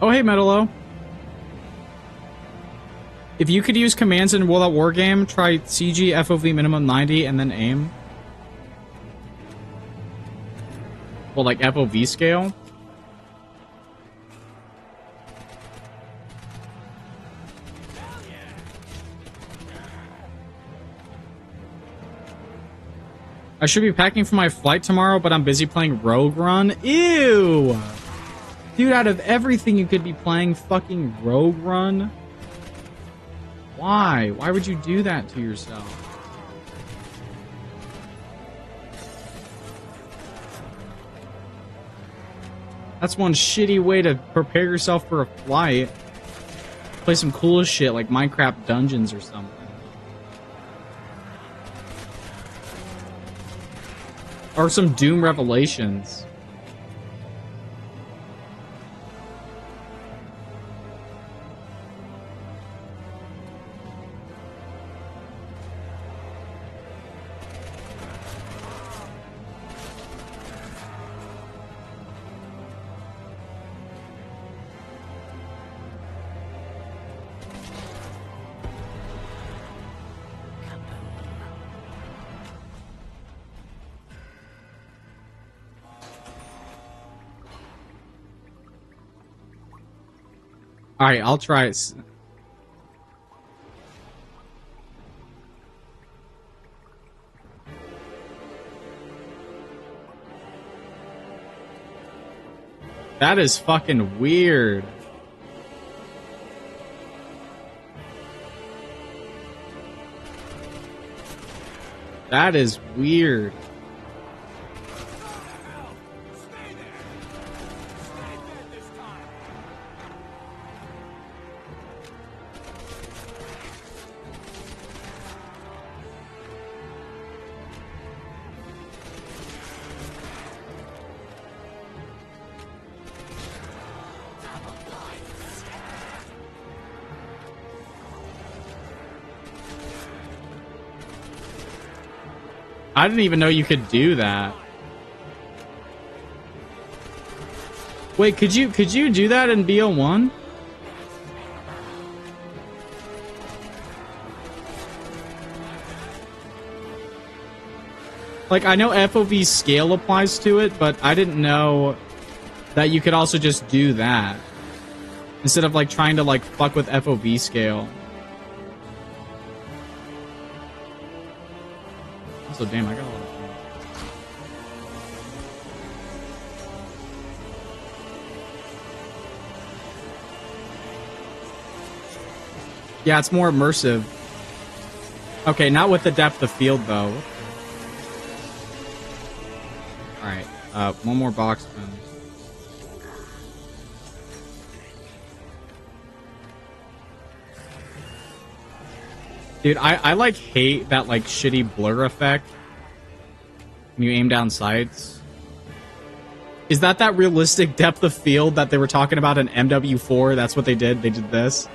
Oh, hey, Metalo. If you could use commands in World at War game, try CG FOV minimum 90 and then aim. Well, like FOV scale. I should be packing for my flight tomorrow, but I'm busy playing Rogue Run. Ew! Dude, out of everything you could be playing, fucking Rogue Run? Why? Why would you do that to yourself? That's one shitty way to prepare yourself for a flight. Play some cool shit like Minecraft Dungeons or something. Or some Doom Revelations. Alright, I'll try it. That is fucking weird. That is weird. I didn't even know you could do that. Wait, could you do that in BO1? Like, I know FOV scale applies to it, but I didn't know that you could also just do that. Instead of, like, trying to, like, fuck with FOV scale. Also, damn, I got a lot of things. Yeah, it's more immersive. Okay, not with the depth of field, though. Alright, one more box then. Dude, I like hate that like shitty blur effect when you aim down sights. Is that realistic depth of field that they were talking about in MW4? That's what they did? They did this?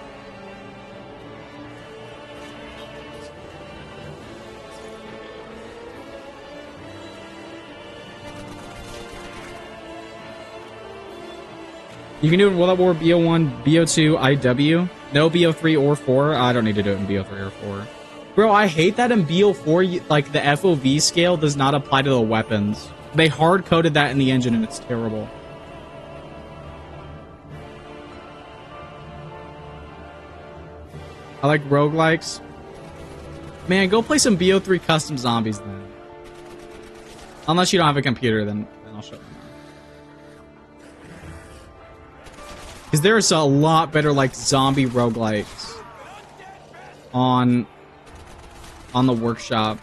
You can do it in World at War, BO1, BO2, IW. No BO3 or 4. I don't need to do it in BO3 or 4. Bro, I hate that in BO4, like, the FOV scale does not apply to the weapons. They hard-coded that in the engine, and it's terrible. I like roguelikes. Man, go play some BO3 custom zombies, then. Unless you don't have a computer, then I'll show you. Because there's a lot better, like, zombie roguelikes on the workshop.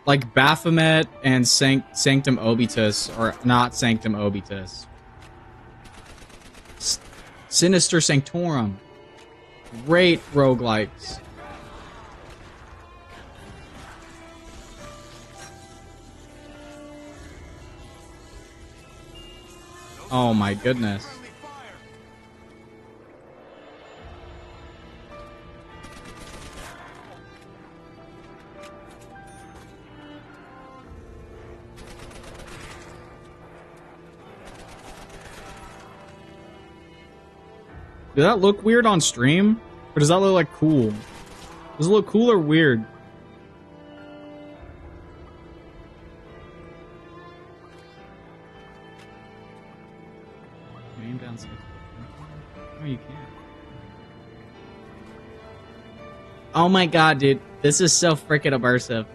Like Baphomet and Sanctum Obitus, or not Sanctum Obitus. Sinister Sanctorum. Great roguelikes. Oh my goodness. Did that look weird on stream? Or does that look like cool? Does it look cool or weird? Aim down sights. Oh, you can't. Oh my god, dude. This is so freaking immersive.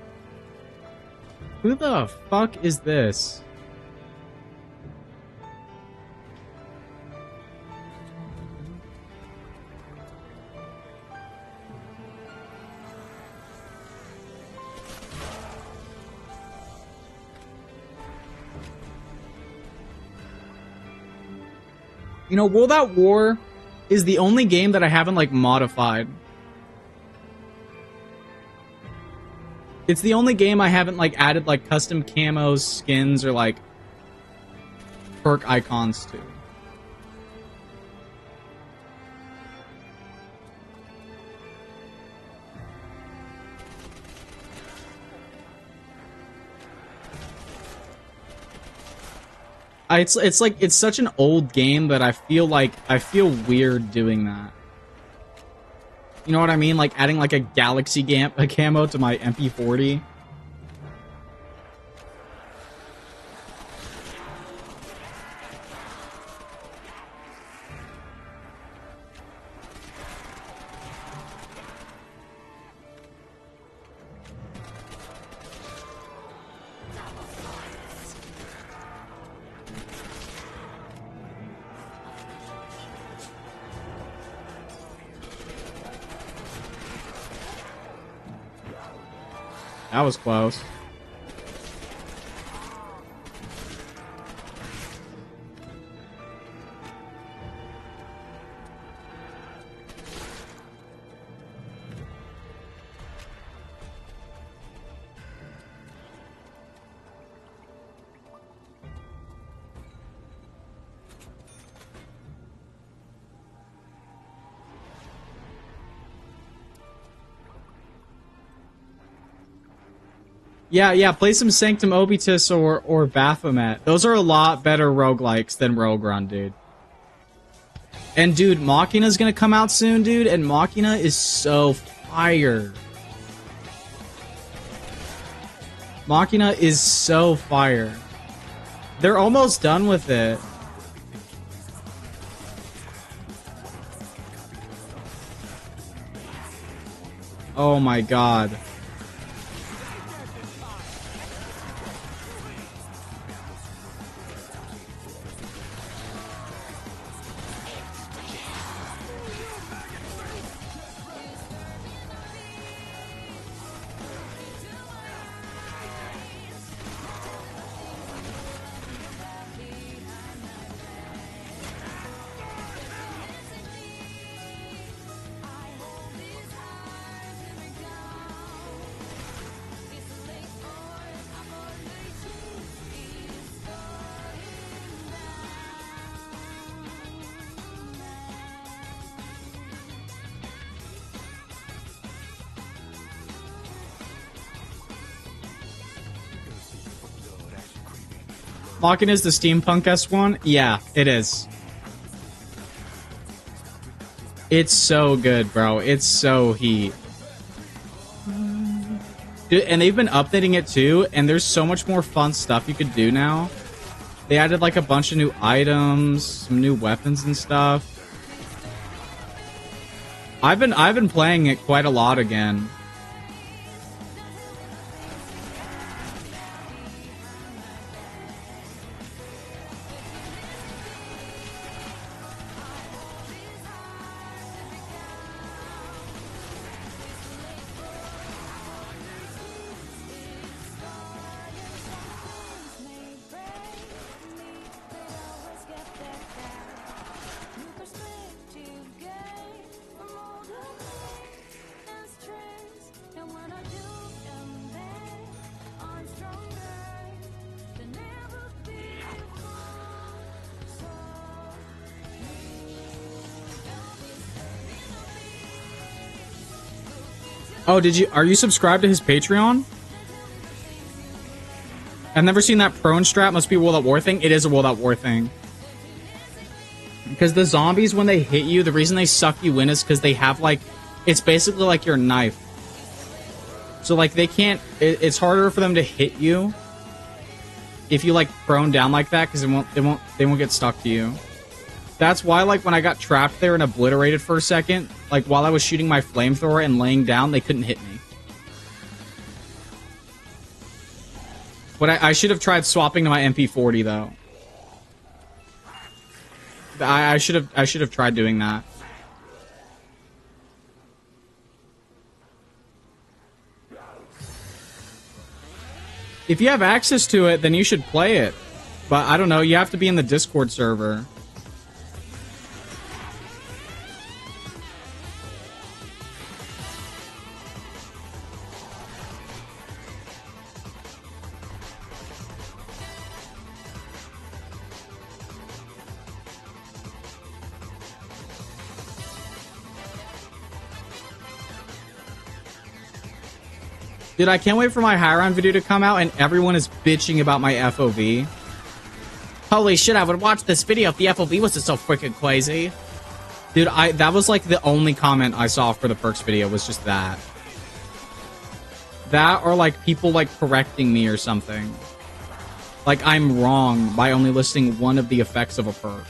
Who the fuck is this? You know, World at War is the only game that I haven't, like, modified. It's the only game I haven't like added like custom camos, skins, or like perk icons to. It's like it's such an old game that I feel weird doing that. You know what I mean? Like adding like a galaxy a camo to my MP40. That was close. Yeah, play some Sanctum Obitus or Baphomet. Those are a lot better roguelikes than Rogue Run, dude. And dude, Machina's gonna come out soon, dude, and Machina is so fire. Machina is so fire. They're almost done with it. Oh my god. Machina is the steampunk-esque one? Yeah, it is. It's so good, bro. It's so heat. Dude, and they've been updating it too, and there's so much more fun stuff you could do now. They added like a bunch of new items, some new weapons and stuff. I've been playing it quite a lot again. Oh, are you subscribed to his Patreon? I've never seen that prone strat. Must be a World at War thing. It is a World at War thing. Because the zombies, when they hit you, the reason they suck you in is because they have, like, it's basically like your knife. So, like, they can't, it's harder for them to hit you if you, like, prone down like that, because they won't get stuck to you. That's why, like, when I got trapped there and obliterated for a second, like, while I was shooting my flamethrower and laying down, they couldn't hit me. But I should have tried swapping to my MP40, though. I should have tried doing that. If you have access to it, then you should play it. But I don't know, you have to be in the Discord server. Dude, I can't wait for my Hiron video to come out and everyone is bitching about my FOV. Holy shit, I would watch this video if the FOV wasn't so freaking crazy. Dude, that was like the only comment I saw for the perks video was just that. That or like people like correcting me or something. Like I'm wrong by only listing one of the effects of a perk.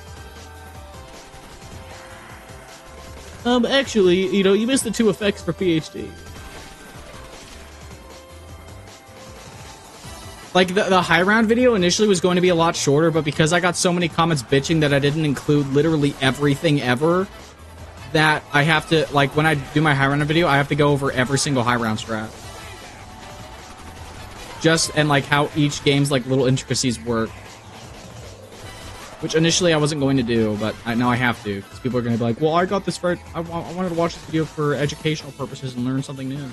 Actually, you know, you missed the 2 effects for PhD. Like, the high round video initially was going to be a lot shorter, but because I got so many comments bitching that I didn't include literally everything ever, that I have to, like, when I do my high round video, I have to go over every single high round strat. And, like, how each game's, like, little intricacies work. Which initially I wasn't going to do, but now I have to. Because people are going to be like, well, I got this for... I wanted to watch this video for educational purposes and learn something new.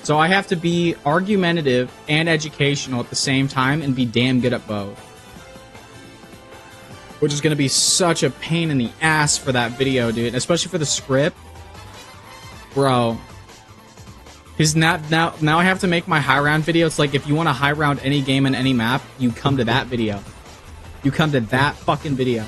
So I have to be argumentative and educational at the same time and be damn good at both. Which is going to be such a pain in the ass for that video, dude. Especially for the script. Bro. Because now I have to make my high round video. It's like if you want to high round any game and any map, you come to that video. You come to that fucking video.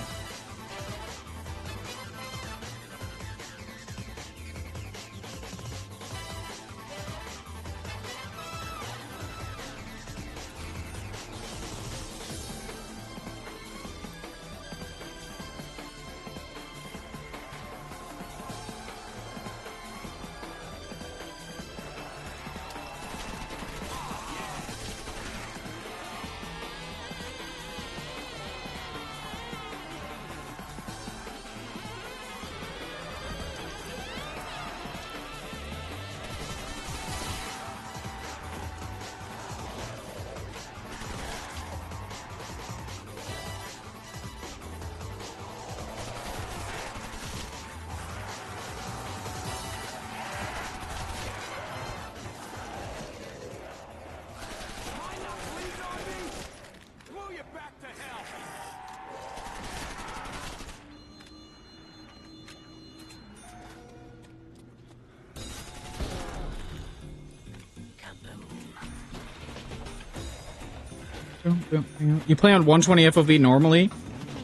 You play on 120 FOV normally?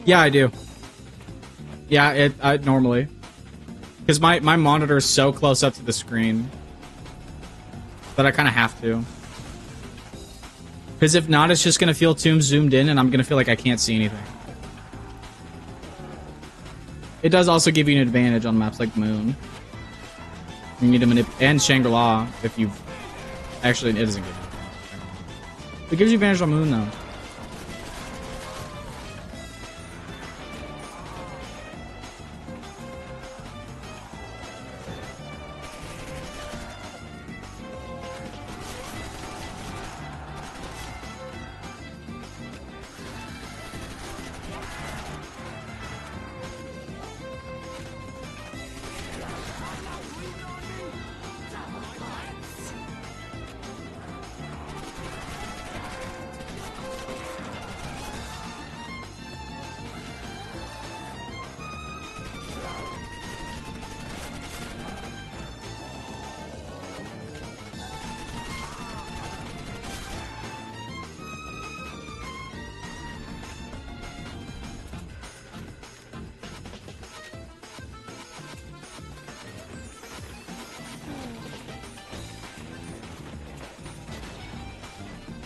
Yeah, I do. Yeah, normally. Because my monitor is so close up to the screen that I kind of have to. Because if not, it's just going to feel too zoomed in and I'm going to feel like I can't see anything. It does also give you an advantage on maps like Moon. You need to manipulate, and Shangri-La, if you've... Actually, it doesn't give you advantage. It gives you advantage on Moon, though.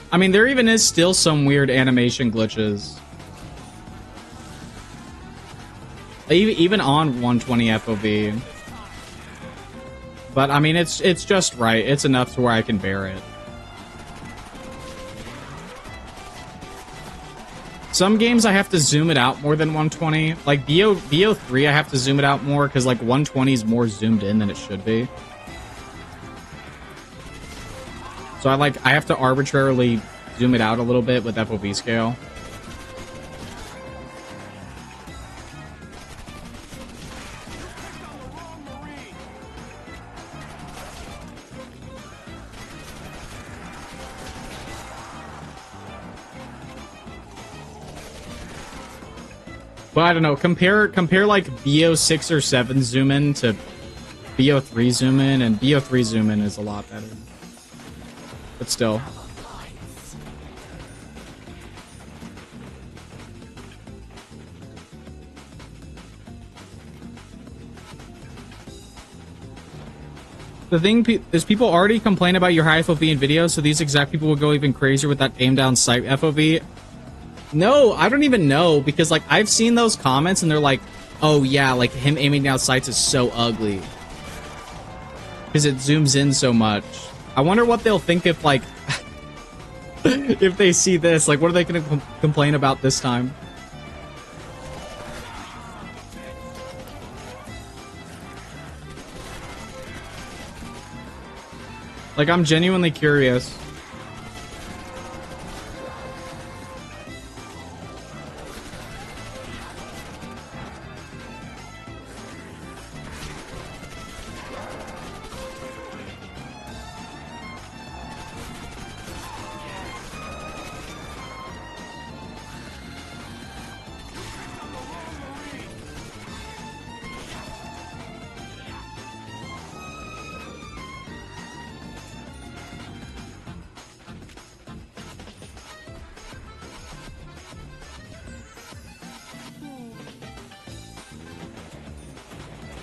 I mean, there even is still some weird animation glitches. Even on 120 FOV. But, I mean, it's just right. It's enough to where I can bear it. Some games I have to zoom it out more than 120. Like, BO3 I have to zoom it out more because, like, 120 is more zoomed in than it should be. So I have to arbitrarily zoom it out a little bit with FOV scale. But I don't know. Compare like BO6 or 7 zoom in to BO3 zoom in, and BO3 zoom in is a lot better. But still. The thing is, people already complain about your high FOV in videos, so these exact people will go even crazier with that aim down sight FOV. No, I don't even know, because like I've seen those comments and they're like, oh yeah, like him aiming down sights is so ugly because it zooms in so much. I wonder what they'll think if like if they see this. Like, what are they going to complain about this time? Like, I'm genuinely curious.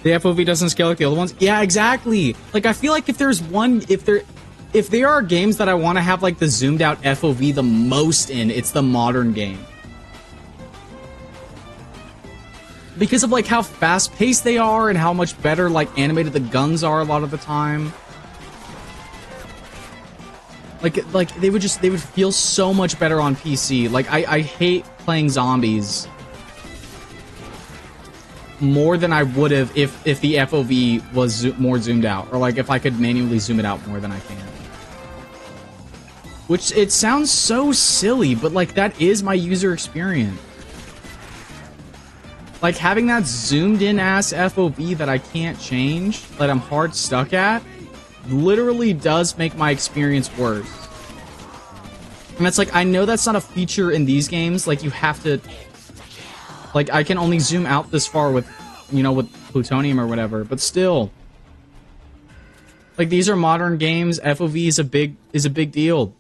The FOV doesn't scale like the other ones. Yeah, exactly. Like, I feel like if there's one, if there are games that I want to have like the zoomed out FOV the most in, it's the modern game. Because of like how fast paced they are and how much better like animated the guns are a lot of the time. Like they would feel so much better on PC. Like I hate playing zombies more than I would have if the FOV was more zoomed out, or like if I could manually zoom it out more than I can. Which, it sounds so silly, but like that is my user experience. Like having that zoomed in ass FOV that I can't change, that I'm hard stuck at, literally does make my experience worse. And it's like, I know that's not a feature in these games, like you have to, like I can only zoom out this far with, you know, with plutonium or whatever, but still. Like, these are modern games, FOV is a big deal.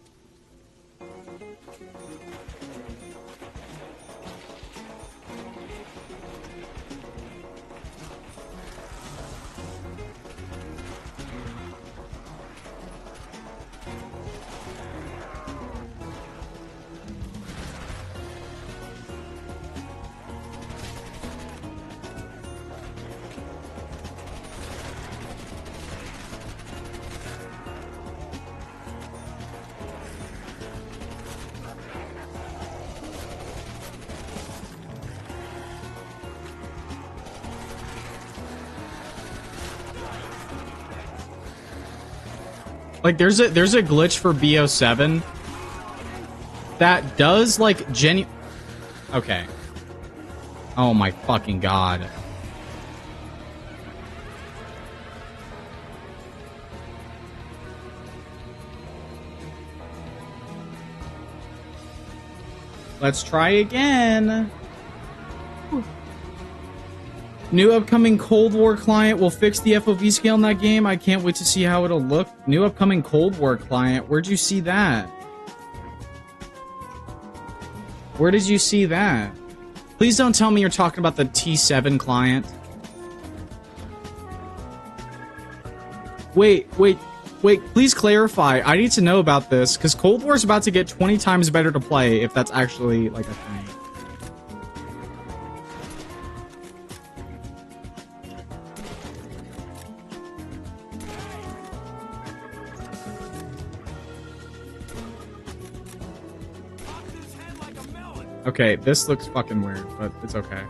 Like, there's a glitch for BO7 that does, like, Okay. Oh my fucking god. Let's try again. New upcoming Cold War client will fix the FOV scale in that game. I can't wait to see how it'll look. New upcoming Cold War client. Where'd you see that? Where did you see that? Please don't tell me you're talking about the T7 client. Wait. Please clarify. I need to know about this, because Cold War is about to get 20 times better to play if that's actually, like, a thing. Okay, this looks fucking weird, but it's okay.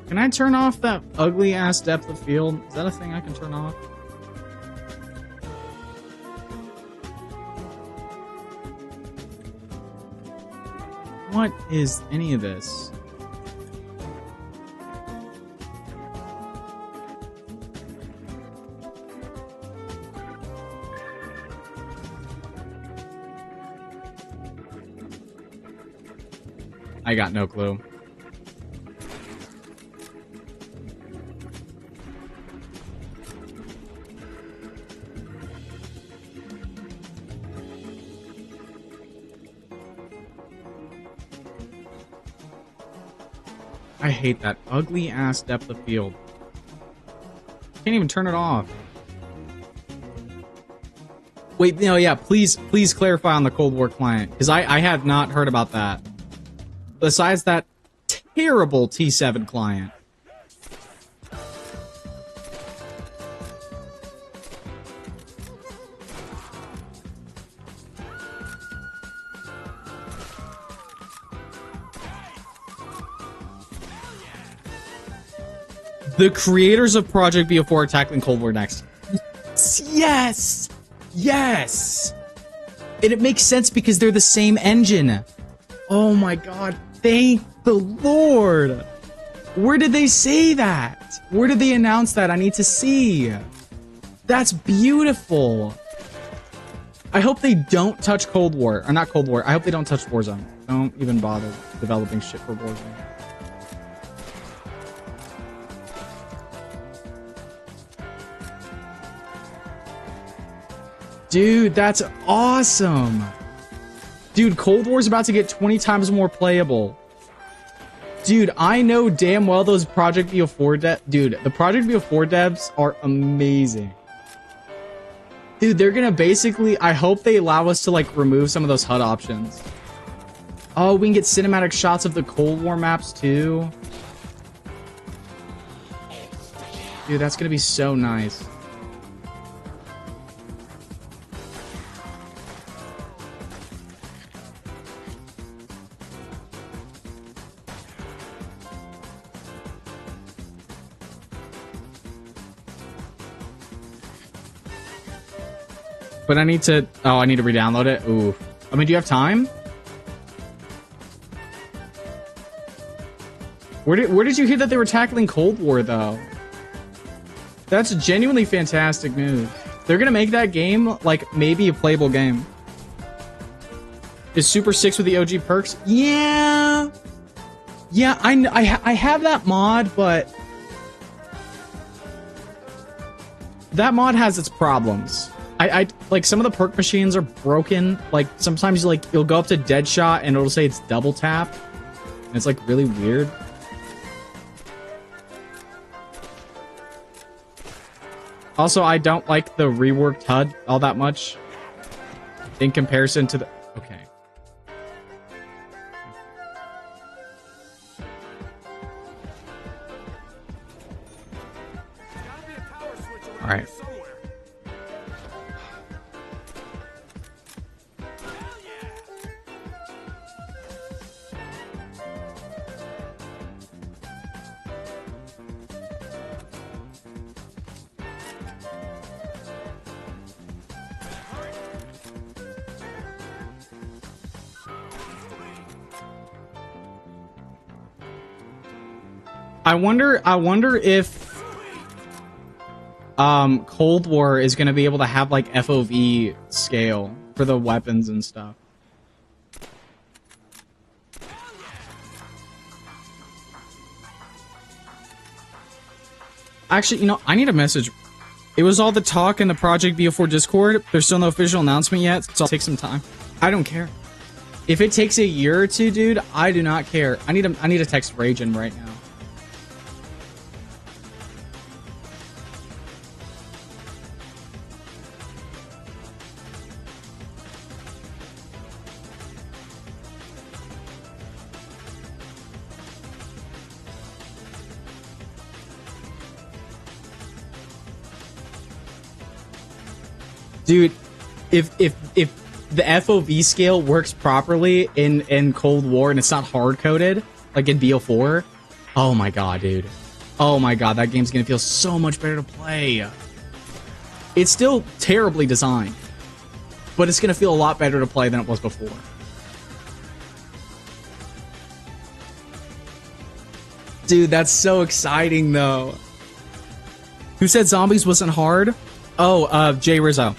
Can I turn off that ugly-ass depth of field? Is that a thing I can turn off? What is any of this? I got no clue. I hate that ugly ass depth of field. Can't even turn it off. Wait, no, yeah, please clarify on the Cold War client, because I have not heard about that. Besides that terrible T7 client. The creators of Project BO4 are tackling Cold War next. Yes! Yes! And it makes sense because they're the same engine. Oh my god, thank the Lord! Where did they say that? Where did they announce that? I need to see. That's beautiful. I hope they don't touch Cold War. Or not Cold War. I hope they don't touch Warzone. Don't even bother developing shit for Warzone. Dude, that's awesome. Dude, Cold War's about to get 20 times more playable. Dude, I know damn well those Project BO4 dude, the Project BO4 devs are amazing. Dude, they're gonna basically, I hope they allow us to like remove some of those HUD options. Oh, we can get cinematic shots of the Cold War maps too. Dude, that's gonna be so nice. But I need to... Oh, I need to re-download it? Ooh. I mean, do you have time? Where did you hear that they were tackling Cold War, though? That's a genuinely fantastic news. They're gonna make that game, like, maybe a playable game. Is Super 6 with the OG perks? Yeah! Yeah, I have that mod, but... That mod has its problems. I like some of the perk machines are broken. Like sometimes you'll go up to Deadshot and it'll say it's double tap. And it's like really weird. Also, I don't like the reworked HUD all that much in comparison to the... Okay. All right. I wonder if Cold War is going to be able to have like FOV scale for the weapons and stuff. Actually, you know, I need a message. It was all the talk in the Project BO4 Discord. There's still no official announcement yet, so I'll take some time. I don't care. If it takes a year or two, dude, I do not care. I need to text Ragin right now. Dude, if the FOV scale works properly in Cold War and it's not hard-coded, like in BO4, oh my god, dude. Oh my god, that game's gonna feel so much better to play. It's still terribly designed, but it's gonna feel a lot better to play than it was before. Dude, that's so exciting, though. Who said zombies wasn't hard? Oh, Jay Rizzo.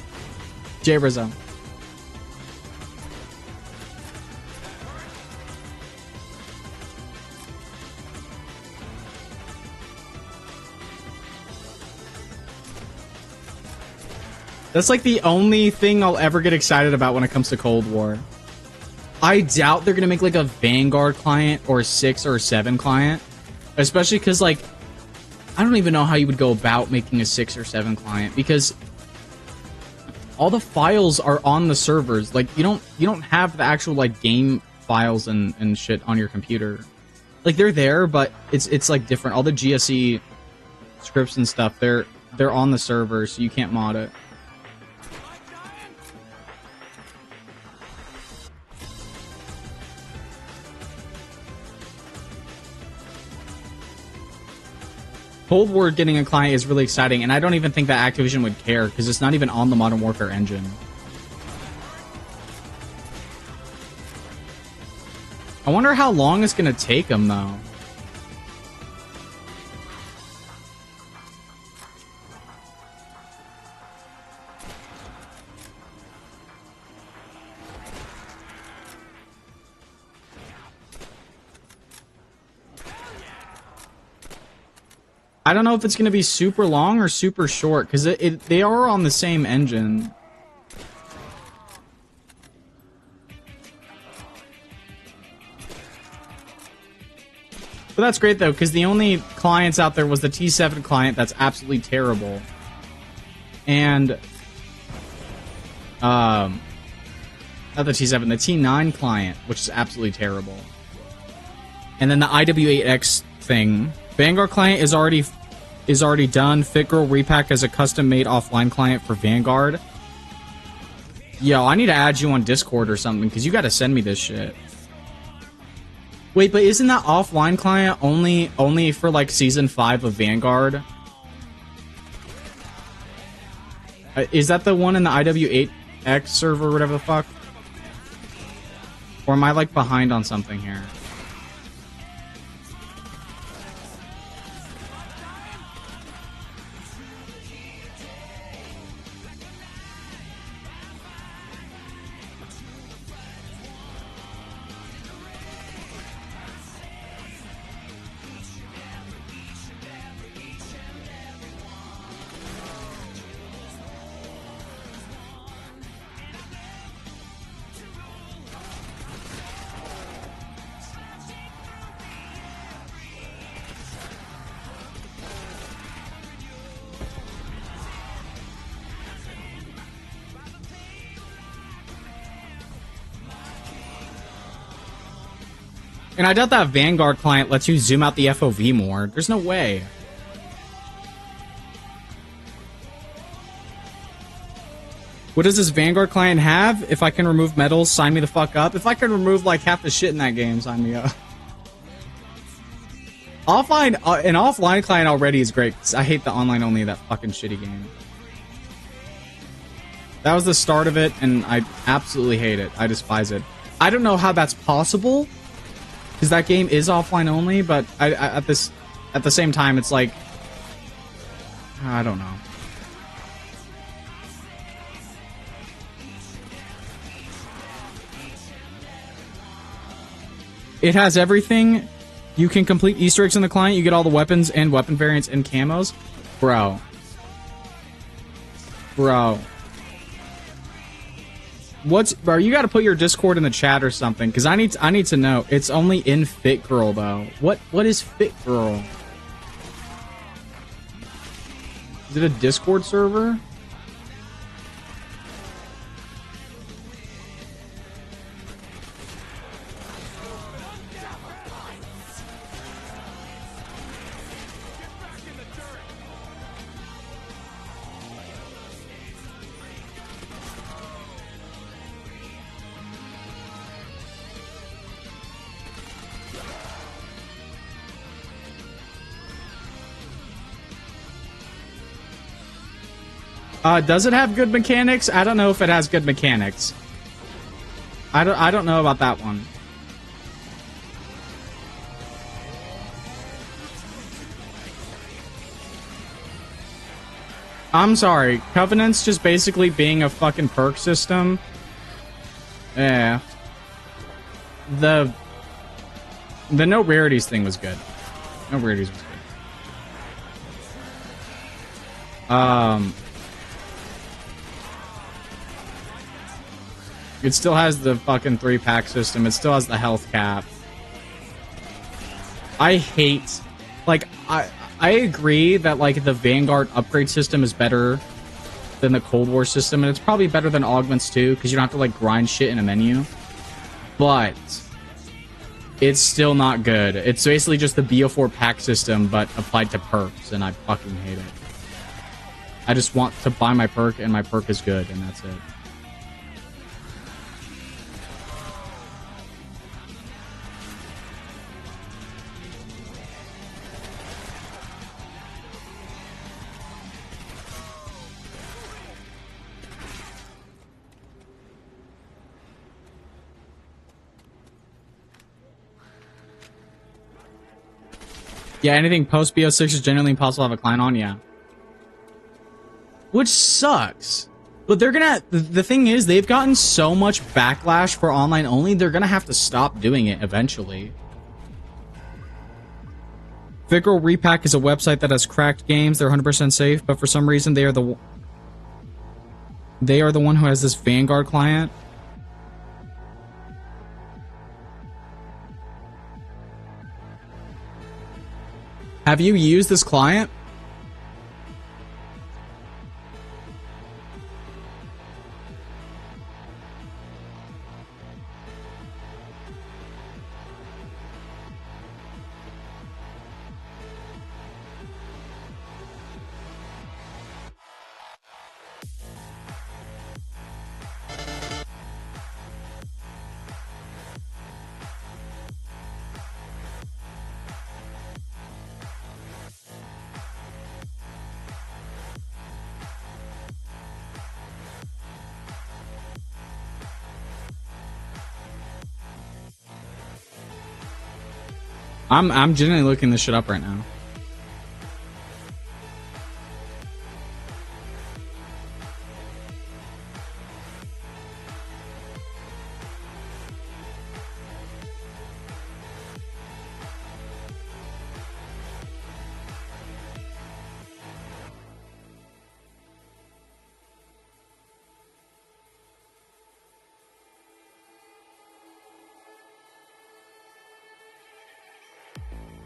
Jay Rizzo. That's like the only thing I'll ever get excited about when it comes to Cold War. I doubt they're gonna make like a Vanguard client or a 6 or a 7 client. Especially because like, I don't even know how you would go about making a 6 or 7 client, because all the files are on the servers. Like you don't have the actual like game files and shit on your computer. Like they're there, but it's like different. All the GSE scripts and stuff, they're on the server, so you can't mod it. Cold War getting a client is really exciting, and I don't even think that Activision would care, because it's not even on the Modern Warfare engine. I wonder how long it's going to take them, though. I don't know if it's going to be super long or super short, because they are on the same engine. But that's great, though, because the only clients out there was the T7 client that's absolutely terrible. And, not the T7, the T9 client, which is absolutely terrible. And then the IW8X thing. Vanguard client is already done. FitGirl Repack as a custom-made offline client for Vanguard. Yo, I need to add you on Discord or something, because you got to send me this shit. Wait, but isn't that offline client only for like season 5 of Vanguard? Is that the one in the IW8X server or whatever the fuck? Or am I like behind on something here? And I doubt that Vanguard client lets you zoom out the FOV more. There's no way. What does this Vanguard client have? If I can remove medals, sign me the fuck up. If I can remove like half the shit in that game, sign me up. Offline, an offline client already is great. I hate the online only of that fucking shitty game. That was the start of it, and I absolutely hate it. I despise it. I don't know how that's possible, because that game is offline only, but at the same time, it's like, I don't know. It has everything. You can complete Easter eggs in the client. You get all the weapons and weapon variants and camos. Bro. Bro, you gotta put your Discord in the chat or something, because I need to know. It's only in FitGirl though. What is FitGirl? Is it a Discord server? Does it have good mechanics? I don't know if it has good mechanics. I don't know about that one. I'm sorry. Covenant's just basically being a fucking perk system. Yeah. The no rarities thing was good. No rarities was good. It still has the fucking 3-pack system. It still has the health cap. I hate... Like, I agree that, like, the Vanguard upgrade system is better than the Cold War system, and it's probably better than augments, too, because you don't have to, like, grind shit in a menu. But it's still not good. It's basically just the BO4 pack system, but applied to perks, and I fucking hate it. I just want to buy my perk, and my perk is good, and that's it. Yeah, anything post BO6 is generally impossible to have a client on, yeah. Which sucks. But they're gonna... The thing is, they've gotten so much backlash for online only, they're gonna have to stop doing it eventually. Vigral Repack is a website that has cracked games. They're 100% safe, but for some reason they are the one who has this Vanguard client. Have you used this client? I'm genuinely looking this shit up right now.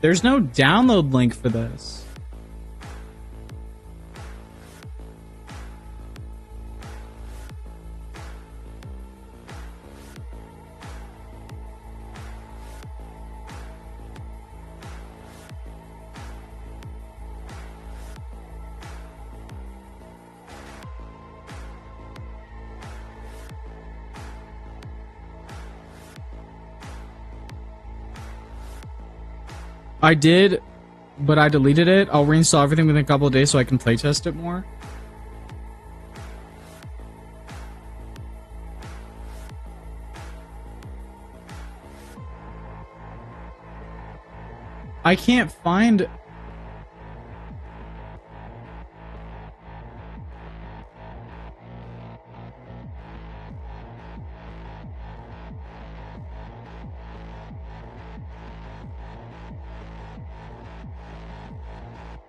There's no download link for this. I did, but I deleted it. I'll reinstall everything within a couple of days so I can playtest it more. I can't find...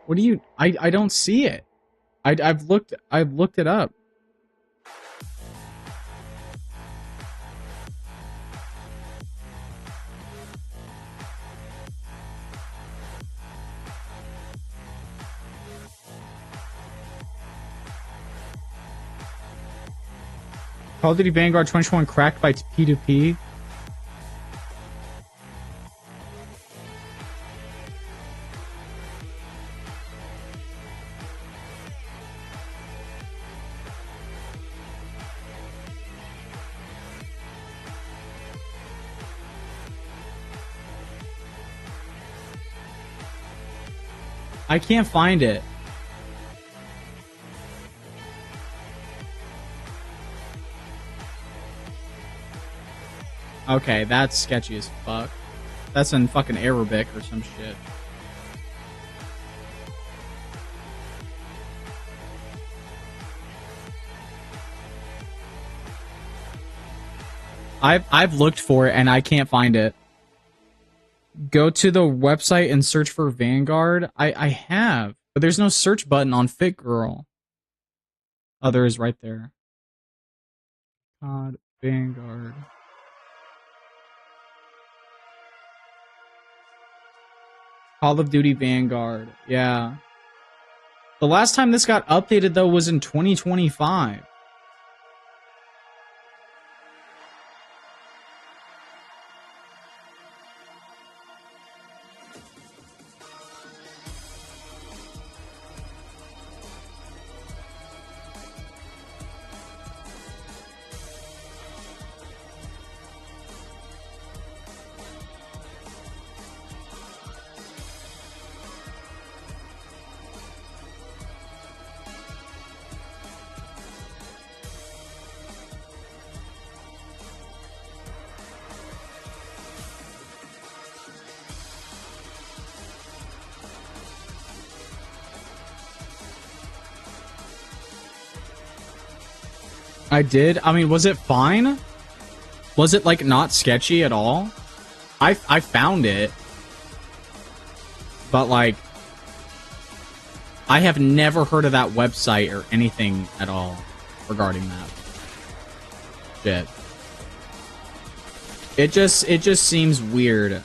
What do you... I don't see it. I've looked it up. Call of Duty Vanguard 2021 cracked by P2P. I can't find it. Okay, that's sketchy as fuck. That's in fucking Arabic or some shit. I've looked for it and I can't find it. Go to the website and search for Vanguard. I have, but there's no search button on Fit Girl. Oh, there is right there. God. Vanguard. Call of Duty Vanguard. Yeah. The last time this got updated, though, was in 2025. I did. I mean, was it fine? Was it, like, not sketchy at all? I found it. But, like, I have never heard of that website or anything at all regarding that. Shit. It just seems weird.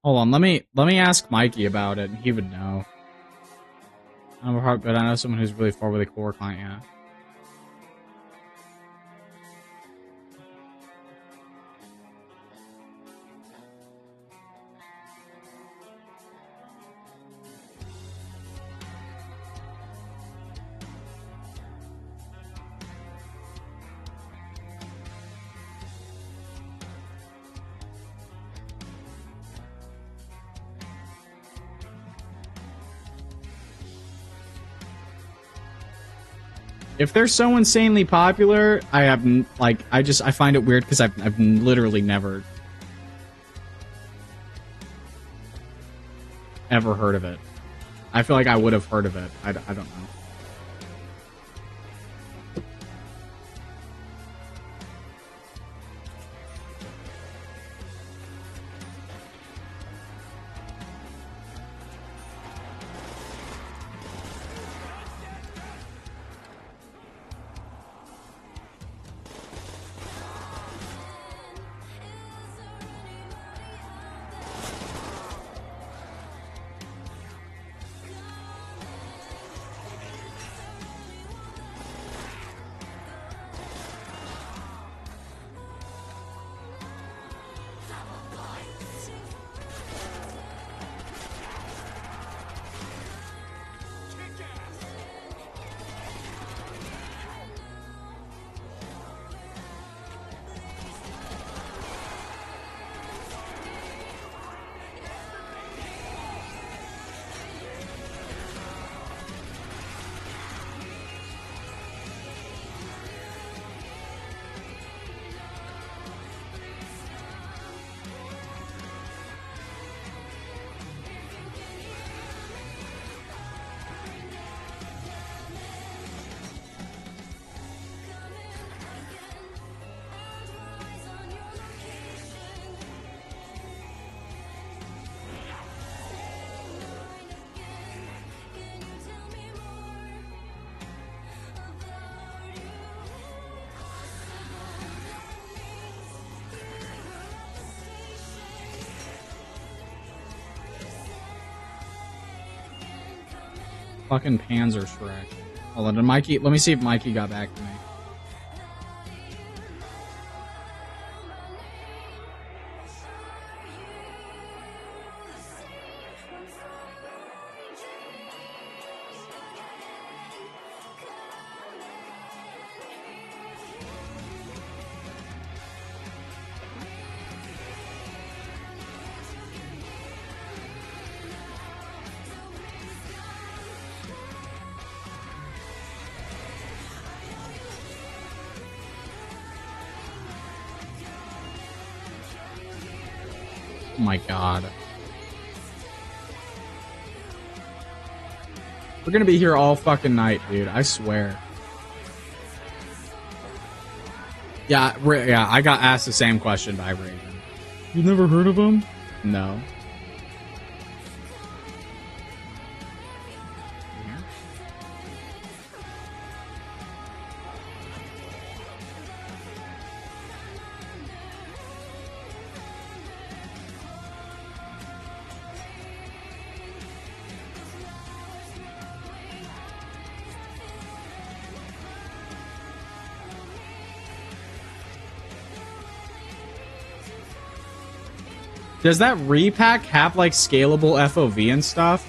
Hold on, let me ask Mikey about it. He would know. I don't know how, but I know someone who's really far with a core client. Yeah. If they're so insanely popular, I have like I find it weird because I've literally never ever heard of it. I feel like I would have heard of it. I don't know. fucking Panzer Shrek. Hold on, did Mikey? Let me see if Mikey got back to me. Oh my god. We're gonna be here all fucking night, dude. I swear. Yeah, yeah, I got asked the same question by Raven. You never heard of him? No. Does that repack have like scalable FOV and stuff?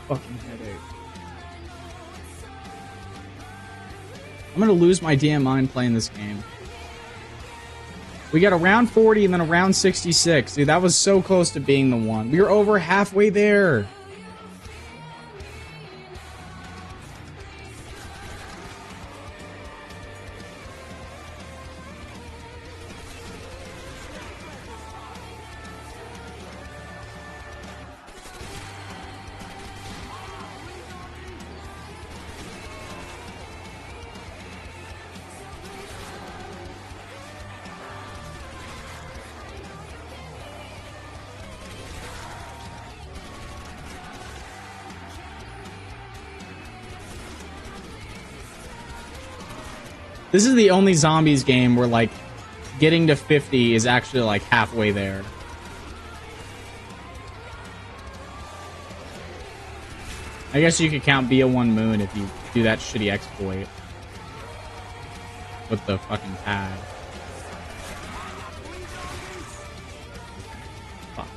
Fucking headache. I'm gonna lose my damn mind playing this game. We got a round 40 and then a round 66. Dude, that was so close to being the one. We were over halfway there. This is the only zombies game where, like, getting to 50 is actually, like, halfway there. I guess you could count BO1 Moon if you do that shitty exploit. With the fucking pad. Fuck.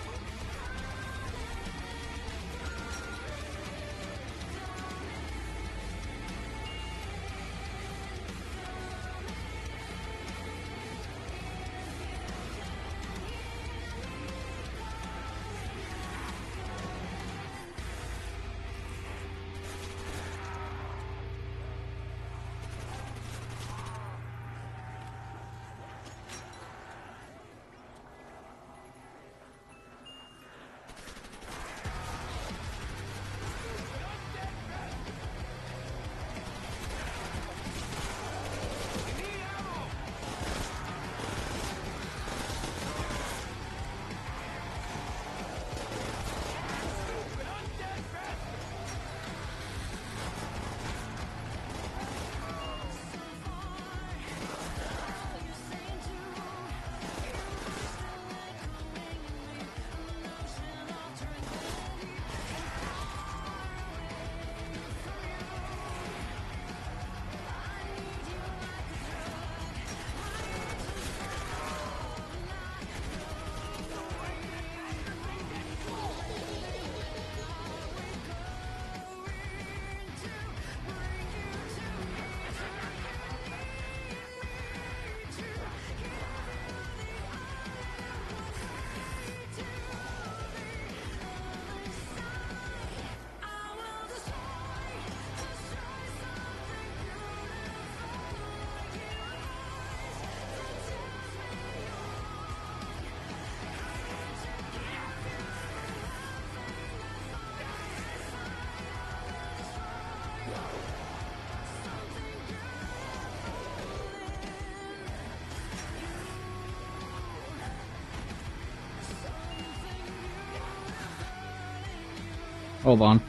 Hold on.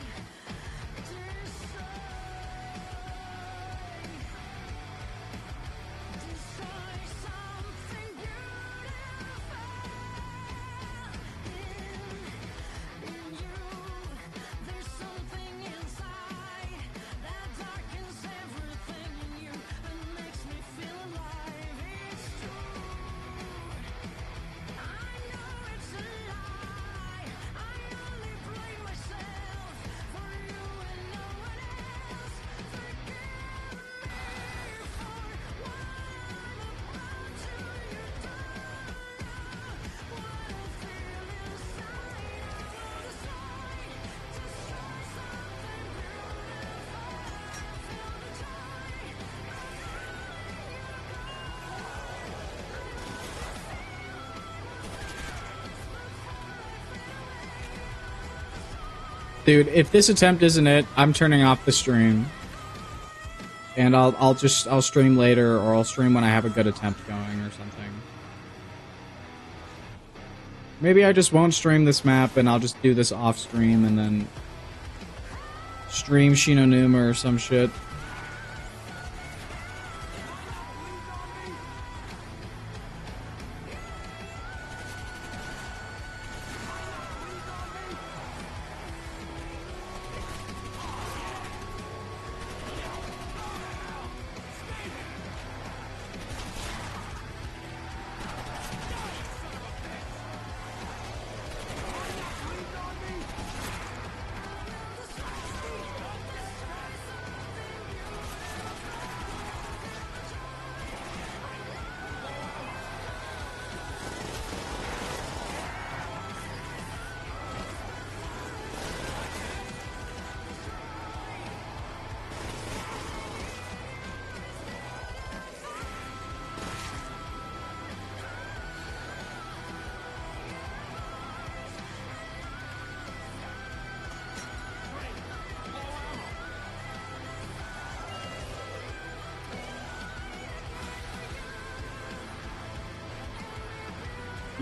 Dude, if this attempt isn't it, I'm turning off the stream. And I'll stream later, or I'll stream when I have a good attempt going or something. Maybe I just won't stream this map and I'll just do this off stream and then stream Shinonuma or some shit.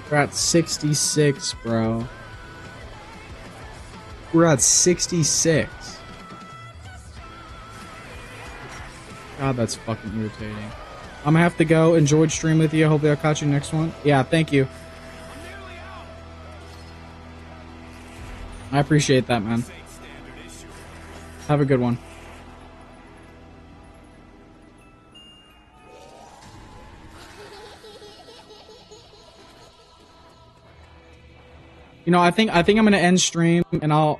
We're at 66, bro. We're at 66. God, that's fucking irritating. I'm gonna have to go. Enjoyed stream with you. Hopefully I'll catch you next one. Yeah, thank you. I appreciate that, man. Have a good one. You know, I think I'm gonna end stream and I'll